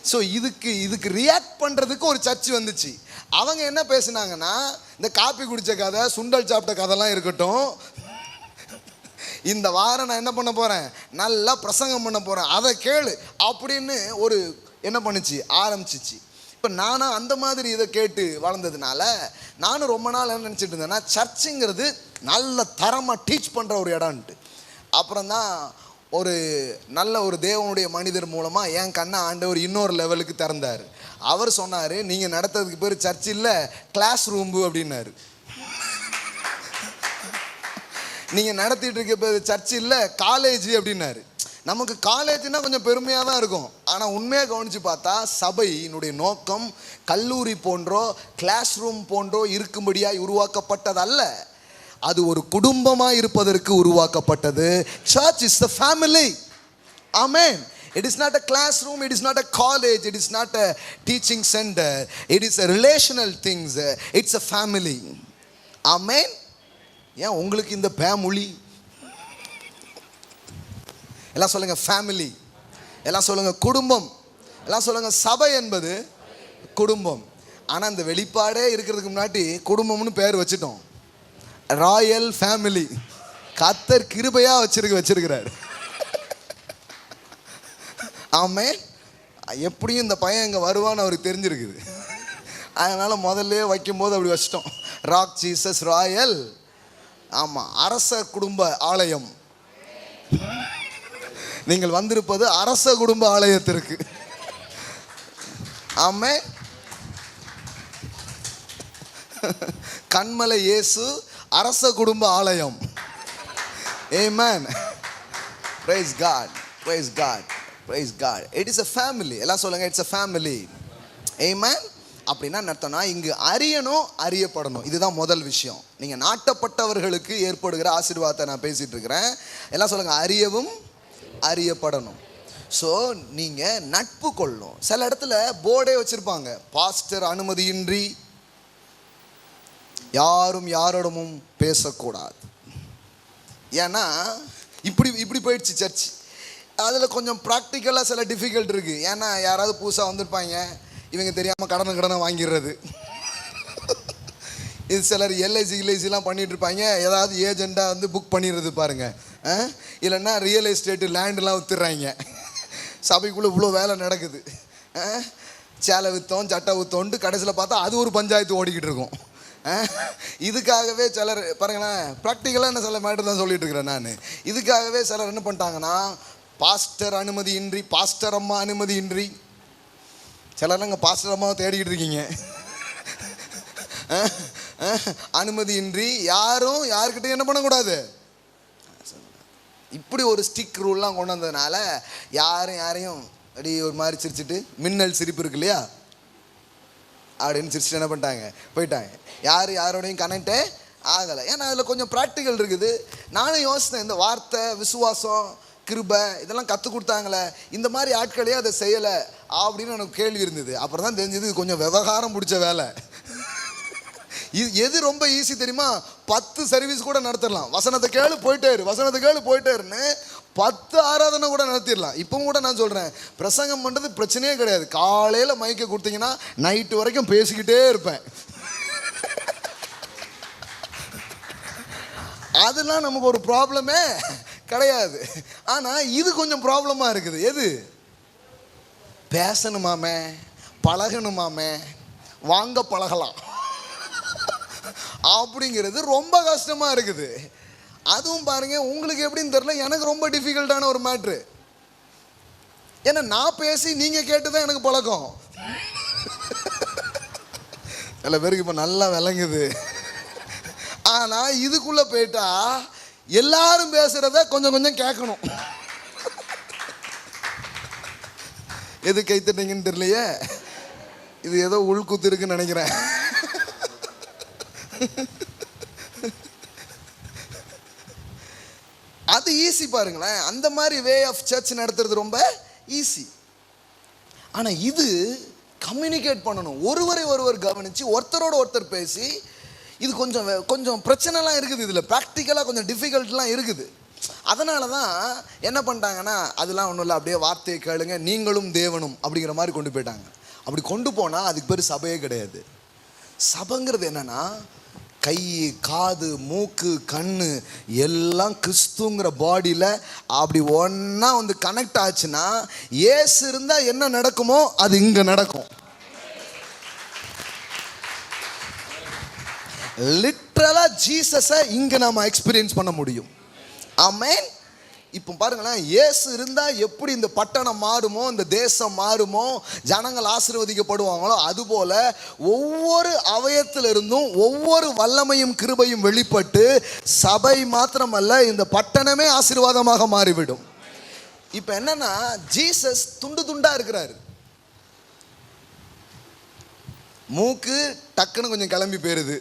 Speaker 1: ஸோ இதுக்கு ரியாக்ட் பண்ணுறதுக்கு ஒரு சர்ச்சு வந்துச்சு. அவங்க என்ன பேசுனாங்கன்னா, இந்த காப்பி குடித்த கதை, சுண்டல் சாப்பிட்ட கதைலாம் இருக்கட்டும், இந்த வாரம் நான் என்ன பண்ண போகிறேன், நல்லா பிரசங்கம் பண்ண போகிறேன், அதை கேளு அப்படின்னு ஒரு என்ன பண்ணுச்சு, ஆரம்பிச்சிச்சு. இப்போ நானும் அந்த மாதிரி இதை கேட்டு வளர்ந்ததுனால நானும் ரொம்ப நாள் என்ன நினச்சிட்டு இருந்தேன்னா, சர்ச்சுங்கிறது நல்ல தரமாக டீச் பண்ணுற ஒரு இடம்ன்ட்டு. அப்புறம் தான் ஒரு நல்ல ஒரு தேவனுடைய மனிதர் மூலமாக என் கண்ணை ஆண்டவர் இன்னொரு லெவலுக்கு திறந்தார். அவர் சொன்னார், நீங்கள் நடத்துறதுக்கு பேர் சர்ச் இல்லை, கிளாஸ் ரூம்பு அப்படின்னாரு. நீங்கள் நடத்திட்டு இருக்க பேர் சர்ச் இல்லை, காலேஜ் அப்படின்னாரு. நமக்கு காலேஜ்னால் கொஞ்சம் பெருமையாக தான் இருக்கும். ஆனால் உண்மையாக கவனித்து பார்த்தா சபையினுடைய நோக்கம் கல்லூரி போன்றோ கிளாஸ் ரூம் போன்றோ இருக்கும்படியாக உருவாக்கப்பட்டதல்ல. அது ஒரு குடும்பமாக இருப்பதற்கு உருவாக்கப்பட்டது. Church is the family. Amen. It is not a classroom, it is not a college, it is not a teaching center. It is a relational things. It's a family. Amen. ஏன் உங்களுக்கு இந்த பேமொழி எல்லாம் சொல்லுங்க, ஃபேமிலி எல்லாம் சொல்லுங்க, குடும்பம் எல்லாம் சொல்லுங்க. சபை என்பது குடும்பம். ஆனால் இந்த வெளிப்பாடே இருக்கிறதுக்கு முன்னாடி குடும்பம்னு பேர் வச்சுட்டோம், ராயல் ஃபேமிலி. கர்த்தர் கிருபையா வச்சிருக்கிறார். ஆமே. எப்படியும் இந்த பையன் இங்கே வருவான்னு அவருக்கு தெரிஞ்சிருக்குது. அதனால் முதல்ல வைக்கும்போது அப்படி வச்சிட்டோம், ராக் ஜீசஸ் ராயல். ஆமாம், அரச குடும்ப ஆலயம். நீங்கள் வந்திருப்பது அரச குடும்ப ஆலயத்திற்கு. ஆமே. கண்மலை இயேசு அரச குடும்ப ஆலயம். Amen. Praise God. Praise God. Praise God. It is a family. எல்லாம் சொல்லுங்க, it's a family. Amen. அப்படின்னா அர்த்தம்னா இங்கு அறியணும், அறியப்படணும். இதுதான் முதல் விஷயம். நீங்கள் நாட்டப்பட்டவர்களுக்கு ஏற்படுகிற ஆசீர்வாதத்தை நான் பேசிகிட்டு இருக்கிறேன். எல்லாம் சொல்லுங்கள், அறியவும் அறியப்படணும். ஸோ நீங்கள் நட்பு கொள்ளணும். சில இடத்துல போர்டே வச்சுருப்பாங்க, பாஸ்டர் அனுமதியின்றி யாரும் யாரோடமும் பேசக்கூடாது. ஏன்னா இப்படி போயிடுச்சு சர்ச். அதில் கொஞ்சம் ப்ராக்டிக்கலாக சில டிஃபிகல்ட் இருக்குது. ஏன்னா யாராவது புதுசாக வந்திருப்பாங்க, இவங்க தெரியாமல் கடனை வாங்கிடுறது. இது சிலர் எல்ஐசிலாம் பண்ணிகிட்டு இருப்பாங்க, ஏதாவது ஏஜெண்டாக வந்து புக் பண்ணிடுறது பாருங்கள். இல்லைன்னா ரியல் எஸ்டேட்டு லேண்டெலாம் விற்றுறாங்க. சபைக்குள்ளே இவ்வளோ வேலை நடக்குது. சேலை விற்றோம், சட்டை விற்றோன்ட்டு கடைசியில் பார்த்தா அது ஒரு பஞ்சாயத்து ஓடிக்கிட்டு இருக்கும். இதுக்காகவே சிலர் பாருங்களேன், ப்ராக்டிக்கலாக என்ன சில மேட்டர் தான் சொல்லிட்டு இருக்கிறேன் நான். இதுக்காகவே சிலர் என்ன பண்ணிட்டாங்கன்னா, பாஸ்டர் அனுமதியின்றி, பாஸ்டர் அம்மா அனுமதியின்றி, சிலர்லாம் இங்கே பாஸ்டர் அம்மாவை தேடிக்கிட்டு இருக்கீங்க. அனுமதியின்றி யாரும் யாருக்கிட்டையும் என்ன பண்ணக்கூடாது. இப்படி ஒரு ஸ்டிக் ரூல்லாம் கொண்டு வந்ததுனால யாரையும் அப்படி ஒரு மாதிரி சிரிச்சுட்டு, மின்னல் சிரிப்பு இருக்கு இல்லையா, அப்படின்னு சிரிச்சுட்டு என்ன பண்ணிட்டாங்க, போயிட்டாங்க. யாரோடையும் கனெக்டே ஆகலை. ஏன்னா அதில் கொஞ்சம் ப்ராக்டிக்கல் இருக்குது. நானும் யோசித்தேன், இந்த வார்த்தை, விசுவாசம், கிருபை இதெல்லாம் கற்றுக் கொடுத்தாங்களே, இந்த மாதிரி ஆட்களே அதை செய்யலை அப்படின்னு எனக்கு கேள்வி இருந்தது. அப்புறம் தான் தெரிஞ்சது இது கொஞ்சம் விவகாரம் பிடிச்ச வேலை. இது எது ரொம்ப ஈஸி தெரியுமா? 10 சர்வீஸ் கூட நடத்திடலாம். வசனத்தை கேளு போயிட்டேரு, வசனத்தை கேளு போயிட்டேருன்னு 10 ஆராதனை கூட நடத்திடலாம். இப்போ கூட நான் சொல்கிறேன், பிரசங்கம் பண்ணுறது பிரச்சனையே கிடையாது. காலையில் மைக்கை கொடுத்தீங்கன்னா நைட்டு வரைக்கும் பேசிக்கிட்டே இருப்பேன். அதெல்லாம் நமக்கு ஒரு ப்ராப்ளமே கிடையாது. ஆனால் இது கொஞ்சம் ப்ராப்ளமாக இருக்குது. எது? பேசணுமாமே, பழகணுமாமே, வாங்க பழகலாம். அப்படிங்கிறது ரொம்ப கஷ்டமாக இருக்குது. அதுவும் பாருங்க, உங்களுக்கு எப்படின்னு தெரியல, எனக்கு ரொம்ப டிஃபிகல்ட்டான ஒரு மேட்ரு. ஏன்னா நான் பேசி நீங்கள் கேட்டு தான் எனக்கு பழக்கம். சில பேருக்கு இப்போ நல்லா விளங்குது. ஆனால் இதுக்குள்ளே போயிட்டா எல்லாரும் பேசுகிறத கொஞ்சம் கொஞ்சம் கேட்கணும். எது கைத்தட்டீங்கன்னு தெரியலையே, இது ஏதோ உள்குத்து இருக்குன்னு நினைக்கிறேன். அது ஈஸி பாருங்களேன். அந்த மாதிரி வே ஆஃப் சர்ச் நடத்துறது ரொம்ப ஈஸி. ஆனால் இது கம்யூனிகேட் பண்ணணும், ஒருவரை ஒருவர் கவனித்து ஒருத்தரோட ஒருத்தர் பேசி. இது கொஞ்சம் பிரச்சனைலாம் இருக்குது, இதில் ப்ராக்டிக்கலாக கொஞ்சம் டிஃபிகல்ட்லாம் இருக்குது. அதனால தான் என்ன பண்ணிட்டாங்கன்னா, அதெல்லாம் ஒன்றும் இல்லை, அப்படியே வார்த்தையை கேளுங்க நீங்களும் தேவனும் அப்படிங்கிற மாதிரி கொண்டு போயிட்டாங்க. அப்படி கொண்டு போனால் அதுக்கு பேர் சபையே கிடையாது. சபைங்கிறது என்னென்னா, கை, காது, மூக்கு, கண்ணு எல்லாம் கிறிஸ்துங்கிற பாடியில் அப்படி ஒன்றா வந்து கனெக்ட் ஆச்சுன்னா, ஏசு இருந்தால் என்ன நடக்குமோ அது இங்கே நடக்கும். லிட்ரலாக ஜீசஸை இங்கே நாம் எக்ஸ்பீரியன்ஸ் பண்ண முடியும். ஆமென். இப்போ பாருங்களேன், இயேசு இருந்தால் எப்படி இந்த பட்டணம் மாறுமோ, இந்த தேசம் மாறுமோ, ஜனங்கள் ஆசீர்வதிக்கப்படுவாங்களோ, அதுபோல் ஒவ்வொரு அவயத்திலிருந்தும் ஒவ்வொரு வல்லமையும் கிருபையும் வெளிப்பட்டு சபை மாத்திரமல்ல இந்த பட்டணமே ஆசீர்வாதமாக மாறிவிடும். இப்போ என்னன்னா, ஜீசஸ் துண்டு துண்டாக இருக்கிறாரு. மூக்கு டக்குன்னு கொஞ்சம் கிளம்பி போயிடுது,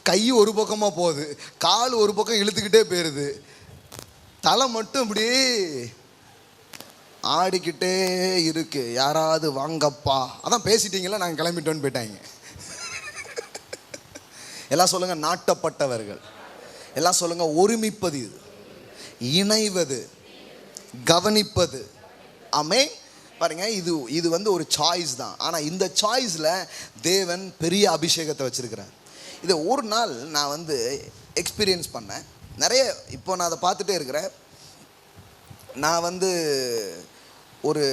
Speaker 1: கை ஒரு பக்கமாக போகுது, கால் ஒரு பக்கம் இழுத்துக்கிட்டே போயிடுது, தலை மட்டும் இப்படி ஆடிக்கிட்டே இருக்கு. யாராவது வாங்கப்பா, அதான் பேசிட்டீங்களா நாங்கள் கிளம்பிட்டோன்னு போயிட்டாங்க. எல்லாம் சொல்லுங்க நாட்டப்பட்டவர்கள், எல்லாம் சொல்லுங்க ஒருமிப்பது, இணைவது, கவனிப்பது. ஆமென். பாருங்க, இது வந்து ஒரு சாய்ஸ் தான். ஆனால் இந்த சாய்ஸில் தேவன் பெரிய அபிஷேகத்தை வச்சிருக்கிறார். இதை ஒரு நாள் நான் வந்து எக்ஸ்பீரியன்ஸ் பண்ணேன் நிறைய. இப்போ நான் அதை பார்த்துட்டே இருக்கிறேன். நான் வந்து ஒரு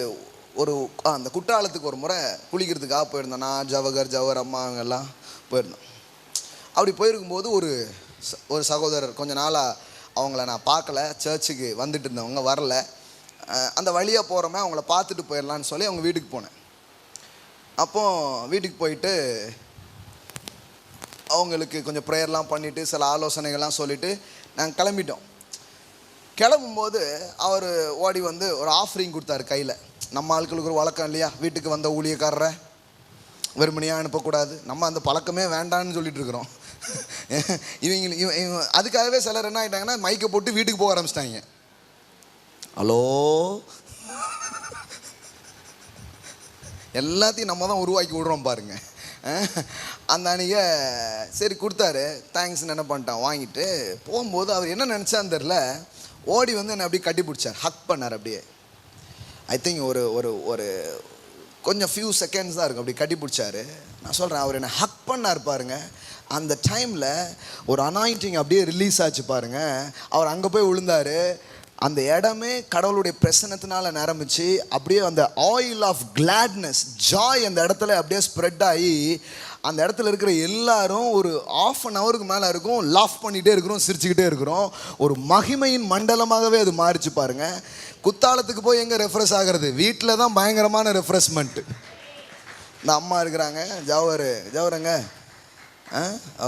Speaker 1: ஒரு அந்த குற்றாலத்துக்கு ஒரு முறை குளிக்கிறதுக்காக போயிருந்தேன். நான் ஜவஹர் அம்மா அவங்கெல்லாம் போயிருந்தோம். அப்படி போயிருக்கும்போது ஒரு சகோதரர் கொஞ்ச நாளாக அவங்கள நான் பார்க்கல, சர்ச்சுக்கு வந்துட்டு இருந்தவங்க வரல. அந்த வழியாக போகிறோமே அவங்கள பார்த்துட்டு போயிடலான்னு சொல்லி அவங்க வீட்டுக்கு போனேன். அப்போது வீட்டுக்கு போயிட்டு அவங்களுக்கு கொஞ்சம் ப்ரேயர்லாம் பண்ணிவிட்டு சில ஆலோசனைகள்லாம் சொல்லிவிட்டு நாங்கள் கிளம்பிட்டோம். கிளம்பும்போது அவர் ஓடி வந்து ஒரு ஆஃபரிங் கொடுத்தாரு கையில். நம்ம ஆட்களுக்கு ஒரு வழக்கம் இல்லையா, வீட்டுக்கு வந்த ஊழியக்காரரை வெறுமனையாக அனுப்பக்கூடாது. நம்ம அந்த பழக்கமே வேண்டான்னு சொல்லிட்டு இருக்கிறோம். இவங்க அதுக்காகவே சிலர் என்ன ஆகிட்டாங்கன்னா, மைக்கை போட்டு வீட்டுக்கு போக ஆரம்பிச்சிட்டாங்க. ஹலோ, எல்லாத்தையும் நம்ம தான் உருவாக்கி விடுறோம் பாருங்க. அந்த அன்றைக்கி சரி கொடுத்தாரு, தேங்க்ஸ்ன்னு என்ன பண்ணிட்டான். வாங்கிட்டு போகும்போது அவர் என்ன நினச்சான்னு தெரில, ஓடி வந்து என்னை அப்படியே கட்டி பிடிச்சார், ஹக் பண்ணார். அப்படியே ஐ திங்க் ஒரு ஒரு ஒரு கொஞ்சம் ஃபியூ செகண்ட்ஸ் தான் இருக்கும், அப்படி கட்டி பிடிச்சாரு. நான் சொல்கிறேன், அவர் என்னை ஹக் பண்ணார் பாருங்க. அந்த டைமில் ஒரு அனாயிண்டிங் அப்படியே ரிலீஸ் ஆச்சு பாருங்க. அவர் அங்கே போய் விழுந்தார். அந்த இடமே கடவுளுடைய பிரசன்னத்தினால நிரம்பிச்சு, அப்படியே அந்த ஆயில் ஆஃப் கிளாட்னஸ், ஜாய் அந்த இடத்துல அப்படியே ஸ்ப்ரெட் ஆகி, அந்த இடத்துல இருக்கிற எல்லாரும் ஒரு 1/2 hour மேலே இருக்கும், லாஃப் பண்ணிகிட்டே இருக்கிறோம், சிரிச்சுக்கிட்டே இருக்கிறோம். ஒரு மகிமையின் மண்டலமாகவே அது மாறிச்சு பாருங்க. குத்தாலத்துக்கு போய் எங்கே ரெஃப்ரெஷ் ஆகிறது, வீட்டில் தான் பயங்கரமான ரெஃப்ரெஷ்மெண்ட்டு. இந்த அம்மா இருக்கிறாங்க, ஜவருங்க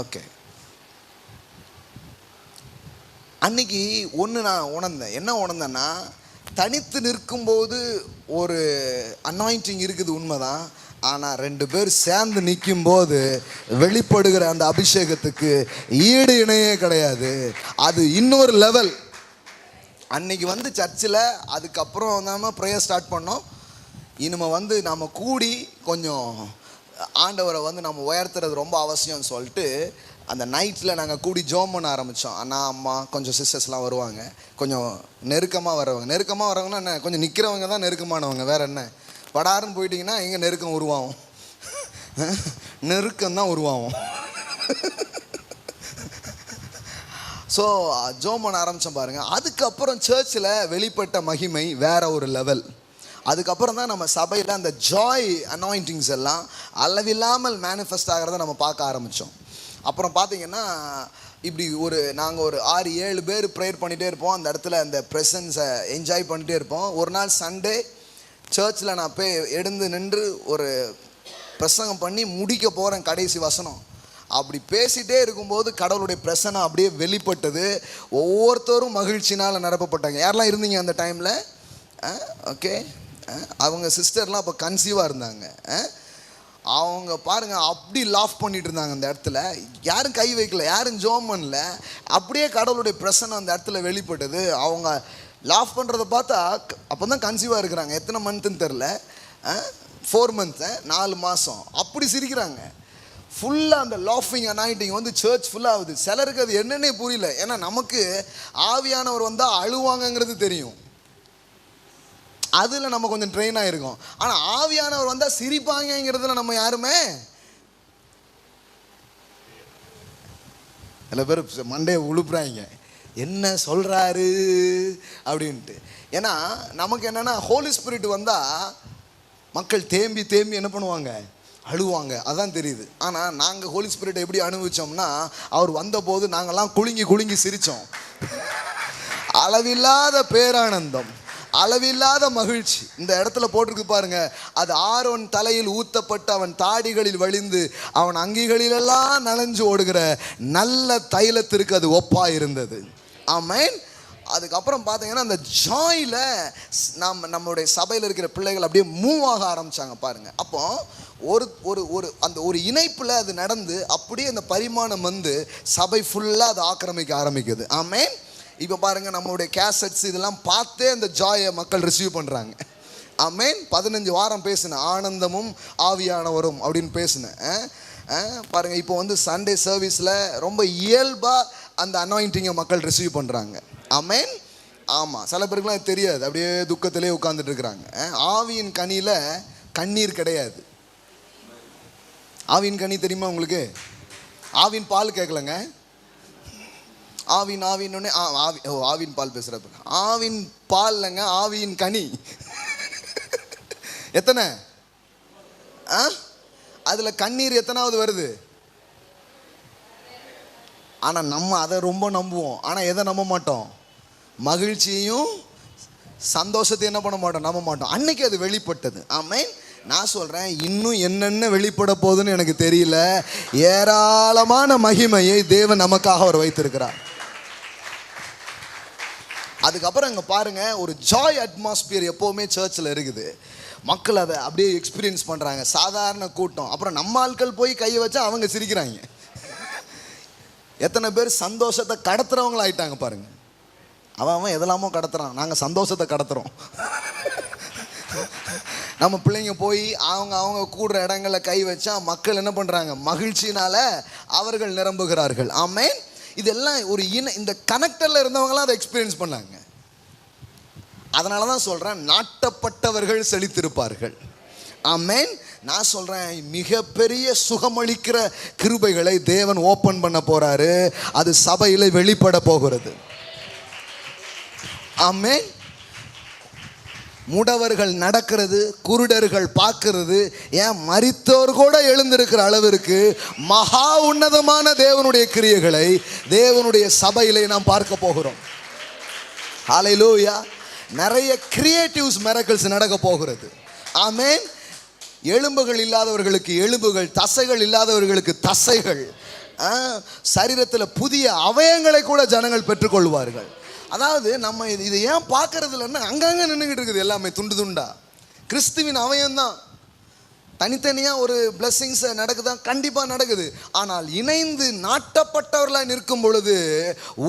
Speaker 1: ஓகே. அன்னைக்கு ஒன்று நான் உணர்ந்தேன். என்ன உணர்ந்தேன்னா, தனித்து நிற்கும்போது ஒரு அனாயிண்டிங் இருக்குது உண்மைதான். ஆனால் 2 பேர் சேர்ந்து நிற்கும்போது வெளிப்படுகிற அந்த அபிஷேகத்துக்கு ஈடு இணையே கிடையாது. அது இன்னொரு லெவல். அன்னைக்கு வந்து சர்ச்சில் அதுக்கப்புறம் நம்ம ப்ரேயர் ஸ்டார்ட் பண்ணோம். இனிமேல் வந்து நம்ம கூடி கொஞ்சம் ஆண்டவரை வந்து நம்ம உயர்த்துறது ரொம்ப அவசியம்னு சொல்லிட்டு அந்த நைட்டில் நாங்கள் கூடி ஜோம் பண்ண ஆரம்பித்தோம். அண்ணா, அம்மா, கொஞ்சம் சிஸ்டர்ஸ்லாம் வருவாங்க, கொஞ்சம் நெருக்கமாக வரவங்கன்னா என்ன, கொஞ்சம் நிற்கிறவங்க தான் நெருக்கமானவங்க, வேறு என்ன. படாருன்னு போயிட்டிங்கன்னா எங்கே நெருக்கம் உருவாகும், நெருக்கம் தான் உருவாகும். ஸோ ஜோம் பண்ண ஆரம்பித்தோம் பாருங்கள். அதுக்கப்புறம் சர்ச்சில் வெளிப்பட்ட மகிமை வேற ஒரு லெவல். அதுக்கப்புறம் தான் நம்ம சபையில் அந்த ஜாய் அனாயிண்டிங்ஸ் எல்லாம் அளவில்லாமல் மேனிஃபெஸ்ட் ஆகிறத நம்ம பார்க்க ஆரம்பித்தோம். அப்புறம் பார்த்தீங்கன்னா இப்படி நாங்கள் ஒரு 6-7 பேர் ப்ரேயர் பண்ணிகிட்டே இருப்போம். அந்த இடத்துல அந்த ப்ரெசன்ஸை என்ஜாய் பண்ணிகிட்டே இருப்போம். ஒரு நாள் சண்டே சர்ச்சில் நான் போய் எழுந்து நின்று ஒரு பிரசங்கம் பண்ணி முடிக்க போகிறேன். கடைசி வசனம் அப்படி பேசிகிட்டே இருக்கும்போது கடவுளுடைய பிரசனம் அப்படியே வெளிப்பட்டது. ஒவ்வொருத்தரும் மகிழ்ச்சினால் நிரப்பப்பட்டாங்க. யாரெல்லாம் இருந்தீங்க அந்த டைமில்? ஓகே. அவங்க சிஸ்டர்லாம் அப்போ கன்சீவாக இருந்தாங்க. அவங்க பாருங்கள் அப்படி லாஃப் பண்ணிட்டு இருந்தாங்க அந்த இடத்துல. யாரும் கை வைக்கல, யாரும் ஜோம் பண்ணல. அப்படியே கடவுளுடைய பிரசனம் அந்த இடத்துல வெளிப்பட்டது. அவங்க லாஃப் பண்ணுறதை பார்த்தா அப்போ தான் கன்சீவாக இருக்கிறாங்க. எத்தனை மந்த்துன்னு தெரில, 4 months, 4 மாதம் அப்படி சிரிக்கிறாங்க. ஃபுல்லாக அந்த லாஃபிங் அனாயிண்டிங் வந்து சர்ச் ஃபுல்லாக ஆகுது. சிலருக்கு அது என்னன்னே புரியல. ஏன்னா நமக்கு ஆவியானவர் வந்தால் அழுவாங்கங்கிறது தெரியும், அதில் நம்ம கொஞ்சம் ட்ரெயின் ஆகிருக்கோம். ஆனால் ஆவியானவர் வந்தால் சிரிப்பாங்கங்கிறதுல நம்ம யாருமே சில பேர் மண்டையை உழுப்புறாங்க, என்ன சொல்கிறாரு அப்படின்ட்டு. ஏன்னா நமக்கு என்னென்னா ஹோலி ஸ்பிரிட் வந்தால் மக்கள் தேம்பி தேம்பி என்ன பண்ணுவாங்க, அழுவாங்க, அதான் தெரியுது. ஆனால் நாங்கள் ஹோலி ஸ்பிரிட்டை எப்படி அனுபவித்தோம்னா, அவர் வந்தபோது நாங்கள்லாம் குலுங்கி குலுங்கி சிரித்தோம். அளவில்லாத பேரானந்தம், அளவில்லாத மகிழ்ச்சி. இந்த இடத்துல போட்டிருக்கு பாருங்க, அது ஆரோன் தலையில் ஊத்தப்பட்டு அவன் தாடிகளில் வழிந்து அவன் அங்கிகளிலெல்லாம் நனைஞ்சு ஓடுகிற நல்ல தைலத்திற்கு அது ஒப்பா இருந்தது. ஆமென். அதுக்கப்புறம் பார்த்தீங்கன்னா அந்த ஜாயில் நம்மளுடைய சபையில் இருக்கிற பிள்ளைகள் அப்படியே மூவ் ஆக ஆரம்பித்தாங்க பாருங்கள். அப்போ ஒரு இணைப்பில் அது நடந்து அப்படியே அந்த பரிமாணம் வந்து சபை ஃபுல்லாக அதை ஆக்கிரமிக்க ஆரம்பிக்குது. ஆமென். இப்போ பாருங்கள், நம்மளுடைய கேசட்ஸ் இதெல்லாம் பார்த்தே அந்த ஜாயை மக்கள் ரிசீவ் பண்ணுறாங்க. ஆமென். 15 வாரம் பேசினேன், ஆனந்தமும் ஆவியானவரும் அப்படின்னு பேசினேன். பாருங்கள், இப்போ வந்து சண்டே சர்வீஸில் ரொம்ப இயல்பாக அந்த அனாயிண்டிங்கை மக்கள் ரிசீவ் பண்ணுறாங்க. ஆமென். ஆமாம், சில பேருக்குலாம் தெரியாது, அப்படியே துக்கத்திலே உட்காந்துட்டு இருக்கிறாங்க. ஆவியின் கனியில் கண்ணீர் கிடையாது. ஆவியின் கனி தெரியுமா உங்களுக்கு? ஆவின் பால் கேட்கலங்க, ஆவின் ஆவின் பால் பேசுகிறப்ப ஆவின் பால் இல்லைங்க, ஆவியின் கனி. எத்தனை? அதில் கண்ணீர் எத்தனாவது வருது? ஆனால் நம்ம அதை ரொம்ப நம்புவோம். ஆனால் எதை நம்ப மாட்டோம்? மகிழ்ச்சியையும் சந்தோஷத்தையும் என்ன பண்ண மாட்டோம், நம்ப மாட்டோம். அன்னைக்கு அது வெளிப்பட்டது. ஆமென். நான் சொல்கிறேன், இன்னும் என்னென்ன வெளிப்பட போகுதுன்னு எனக்கு தெரியல. ஏராளமான மகிமையை தேவன் நமக்காக அவர் வைத்திருக்கிறார். அதுக்கப்புறம் இங்கே பாருங்கள், ஒரு ஜாய் அட்மாஸ்பியர் எப்போவுமே சர்ச்சில் இருக்குது. மக்கள் அதை அப்படியே எக்ஸ்பீரியன்ஸ் பண்ணுறாங்க. சாதாரண கூட்டம். அப்புறம் நம்ம ஆட்கள் போய் கையை வச்சா அவங்க சிரிக்கிறாங்க. எத்தனை பேர் சந்தோஷத்தை கடத்துறவங்களாயிட்டாங்க பாருங்கள். அவன் எதெல்லாமோ கடத்துறான், நாங்கள் சந்தோஷத்தை கடத்துகிறோம். நம்ம பிள்ளைங்க போய் அவங்க கூடுற இடங்களில் கை வச்சா மக்கள் என்ன பண்ணுறாங்க, மகிழ்ச்சினால் அவர்கள் நிரம்புகிறார்கள். ஆமென். இதெல்லாம் ஒரு இந்த கனெக்டரில் இருந்தவங்களாம் அதை எக்ஸ்பீரியன்ஸ் பண்ணாங்க. அதனால தான் சொல்கிறேன், நாட்டப்பட்டவர்கள் செழித்திருப்பார்கள். ஆமென். நான் சொல்கிறேன், மிகப்பெரிய சுகமளிக்கிற கிருபைகளை தேவன் ஓப்பன் பண்ண போகிறாரு. அது சபையில் வெளிப்பட போகிறது. ஆமென். முடவர்கள் நடக்கிறது, குருடர்கள் பார்க்கிறது, ஏன் மரித்தோர் கூட எழுந்திருக்கிற அளவிற்கு மகா உன்னதமான தேவனுடைய கிரியைகளை தேவனுடைய சபையிலே நாம் பார்க்க போகிறோம். ஹல்லேலூயா. நிறைய கிரியேட்டிவ்ஸ் மிரக்கிள்ஸ் நடக்க போகிறது. ஆமென். எலும்புகள் இல்லாதவர்களுக்கு எலும்புகள், தசைகள் இல்லாதவர்களுக்கு தசைகள், சரீரத்தில் புதிய அவயங்களை கூட ஜனங்கள் பெற்றுக்கொள்வார்கள். அதாவது நம்ம இதை ஏன் பார்க்கறது இல்லைன்னா, அங்கங்கே நின்றுக்கிட்டு இருக்குது எல்லாமே துண்டு துண்டா. கிறிஸ்துவின் அவயம்தான். தனித்தனியாக ஒரு பிளெஸ்ஸிங்ஸ் நடக்குதா? கண்டிப்பாக நடக்குது. ஆனால் இணைந்து நாட்டப்பட்டவர்களாக நிற்கும் பொழுது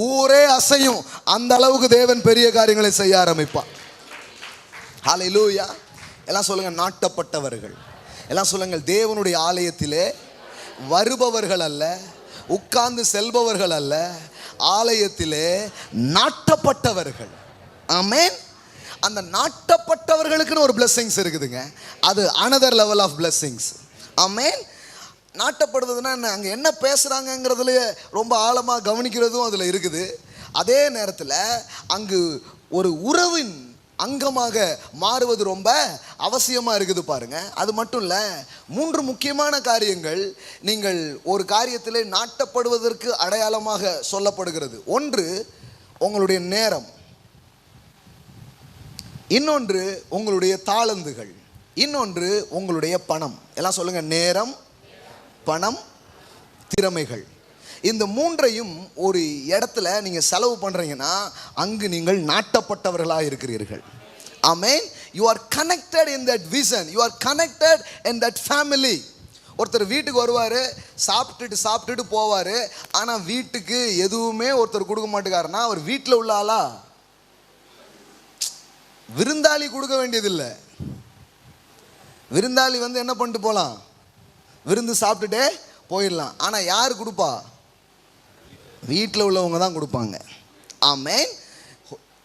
Speaker 1: ஊரே அசையும். அந்த அளவுக்கு தேவன் பெரிய காரியங்களை செய்ய ஆரம்பிப்பார். ஹல்லேலூயா. எல்லாம் சொல்லுங்கள், நாட்டப்பட்டவர்கள். எல்லாம் சொல்லுங்கள், தேவனுடைய ஆலயத்திலே வருபவர்கள் அல்ல, உட்கார்ந்து செல்பவர்கள் அல்ல, ஆலயத்திலே நாட்டப்பட்டவர்கள். ஆமென். அந்த நாட்டப்பட்டவர்களுக்குன்னு ஒரு பிளெஸ்ஸிங்ஸ் இருக்குதுங்க. அது another level of blessings. ஆமென். நாட்டப்படுறதுன்னா என்ன, அங்கே என்ன பேசுகிறாங்கங்கிறதுல ரொம்ப ஆழமாக கவனிக்கிறதும் அதில் இருக்குது. அதே நேரத்தில் அங்கு ஒரு உறவின் அங்கமாக மாறுவது ரொம்ப அவசியமாக இருக்குது பாருங்க. அது மட்டும் இல்லை, 3 முக்கியமான காரியங்கள் நீங்கள் ஒரு காரியத்தில் நாட்டப்படுவதற்கு அடையாளமாக சொல்லப்படுகிறது. ஒன்று உங்களுடைய நேரம், இன்னொன்று உங்களுடைய தாளந்துகள், இன்னொன்று உங்களுடைய பணம். எல்லாம் சொல்லுங்க, நேரம், பணம், திறமைகள். இந்த 3ஐயும் ஒரு இடத்துல நீங்கள் செலவு பண்ணுறீங்கன்னா அங்கு நீங்கள் நாட்டப்பட்டவர்களாக இருக்கிறீர்கள். Amen. You are connected in that vision, you are connected in that family. ஒருத்தர் வீட்டுக்கு வருவார், சாப்பிட்டுட்டு போவார். ஆனால் வீட்டுக்கு எதுவுமே ஒருத்தர் கொடுக்க மாட்டேங்காருன்னா அவர் வீட்டில் உள்ள ஆளா? விருந்தாளி கொடுக்க வேண்டியதில்லை. விருந்தாளி வந்து என்ன பண்ணிட்டு போகலாம், விருந்து சாப்பிட்டுட்டே போயிடலாம். ஆனால் யார் கொடுப்பா? வீட்டில் உள்ளவங்க தான் கொடுப்பாங்க. ஆமென்.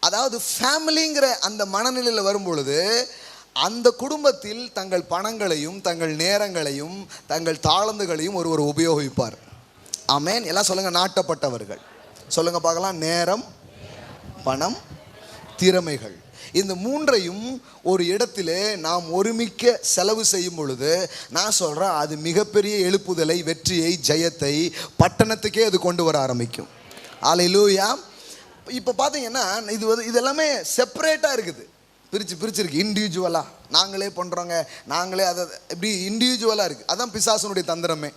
Speaker 1: அதாவது ஃபேமிலிங்கிற அந்த மனநிலையில் வரும்பொழுது அந்த குடும்பத்தில் தங்கள் பணங்களையும் தங்கள் நேரங்களையும் தங்கள் தாளந்துகளையும் ஒருவர் உபயோகிப்பார். ஆமென். எல்லாம் சொல்லுங்க, நாட்டப்பட்டவர்கள். சொல்லுங்க பார்க்கலாம், நேரம், பணம், திறமைகள். இந்த 3ஐயும் ஒரு இடத்திலே நாம் ஒருமிக்க செலவு செய்யும் பொழுது நான் சொல்கிறேன், அது மிகப்பெரிய எழுப்புதலை, வெற்றியை, ஜெயத்தை பட்டணத்துக்கே அது கொண்டு வர ஆரம்பிக்கும். அல்லேலூயா. இப்போ பார்த்தீங்கன்னா இது எல்லாமே செப்பரேட்டாக இருக்குது, பிரிச்சிருக்கு இண்டிவிஜுவலாக. நாங்களே பண்ணுறோங்க, நாங்களே அதை இப்படி இண்டிவிஜுவலாக இருக்குது. அதான் பிசாசனுடைய தந்திரமே.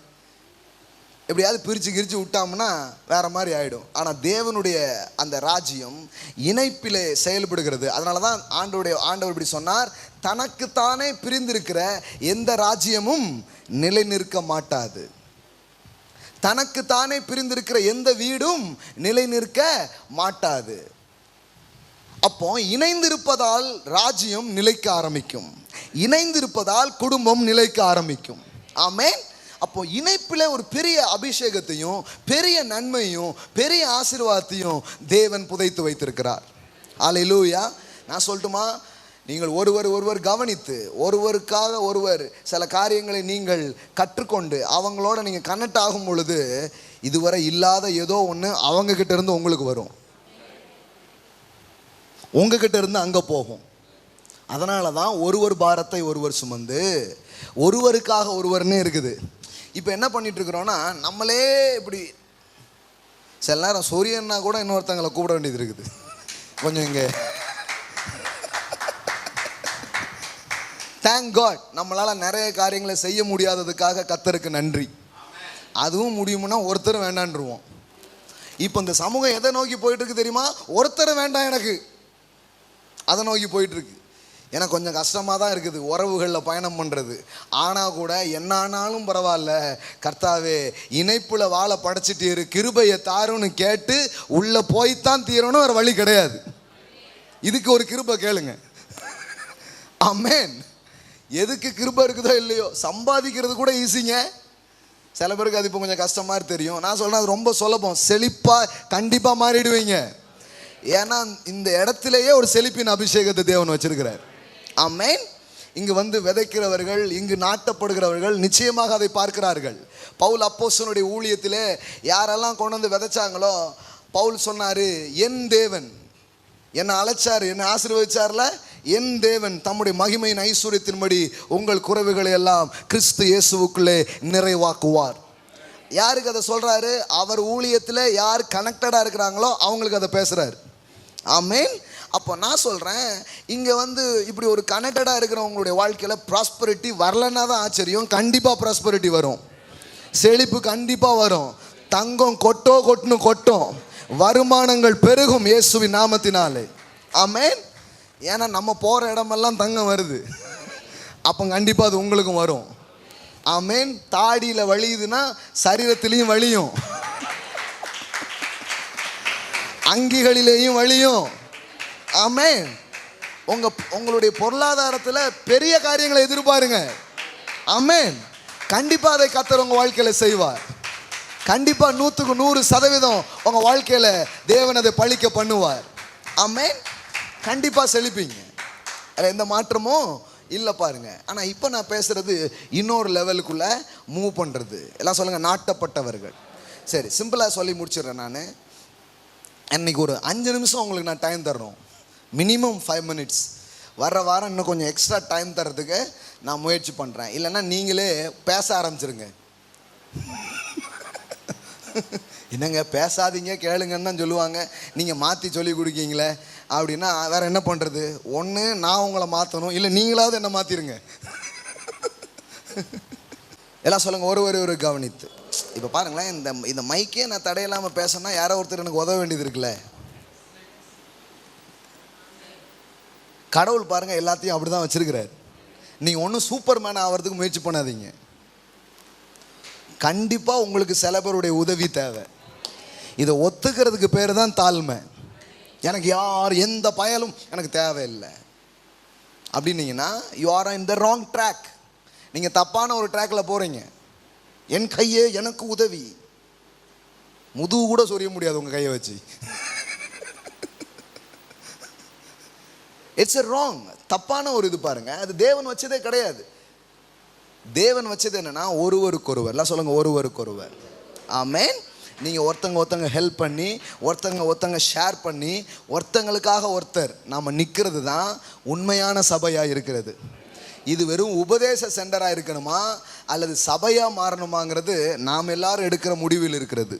Speaker 1: எப்படியாவது பிரித்து விட்டோம்னா வேறு மாதிரி ஆகிடும். ஆனால் தேவனுடைய அந்த ராஜ்யம் இணைப்பிலே செயல்படுகிறது. அதனால தான் ஆண்டவர் இப்படி சொன்னார், தனக்குத்தானே பிரிந்திருக்கிற எந்த ராஜ்யமும் நிலை நிற்க மாட்டாது, தனக்குத்தானே பிரிந்திருக்கிற எந்த வீடும் நிலை நிற்க மாட்டாது. அப்போ இணைந்திருப்பதால் ராஜ்யம் நிலைக்க ஆரம்பிக்கும், இணைந்திருப்பதால் குடும்பம் நிலைக்க ஆரம்பிக்கும். ஆமென். அப்போ இணைப்பில் ஒரு பெரிய அபிஷேகத்தையும் பெரிய நன்மையும் பெரிய ஆசீர்வாதத்தையும் தேவன் புதைத்து வைத்திருக்கிறார். அல்லேலூயா. நான் சொல்லட்டுமா, நீங்கள் ஒருவர் கவனித்து ஒருவருக்காக ஒருவர் சில காரியங்களை நீங்கள் கற்றுக்கொண்டு அவங்களோட நீங்கள் கனெக்ட் ஆகும் பொழுது இதுவரை இல்லாத ஏதோ ஒன்று அவங்கக்கிட்ட இருந்து உங்களுக்கு வரும், உங்ககிட்ட இருந்து அங்கே போகும். அதனால தான் ஒருவர் பாரத்தை ஒருவர் சுமந்து ஒருவருக்காக ஒருவர்னே இருக்குது. இப்போ என்ன பண்ணிட்டு இருக்கிறோன்னா, நம்மளே இப்படி சில நேரம் சூரியன்னா கூட இன்னொருத்தங்களை கூப்பிட வேண்டியது இருக்குது. கொஞ்சம் இங்கே தேங்க் காட், நம்மளால் நிறைய காரியங்களை செய்ய முடியாததுக்காக கர்த்தருக்கு நன்றி. அதுவும் முடியும்னா ஒருத்தரும் வேண்டான்ருவோம். இப்போ இந்த சமூகம் எதை நோக்கி போயிட்டு இருக்கு தெரியுமா? ஒருத்தரும் வேண்டாம் எனக்கு, அதை நோக்கி போயிட்டுருக்கு. எனக்கு கொஞ்சம் கஷ்டமாக தான் இருக்குது உறவுகளில் பயணம் பண்ணுறது. ஆனால் கூட என்ன ஆனாலும் பரவாயில்ல, கர்த்தாவே இணைப்பில் வாழை படைச்சிட்டு கிருபையை தாருன்னு கேட்டு உள்ளே போய்த்தான் தீரணும், வேறு வழி கிடையாது. இதுக்கு ஒரு கிருபை கேளுங்க. ஆமென். எதுக்கு கிருபை இருக்குதோ இல்லையோ, சம்பாதிக்கிறது கூட ஈஸிங்க. சில பேருக்கு அது இப்போ கொஞ்சம் கஷ்டமாக தெரியும். நான் சொல்கிறேன், அது ரொம்ப சுலபம். செழிப்பாக கண்டிப்பாக மாறிடுவீங்க. ஏன்னா இந்த இடத்துலையே ஒரு செழிப்பின் அபிஷேகத்தை தேவன் வச்சிருக்கிறார். ஆமென். இங்கு வந்து விதைக்கிறவர்கள், இங்கு நாட்டப்படுகிறவர்கள் நிச்சயமாக அதை பார்க்கிறார்கள். பவுல் அப்போஸ்தலனுடைய ஊழியத்திலே யாரெல்லாம் கொண்டு வந்து விதைச்சாங்களோ, பவுல் சொன்னார், என் தேவன் என்னை அழைச்சார், என்னை ஆசீர்வதிச்சார்ல, என் தேவன் தம்முடைய மகிமையின் ஐஸ்வர்யத்தின்படி உங்கள் குறைவுகளை எல்லாம் கிறிஸ்து இயேசுவுக்குள்ளே நிறைவாக்குவார். யாருக்கு அதை சொல்கிறாரு? அவர் ஊழியத்தில் யார் கனெக்டடாக இருக்கிறாங்களோ அவங்களுக்கு அதை பேசுகிறார். ஆமென். அப்போ நான் சொல்கிறேன், இங்கே வந்து இப்படி ஒரு கனெக்டடாக இருக்கிறவங்களுடைய வாழ்க்கையில் ப்ராஸ்பரிட்டி வரலன்னா தான் ஆச்சரியம். கண்டிப்பாக ப்ராஸ்பரிட்டி வரும், செழிப்பு கண்டிப்பாக வரும், தங்கம் கொட்டும், வருமானங்கள் பெருகும் இயேசுவின் நாமத்தினாலே. ஆமென். ஏன்னா நம்ம போகிற இடமெல்லாம் தங்கம் வருது, அப்போ கண்டிப்பாக அது உங்களுக்கும் வரும். ஆமென். தாடியில் வலியுதுன்னா சரீரத்திலையும் வலியும், அங்கிகளிலேயும் வலியும். ஆமென். உங்களுடைய பொருளாதாரத்தில் பெரிய காரியங்களை எதிர்பாருங்க. ஆமென். கண்டிப்பாக அதை கர்த்தர் உங்கள் வாழ்க்கையில் செய்வார். கண்டிப்பாக 100க்கு 100% உங்கள் வாழ்க்கையில் தேவன் அதை பழிக்க பண்ணுவார். ஆமென். கண்டிப்பாக செழிப்பீங்க, எந்த மாற்றமும் இல்லை பாருங்க. ஆனால் இப்போ நான் பேசுகிறது இன்னொரு லெவலுக்குள்ளே மூவ் பண்ணுறது. எல்லாம் சொல்லுங்கள், நாட்டப்பட்டவர்கள். சரி, சிம்பிளாக சொல்லி முடிச்சிடுறேன். நான் இன்னைக்கு ஒரு 5 நிமிஷம் உங்களுக்கு நான் டைம் தர்றோம். Minimum 5 minutes. வர்ற வாரம் இன்னும் கொஞ்சம் எக்ஸ்ட்ரா டைம் தரத்துக்கு நான் முயற்சி பண்ணுறேன். இல்லைன்னா நீங்களே பேச ஆரம்பிச்சிருங்க. என்னங்க பேசாதீங்க கேளுங்கன்னு தான் சொல்லுவாங்க, நீங்கள் மாற்றி சொல்லி கொடுக்கீங்களே அப்படின்னா வேறு என்ன பண்ணுறது? ஒன்று நான் உங்களை மாற்றணும், இல்லை நீங்களாவது என்ன மாற்றிருங்க. எல்லாம் சொல்லுங்கள், ஒரு கவனித்து. இப்போ பாருங்களேன், இந்த மைக்கே நான் தடையில்லாமல் பேசணும்னா யாரோ ஒருத்தர் எனக்கு உதவ வேண்டியது இருக்குல்ல. கடவுள் பாருங்கள் எல்லாத்தையும் அப்படி தான் வச்சுருக்கிறார். நீங்கள் ஒன்றும் சூப்பர் மேன் ஆகிறதுக்கு முயற்சி பண்ணாதீங்க. கண்டிப்பாக உங்களுக்கு சில பேருடைய உதவி தேவை. இதை ஒத்துக்கிறதுக்கு பேர் தான் தாழ்மை. எனக்கு யார் எந்த பயலும் எனக்கு தேவையில்லை அப்படின்னீங்கன்னா you are in the wrong track. நீங்கள் தப்பான ஒரு ட்ராக்கில் போகிறீங்க. என் கையே எனக்கு உதவி, முதுகு கூட சொரிய முடியாது உங்கள் கையை வச்சு. இட்ஸ் எ ராங், தப்பான ஒரு இது பாருங்க. அது தேவன் வச்சதே கிடையாது. தேவன் வச்சது என்னன்னா ஒருவருக்கொருவர். எல்லாம் சொல்லுங்க, ஒருவருக்கொருவர். ஆமென். நீங்கள் ஒருத்தங்க ஹெல்ப் பண்ணி, ஒருத்தங்க ஷேர் பண்ணி, ஒருத்தங்களுக்காக ஒருத்தர் நாம் நிற்கிறது தான் உண்மையான சபையாக இருக்கிறது. இது வெறும் உபதேச சென்டராக இருக்கணுமா அல்லது சபையாக மாறணுமாங்கிறது நாம் எல்லாரும் எடுக்கிற முடிவில் இருக்கிறது.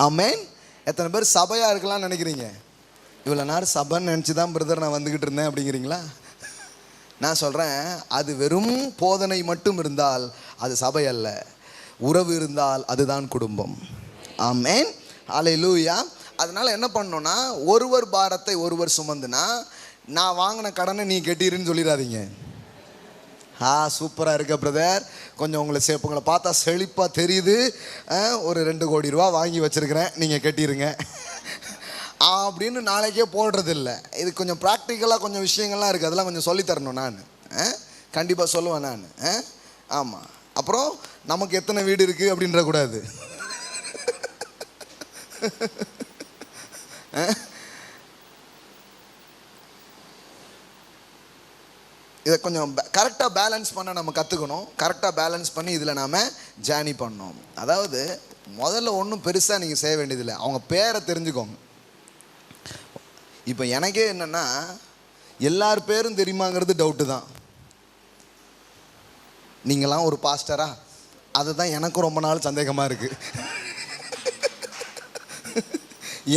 Speaker 1: ஆமென். எத்தனை பேர் சபையாக இருக்கலாம்னு நினைக்கிறீங்க? இவ்வளோ நேரம் சபைன்னு நினச்சி தான் பிரதர் நான் வந்துக்கிட்டு இருந்தேன் அப்படிங்கிறீங்களா? நான் சொல்கிறேன், அது வெறும் போதனை மட்டும் இருந்தால் அது சபை அல்ல. உறவு இருந்தால் அதுதான் குடும்பம். ஆமென். ஹல்லேலூயா. அதனால் என்ன பண்ணணும்னா, ஒருவர் பாரத்தை ஒருவர் சுமந்துனா, நான் வாங்கின கடனை நீ கட்டிடுன்னு சொல்லிடாதீங்க. சூப்பராக இருக்க பிரதர், கொஞ்சம் உங்களை பார்த்தா செழிப்பாக தெரியுது, ஒரு 2 கோடி ரூபா வாங்கி வச்சுருக்கிறேன், நீங்கள் கட்டிடுங்க அப்படின்னு நாளைக்கே போடுறதில்ல. இது கொஞ்சம் ப்ராக்டிக்கலாக கொஞ்சம் விஷயங்கள்லாம் இருக்குது, அதெல்லாம் கொஞ்சம் சொல்லித்தரணும். நான் கண்டிப்பாக சொல்லுவேன் நான். ஆமாம். அப்புறம் நமக்கு எத்தனை வீடு இருக்குது அப்படின்ற கூடாது. இதை கொஞ்சம் கரெக்டாக பேலன்ஸ் பண்ண நம்ம கற்றுக்கணும். கரெக்டாக பேலன்ஸ் பண்ணி இதில் நாம் ஜேர்னி பண்ணணும். அதாவது முதல்ல ஒன்றும் பெருசாக நீங்கள் செய்ய வேண்டியதில்லை, அவங்க பேரை தெரிஞ்சுக்கோங்க. இப்போ எனக்கே என்னென்னா, எல்லார் பேரும் தெரியுமாங்கிறது டவுட்டு தான். நீங்களாம் ஒரு பாஸ்டரா? அதுதான் எனக்கும் ரொம்ப நாள் சந்தேகமாக இருக்குது.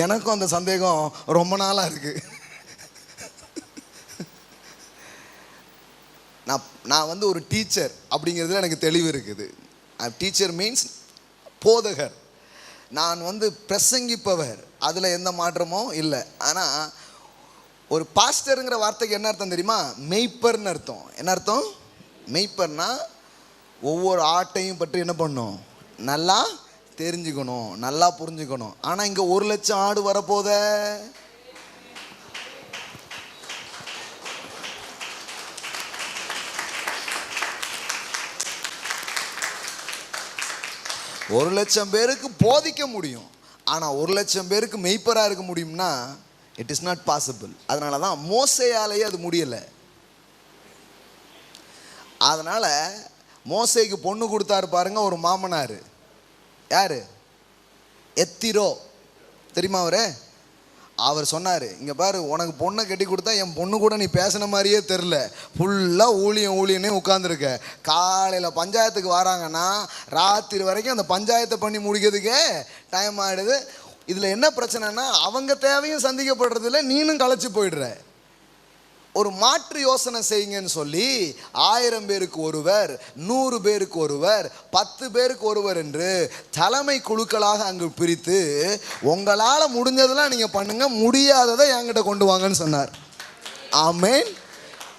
Speaker 1: எனக்கும் அந்த சந்தேகம் ரொம்ப நாளாக இருக்குது. நான் வந்து ஒரு டீச்சர் அப்படிங்கிறதுல எனக்கு தெளிவு இருக்குது. டீச்சர் மீன்ஸ் போதகர். நான் வந்து பிரசங்கிப்பவர், அதில் எந்த மாற்றமும் இல்லை. ஆனால் ஒரு பாஸ்டருங்கிற வார்த்தைக்கு என்ன அர்த்தம் தெரியுமா? மெய்ப்பர்னு அர்த்தம். என்ன அர்த்தம்? மெய்ப்பர்னா ஒவ்வொரு ஆட்டையும் பற்றி என்ன பண்ணணும், நல்லா தெரிஞ்சுக்கணும், நல்லா புரிஞ்சுக்கணும். ஆனால் இங்கே 1 லட்சம் ஆடு வரப்போத. ஒரு 1,00,000 பேருக்கு போதிக்க முடியும், ஆனால் 1,00,000 பேருக்கு மெய்ப்பராக இருக்க முடியும்னா இட் இஸ் நாட் பாசிபிள். அதனால தான் மோசேயாலேயே அது முடியலை. அதனால் மோசேக்கு பொண்ணு கொடுத்தாரு பாருங்க ஒரு மாமனார். யார்? எத்திரோ. தெரியுமா அவர் சொன்னார், இங்கே பாரு, உனக்கு பொண்ணை கட்டி கொடுத்தா என் பொண்ணு கூட நீ பேசின மாதிரியே தெரில, ஃபுல்லாக ஊழியனே உட்காந்துருக்க. காலையில் பஞ்சாயத்துக்கு வராங்கன்னா ராத்திரி வரைக்கும் அந்த பஞ்சாயத்தை பண்ணி முடிக்கிறதுக்கே டைம் ஆகிடுது. இதில் என்ன பிரச்சனைனா, அவங்க தேவையும் சந்திக்கப்படுறதில்ல, நீனும் களைச்சி போயிடுற. ஒரு மாற்று யோசனை செய்யுங்கன்னு சொல்லி 1000 பேருக்கு ஒருவர், 100 பேருக்கு ஒருவர், 10 பேருக்கு ஒருவர் என்று தலைமை குழுக்களாக அங்கு பிரித்து, உங்களால் முடிஞ்சதெல்லாம் நீங்கள் பண்ணுங்க, முடியாததை என்கிட்ட கொண்டு வாங்கன்னு சொன்னார். ஆமென்.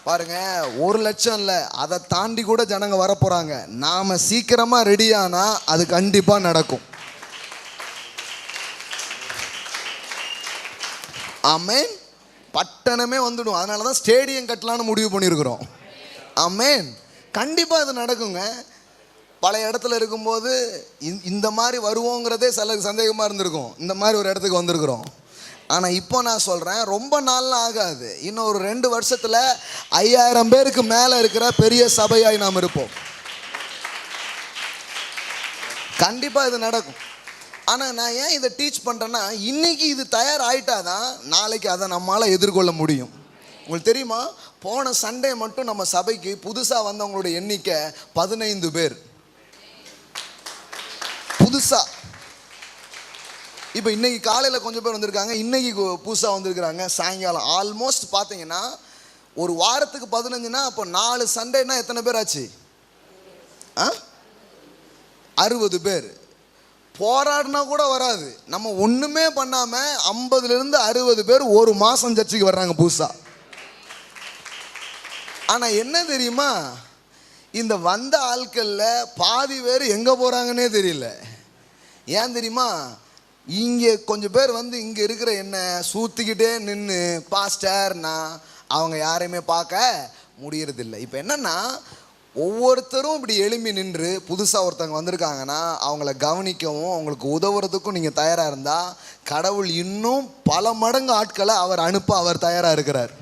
Speaker 1: பாருங்க, 1 லட்சம் இல்லை, அதை தாண்டி கூட ஜனங்க வரப்போகிறாங்க. நாம் சீக்கிரமாக ரெடியானா அது கண்டிப்பாக நடக்கும். ஆமென். பட்டணமே வந்துடும். அதனால தான் ஸ்டேடியம் கட்டலான்னு முடிவு பண்ணியிருக்கிறோம். ஆமென். கண்டிப்பாக இது நடக்குங்க. பழைய இடத்துல இருக்கும்போது இந்த மாதிரி வருவோங்கிறதே சில சந்தேகமாக இருந்திருக்கும். இந்த மாதிரி ஒரு இடத்துக்கு வந்திருக்கிறோம். ஆனால் இப்போ நான் சொல்கிறேன், ரொம்ப நாள்லாம் ஆகாது. இன்னும் ஒரு 2 வருஷத்தில் 5000 பேருக்கு மேலே இருக்கிற பெரிய சபையாய் நாம் இருப்போம். கண்டிப்பாக இது நடக்கும். ஆனால் நான் ஏன் இதை டீச் பண்ணுறேன்னா, இன்னைக்கு இது தயாராகிட்டாதான் நாளைக்கு அதை நம்மளால் எதிர்கொள்ள முடியும். உங்களுக்கு தெரியுமா, போன சண்டே மட்டும் நம்ம சபைக்கு புதுசாக வந்தவங்களோட எண்ணிக்கை 15 பேர் புதுசா. இப்போ இன்னைக்கு காலையில் கொஞ்சம் பேர் வந்திருக்காங்க, இன்னைக்கு புதுசாக வந்திருக்கிறாங்க. சாயங்காலம் ஆல்மோஸ்ட் பார்த்தீங்கன்னா ஒரு வாரத்துக்கு 15னா அப்போ 4 சண்டேனா எத்தனை பேர் ஆச்சு? 60 பேர். போராடினா கூட வராது. நம்ம ஒன்றுமே பண்ணாமல் 50லேருந்து 60 பேர் ஒரு மாதம் சர்ச்சுக்கு வர்றாங்க புதுசா. ஆனால் என்ன தெரியுமா, இந்த வந்த ஆட்களில் பாதி பேர் எங்கே போகிறாங்கன்னே தெரியல. ஏன் தெரியுமா, இங்கே கொஞ்சம் பேர் வந்து இங்கே இருக்கிற என்ன சூற்றிக்கிட்டே நின்று பாஸ்டர்னா அவங்க யாரையுமே பார்க்க முடியறதில்லை. இப்போ என்னென்னா, ஒவ்வொருத்தரும் இப்படி எழும்பி நின்று புதுசாக ஒருத்தவங்க வந்திருக்காங்கன்னா அவங்கள கவனிக்கவும் அவங்களுக்கு உதவுறதுக்கும் நீங்கள் தயாராக இருந்தால் கடவுள் இன்னும் பல மடங்கு ஆட்களை அவர் அனுப்ப அவர் தயாராக இருக்கிறார்.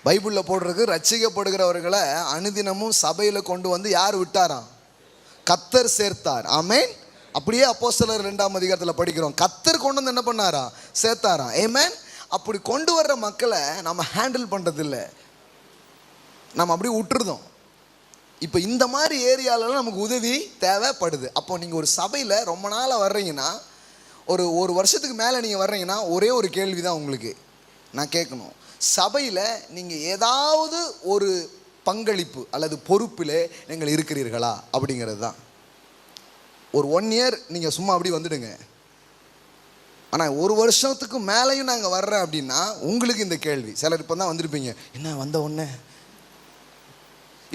Speaker 1: பைபிளில் போடுறதுக்கு ரட்சிக்கப்படுகிறவர்களை அனுதினமும் சபையில் கொண்டு வந்து யார் விட்டாராம்? கர்த்தர் சேர்த்தார். ஆமென். அப்படியே அப்போஸ்தலர் 2ஆம் அதிகாரத்தில் படிக்கிறோம். கர்த்தர் கொண்டு வந்து என்ன பண்ணாரா? சேர்த்தாராம். ஆமென். அப்படி கொண்டு வர்ற மக்களை நம்ம ஹேண்டில் பண்ணுறதில்லை, நம்ம அப்படி விட்டுருதோம். இப்போ இந்த மாதிரி ஏரியாலலாம் நமக்கு உதவி தேவைப்படுது. அப்போ நீங்கள் ஒரு சபையில் ரொம்ப நாளாக வர்றீங்கன்னா, ஒரு வருஷத்துக்கு மேலே நீங்கள் வர்றீங்கன்னா ஒரே ஒரு கேள்வி தான் உங்களுக்கு நான் கேட்கணும். சபையில் நீங்கள் ஏதாவது ஒரு பங்களிப்பு அல்லது பொறுப்பில் நீங்கள் இருக்கிறீர்களா அப்படிங்கிறது தான். ஒரு 1 இயர் நீங்கள் சும்மா அப்படி வந்துடுங்க. ஆனால் ஒரு வருஷத்துக்கு மேலேயும் நாங்கள் வர்றேன் அப்படின்னா உங்களுக்கு இந்த கேள்வி. சிலர் இப்போ தான் வந்திருப்பீங்க, என்ன வந்த உடனே.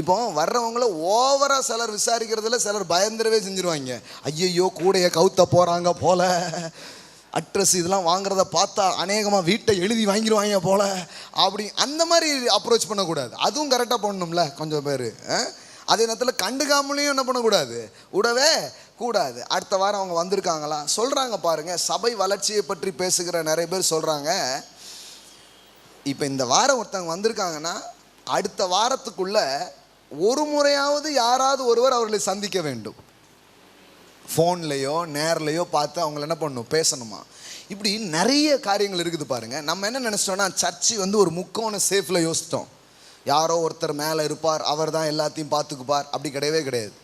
Speaker 1: இப்போ வர்றவங்கள ஓவராக சிலர் விசாரிக்கிறதுல சிலர் பயந்துடவே செஞ்சுருவாங்க. ஐயையோ கூடைய கவுத்த போகிறாங்க போல, அட்ரஸ் இதெல்லாம் வாங்குறத பார்த்தா அநேகமாக வீட்டை எழுதி வாங்கிடுவாங்க போல, அப்படி அந்த மாதிரி அப்ரோச் பண்ணக்கூடாது. அதுவும் கரெக்டாக பண்ணணும்ல கொஞ்சம் பேர். அதே நேரத்தில் கண்டுக்காமலையும் என்ன பண்ணக்கூடாது, விடவே கூடாது. அடுத்த வாரம் அவங்க வந்திருக்காங்களா சொல்கிறாங்க பாருங்கள். சபை வளர்ச்சியை பற்றி பேசுகிற நிறைய பேர் சொல்கிறாங்க, இப்போ இந்த வாரம் ஒருத்தவங்க வந்திருக்காங்கன்னா அடுத்த வாரத்துக்குள்ள ஒரு முறையாவது யாராவது ஒருவர் அவர்களை சந்திக்க வேண்டும். ஃபோன்லேயோ நேர்லையோ பார்த்து அவங்கள என்ன பண்ணணும், பேசணுமா. இப்படி நிறைய காரியங்கள் இருக்குது பாருங்கள். நம்ம என்ன நினச்சிட்டோன்னா, சர்ச்சு வந்து ஒரு முக்கோண சேஃபில் யோசித்தோம். யாரோ ஒருத்தர் மேலே இருப்பார், அவர் தான் எல்லாத்தையும் பார்த்துக்குப்பார். அப்படி கிடையவே கிடையாது.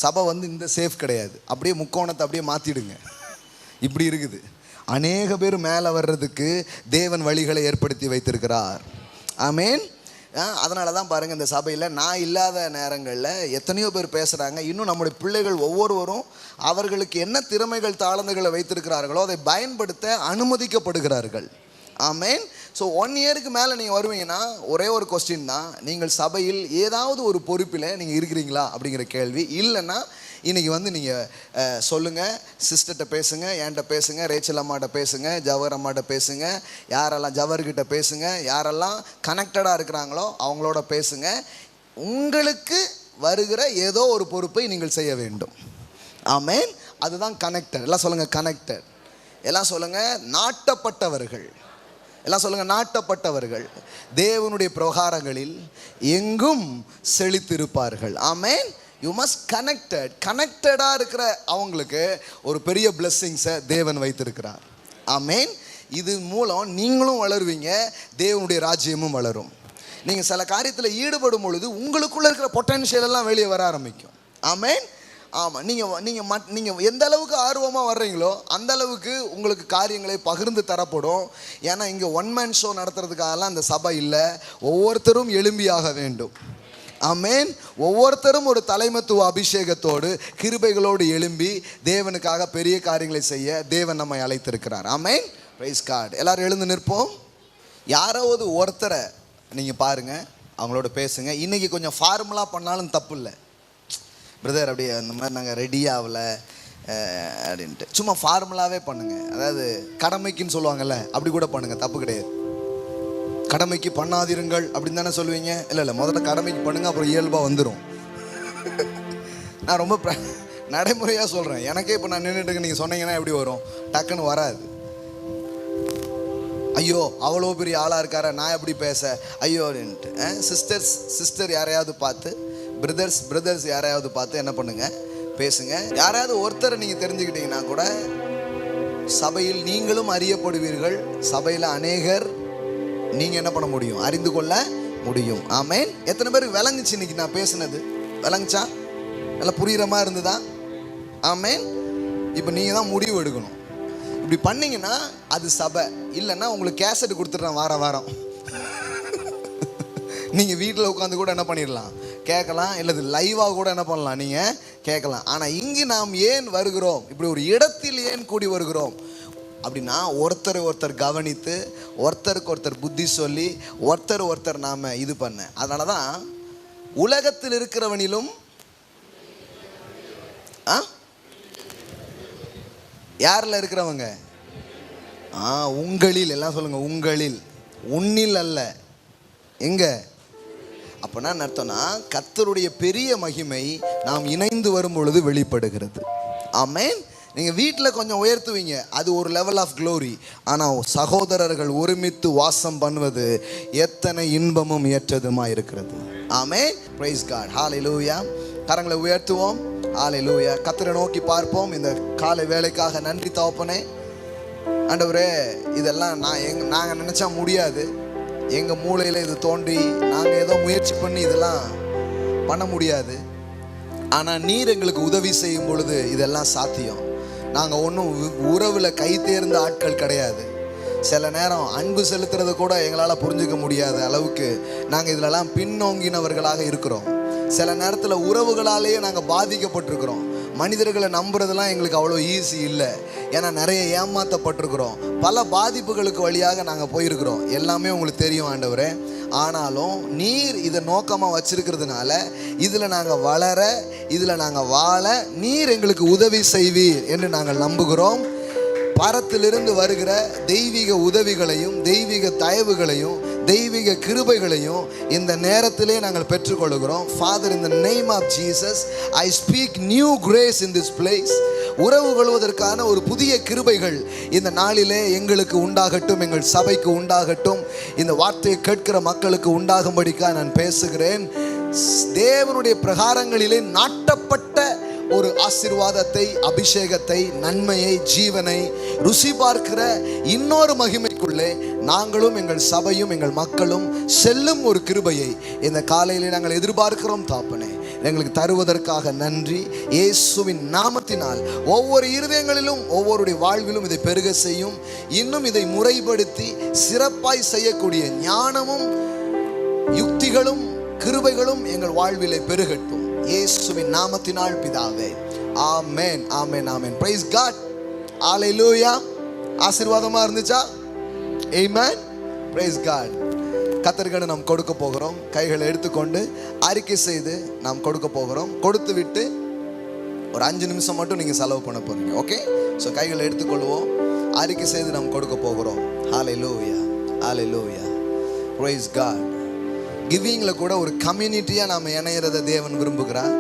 Speaker 1: சபை வந்து இந்த சேஃப் கிடையாது. அப்படியே முக்கோணத்தை அப்படியே மாற்றிடுங்க. இப்படி இருக்குது. அநேக பேர் மேலே வர்றதுக்கு தேவன் வழிகளை ஏற்படுத்தி வைத்திருக்கிறார். ஆமேன். அதனால தான் பாருங்கள், இந்த சபையில் நான் இல்லாத நேரங்களில் எத்தனையோ பேர் பேசுகிறாங்க. இன்னும் நம்முடைய பிள்ளைகள் ஒவ்வொருவரும் அவர்களுக்கு என்ன திறமைகள் தாளந்துகளை வைத்திருக்கிறார்களோ அதை பயன்படுத்த அனுமதிக்கப்படுகிறார்கள். ஆமேன். ஸோ 1 இயருக்கு மேலே நீங்கள் வருவீங்கன்னா ஒரே ஒரு கொஸ்டின் தான், நீங்கள் சபையில் ஏதாவது ஒரு பொறுப்பில் நீங்கள் இருக்கிறீங்களா அப்படிங்கிற கேள்வி. இல்லைன்னா இன்றைக்கி வந்து நீங்கள் சொல்லுங்கள், சிஸ்டர்கிட்ட பேசுங்க, என்கிட்ட பேசுங்க, ரேச்சல் அம்மாட்ட பேசுங்க, ஜவஹர் அம்மாட்ட பேசுங்க, யாரெல்லாம் ஜவஹர்கிட்ட பேசுங்க, யாரெல்லாம் கனெக்டடாக இருக்கிறாங்களோ அவங்களோட பேசுங்க. உங்களுக்கு வருகிற ஏதோ ஒரு பொறுப்பை நீங்கள் செய்ய வேண்டும். ஆமேன். அதுதான் கனெக்டட். எல்லாம் சொல்லுங்கள் கனெக்டட். எல்லாம் சொல்லுங்கள் நாட்டப்பட்டவர்கள். எல்லாம் சொல்லுங்கள் நாட்டப்பட்டவர்கள் தேவனுடைய பிரகாரங்களில் எங்கும் செழித்திருப்பார்கள். ஆமேன். யூ மஸ்ட் கனெக்டடாக இருக்கிற அவங்களுக்கு ஒரு பெரிய பிளெஸ்ஸிங்ஸை தேவன் வைத்திருக்கிறார். ஆமேன். இது மூலம் நீங்களும் வளருவீங்க, தேவனுடைய ராஜ்யமும் வளரும். நீங்கள் சில காரியத்தில் ஈடுபடும் பொழுது உங்களுக்குள்ளே இருக்கிற பொட்டன்ஷியல் எல்லாம் வெளியே வர ஆரம்பிக்கும். ஆமேன். ஆமாம். நீங்கள் எந்த அளவுக்கு ஆர்வமாக வர்றீங்களோ அந்த அளவுக்கு உங்களுக்கு காரியங்களை பகிர்ந்து தரப்படும். ஏன்னா இங்கே 1 மேன் ஷோ நடத்துறதுக்காகலாம் அந்த சபை இல்லை. ஒவ்வொருத்தரும் எழும்பியாக வேண்டும். ஆமேன். ஒவ்வொருத்தரும் ஒரு தலைமைத்துவ அபிஷேகத்தோடு கிருபைகளோடு எழும்பி தேவனுக்காக பெரிய காரியங்களை செய்ய தேவன் நம்மை அழைத்திருக்கிறார். ஆமேன். Praise God. எல்லாரும் எழுந்து நிற்போம். யாராவது ஒருத்தரை நீங்கள் பாருங்கள், அவங்களோட பேசுங்க. இன்றைக்கி கொஞ்சம் ஃபார்முலா பண்ணாலும் தப்பு இல்லை. பிரதர் அப்படியே அந்த மாதிரி நாங்கள் ரெடி ஆகலை அப்படின்ட்டு சும்மா ஃபார்முலாவே பண்ணுங்கள். அதாவது கடமைக்குன்னு சொல்லுவாங்கள்ல, அப்படி கூட பண்ணுங்கள், தப்பு கிடையாது. கடமைக்கு பண்ணாதிருங்கள் அப்படின்னு தானே சொல்லுவீங்க. இல்லை முதல்ல கடமைக்கு பண்ணுங்க, அப்புறம் இயல்பாக வந்துடும். நான் ரொம்ப நடைமுறையாக சொல்கிறேன். எனக்கே இப்போ நான் நின்றுட்டு நீங்கள் சொன்னீங்கன்னா எப்படி வரும், டக்குன்னு வராது. ஐயோ அவ்வளோ பெரிய ஆளாக இருக்கார, நான் எப்படி பேச ஐயோ அப்படின்ட்டு. சிஸ்டர் யாரையாவது பார்த்து, பிரதர்ஸ் யாரையாவது பார்த்து என்ன பண்ணுங்கள், பேசுங்க. யாராவது ஒருத்தரை நீங்க தெரிஞ்சுக்கிட்டீங்கன்னா கூட சபையில் நீங்களும் அறியப்படுவீர்கள். சபையில் அநேகர் நீங்க என்ன பண்ண முடியும், அறிந்து கொள்ள முடியும். ஆமென். எத்தனை பேருக்கு விளங்குச்சு இன்னைக்கு நான் பேசுனது? விளங்குச்சா? நல்லா புரியுற மாதிரி இருந்ததா? ஆமென். இப்போ நீங்க தான் முடிவு எடுக்கணும். இப்படி பண்ணீங்கன்னா அது சபை. இல்லைன்னா உங்களுக்கு கேசட் கொடுத்துட்றேன் வாரம். நீங்கள் வீட்டில் உட்காந்து கூட என்ன பண்ணிடலாம், கேட்கலாம். இல்லை லைவாக கூட என்ன பண்ணலாம், நீங்கள் கேட்கலாம். ஆனால் இங்கு நாம் ஏன் வருகிறோம், இப்படி ஒரு இடத்தில் ஏன் கூடி வருகிறோம் அப்படின்னா, ஒருத்தர் கவனித்து, ஒருத்தருக்கு ஒருத்தர் புத்தி சொல்லி, ஒருத்தர் நாம் இது பண்ண. அதனால தான் உலகத்தில் இருக்கிறவனிலும் யாரில் இருக்கிறவங்க, உங்களில், எல்லாம் சொல்லுங்க, உங்களில், உன்னில் அல்ல. எங்க அப்பனா அர்த்தம்னா, கர்த்தருடைய பெரிய மகிமை நாம் இணைந்து வரும் பொழுது வெளிப்படுகிறது. ஆமென். நீங்கள் வீட்டில் கொஞ்சம் உயர்த்துவீங்க, அது ஒரு லெவல் ஆஃப் க்ளோரி. ஆனால் சகோதரர்கள் ஒருமித்து வாசம் பண்ணுவது எத்தனை இன்பமும் ஏற்றதுமா இருக்கிறது. ஆமென். Praise God. ஹல்லேலூயா. கரங்களை உயர்த்துவோம். ஹல்லேலூயா. கர்த்தரை நோக்கி பார்ப்போம். இந்த காலை வேளைக்காக நன்றி தகப்பனே. ஆண்டவரே, இதெல்லாம் நாங்கள் நினச்சா முடியாது. எங்கள் மூளையில் இது தோன்றி நாங்கள் ஏதோ முயற்சி பண்ணி இதெல்லாம் பண்ண முடியாது. ஆனால் நீர் எங்களுக்கு உதவி செய்யும் பொழுது இதெல்லாம் சாத்தியம். நாங்கள் ஒன்றும் உறவில் கை தேர்ந்த ஆட்கள் கிடையாது. சில நேரம் அன்பு செலுத்துறது கூட எங்களால் புரிஞ்சிக்க முடியாத அளவுக்கு நாங்கள் இதிலெல்லாம் பின்னோங்கினவர்களாக இருக்கிறோம். சில நேரத்தில் உறவுகளாலேயே நாங்கள் பாதிக்கப்பட்டிருக்கிறோம். மனிதர்களை நம்புறதுலாம் எங்களுக்கு அவ்வளோ ஈஸி இல்லை. ஏன்னா நிறைய ஏமாற்றப்பட்டிருக்கிறோம். பல பாதிப்புகளுக்கு வழியாக நாங்கள் போயிருக்கிறோம். எல்லாமே உங்களுக்கு தெரியும் ஆண்டவரே. ஆனாலும் நீர் இதை நோக்கமாக வச்சிருக்கிறதுனால இதில் நாங்கள் வளர, இதில் நாங்கள் வாழ நீர் எங்களுக்கு உதவி செய்வீர் என்று நாங்கள் நம்புகிறோம். பரத்திலிருந்து வருகிற தெய்வீக உதவிகளையும் தெய்வீக தயவுகளையும் தெய்வீக கிருபைகளையும் இந்த நேரத்திலே நாங்கள் பெற்றுக்கொள்கிறோம். Father, in the name of Jesus, I speak new grace in this place. உறவு கொள்வதற்கான ஒரு புதிய கிருபைகள் இந்த நாளிலே எங்களுக்கு உண்டாகட்டும், எங்கள் சபைக்கு உண்டாகட்டும், இந்த வார்த்தையை கேட்கிற மக்களுக்கு உண்டாகும்படிக்காக நான் பேசுகிறேன். தேவனுடைய பிரகாரங்களிலே நாட்டப்பட்ட ஒரு ஆசீர்வாதத்தை, அபிஷேகத்தை, நன்மையை, ஜீவனை ருசி பார்க்கிற இன்னொரு மகிமைக்குள்ளே நாங்களும் எங்கள் சபையும் எங்கள் மக்களும் செல்லும் ஒரு கிருபையை இந்த காலையிலே நாங்கள் எதிர்பார்க்கிறோம். தாப்பனே, எங்களுக்கு தருவதற்காக நன்றி. இயேசுவின் நாமத்தினால் ஒவ்வொரு இருதயங்களிலும் ஒவ்வொருடைய வாழ்விலும் இதை பெருக செய்யும். இன்னும் இதை முறைப்படுத்தி சிறப்பாய் செய்யக்கூடிய ஞானமும் யுக்திகளும் கிருபைகளும் எங்கள் வாழ்விலே பெருகட்டும். இயேசுவின் நாமத்தினால் பிதாவே. Amen, amen, amen. Praise God. Hallelujah. ஆசீர்வாதமா இருந்துச்சா? ஆமென். Praise God. கர்த்தருக்கு நாம் கொடுக்க போகிறோம். கைகளை எடுத்துக்கொண்டு அறிக்கை செய்து நாம் கொடுக்க போகிறோம். கொடுத்து விட்டு ஒரு 5 நிமிஷம் மட்டும் நீங்கள் செலவு பண்ண போறீங்க. ஓகே? ஸோ கைகளை எடுத்துக்கொள்வோம். அறிக்கை செய்து நாம் கொடுக்க போகிறோம். ஹல்லேலூயா, ஹல்லேலூயா. Price God. கிவிங்கில் கூட ஒரு கம்யூனிட்டியாக நாம் இணையிறத தேவன் விரும்புகிறார்.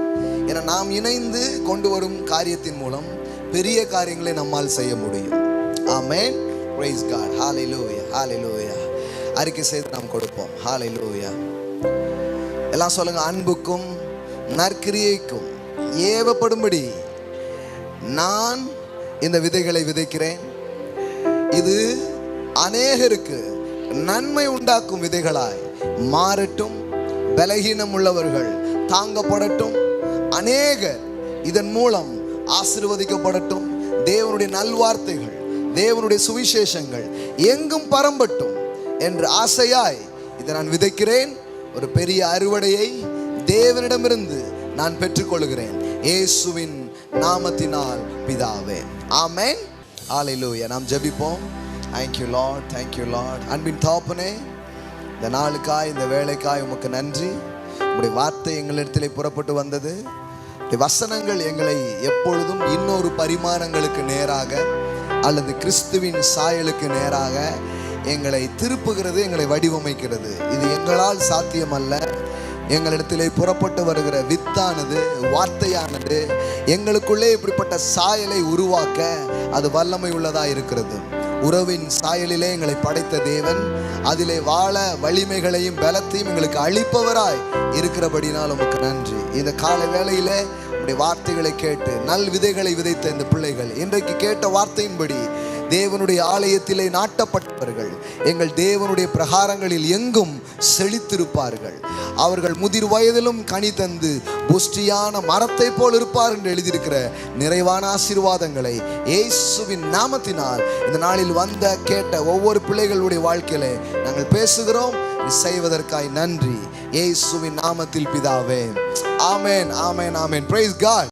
Speaker 1: ஏன்னா நாம் இணைந்து கொண்டு வரும் காரியத்தின் மூலம் பெரிய காரியங்களை நம்மால் செய்ய முடியும். Amen. Praise God. Hallelujah, hallelujah. அறிக்கை செய்து நாம் கொடுப்போம். ஹல்லேலூயா. எல்லாம் சொல்லுங்க. அன்புக்கும் நற்கிரியைக்கும் ஏவப்படும்படி நான் இந்த விதைகளை விதைக்கிறேன். இது அநேகருக்கு நன்மை உண்டாக்கும் விதைகளாய் மாறட்டும். பலகீனம் உள்ளவர்கள் தாங்கப்படட்டும். அநேகர் இதன் மூலம் ஆசீர்வதிக்கப்படட்டும். தேவனுடைய நல்வார்த்தைகள், தேவனுடைய சுவிசேஷங்கள் எங்கும் பரம்பட்டும் என்று ஆசையாய் இதை நான் விதைக்கிறேன். ஒரு பெரிய அறுவடையை தேவனிடமிருந்து நான் பெற்றுக்கொள்கிறேன். இயேசுவின் நாமத்தினால் பிதாவே. ஆமென். ஹல்லேலூயா. நாம் ஜெபிப்போம். Thank you Lord, thank you Lord. அன்பின் தகப்பனே, இந்த நாளுக்காய், இந்த வேளைக்காய் உமக்கு நன்றி. உங்களுடைய வார்த்தை எங்களிடத்திலே புறப்பட்டு வந்தது. வசனங்கள் எங்களை எப்பொழுதும் இன்னொரு பரிமாணங்களுக்கு நேராக அல்லது கிறிஸ்துவின் சாயலுக்கு நேராக எங்களை திருப்புகிறது, எங்களை வடிவமைக்கிறது. இது எங்களால் சாத்தியமல்ல. எங்களிடத்திலே புறப்பட்டு வருகிற வித்தானது, வார்த்தையானது எங்களுக்குள்ளே இப்படிப்பட்ட சாயலை உருவாக்க அது வல்லமை உள்ளதாக இருக்கிறது. உறவின் சாயலிலே எங்களை படைத்த தேவன் அதிலே வாழ வலிமைகளையும் பலத்தையும் எங்களுக்கு அளிப்பவராய் இருக்கிறபடினால் உமக்கு நன்றி. இந்த கால வேளையிலே உடைய வார்த்தைகளை கேட்டு நல் விதைகளை விதைத்த இந்த பிள்ளைகள் இன்றைக்கு கேட்ட வார்த்தையின்படி தேவனுடைய ஆலயத்திலே நாட்டப்பட்டவர்கள் எங்கள் தேவனுடைய பிரகாரங்களில் எங்கும் செழித்திருப்பார்கள். அவர்கள் முதிர் வயதிலும் கனி தந்து புஷ்டியான மரத்தை போல் இருப்பார் என்று எழுதியிருக்கிற நிறைவான ஆசீர்வாதங்களை இயேசுவின் நாமத்தினால் இந்த நாளில் வந்த கேட்ட ஒவ்வொரு பிள்ளைகளுடைய வாழ்க்கையிலே நாங்கள் பேசுகிறோம். செய்வதற்காய் நன்றி. இயேசுவின் நாமத்தில் பிதாவே. Amen, amen, amen. Praise God.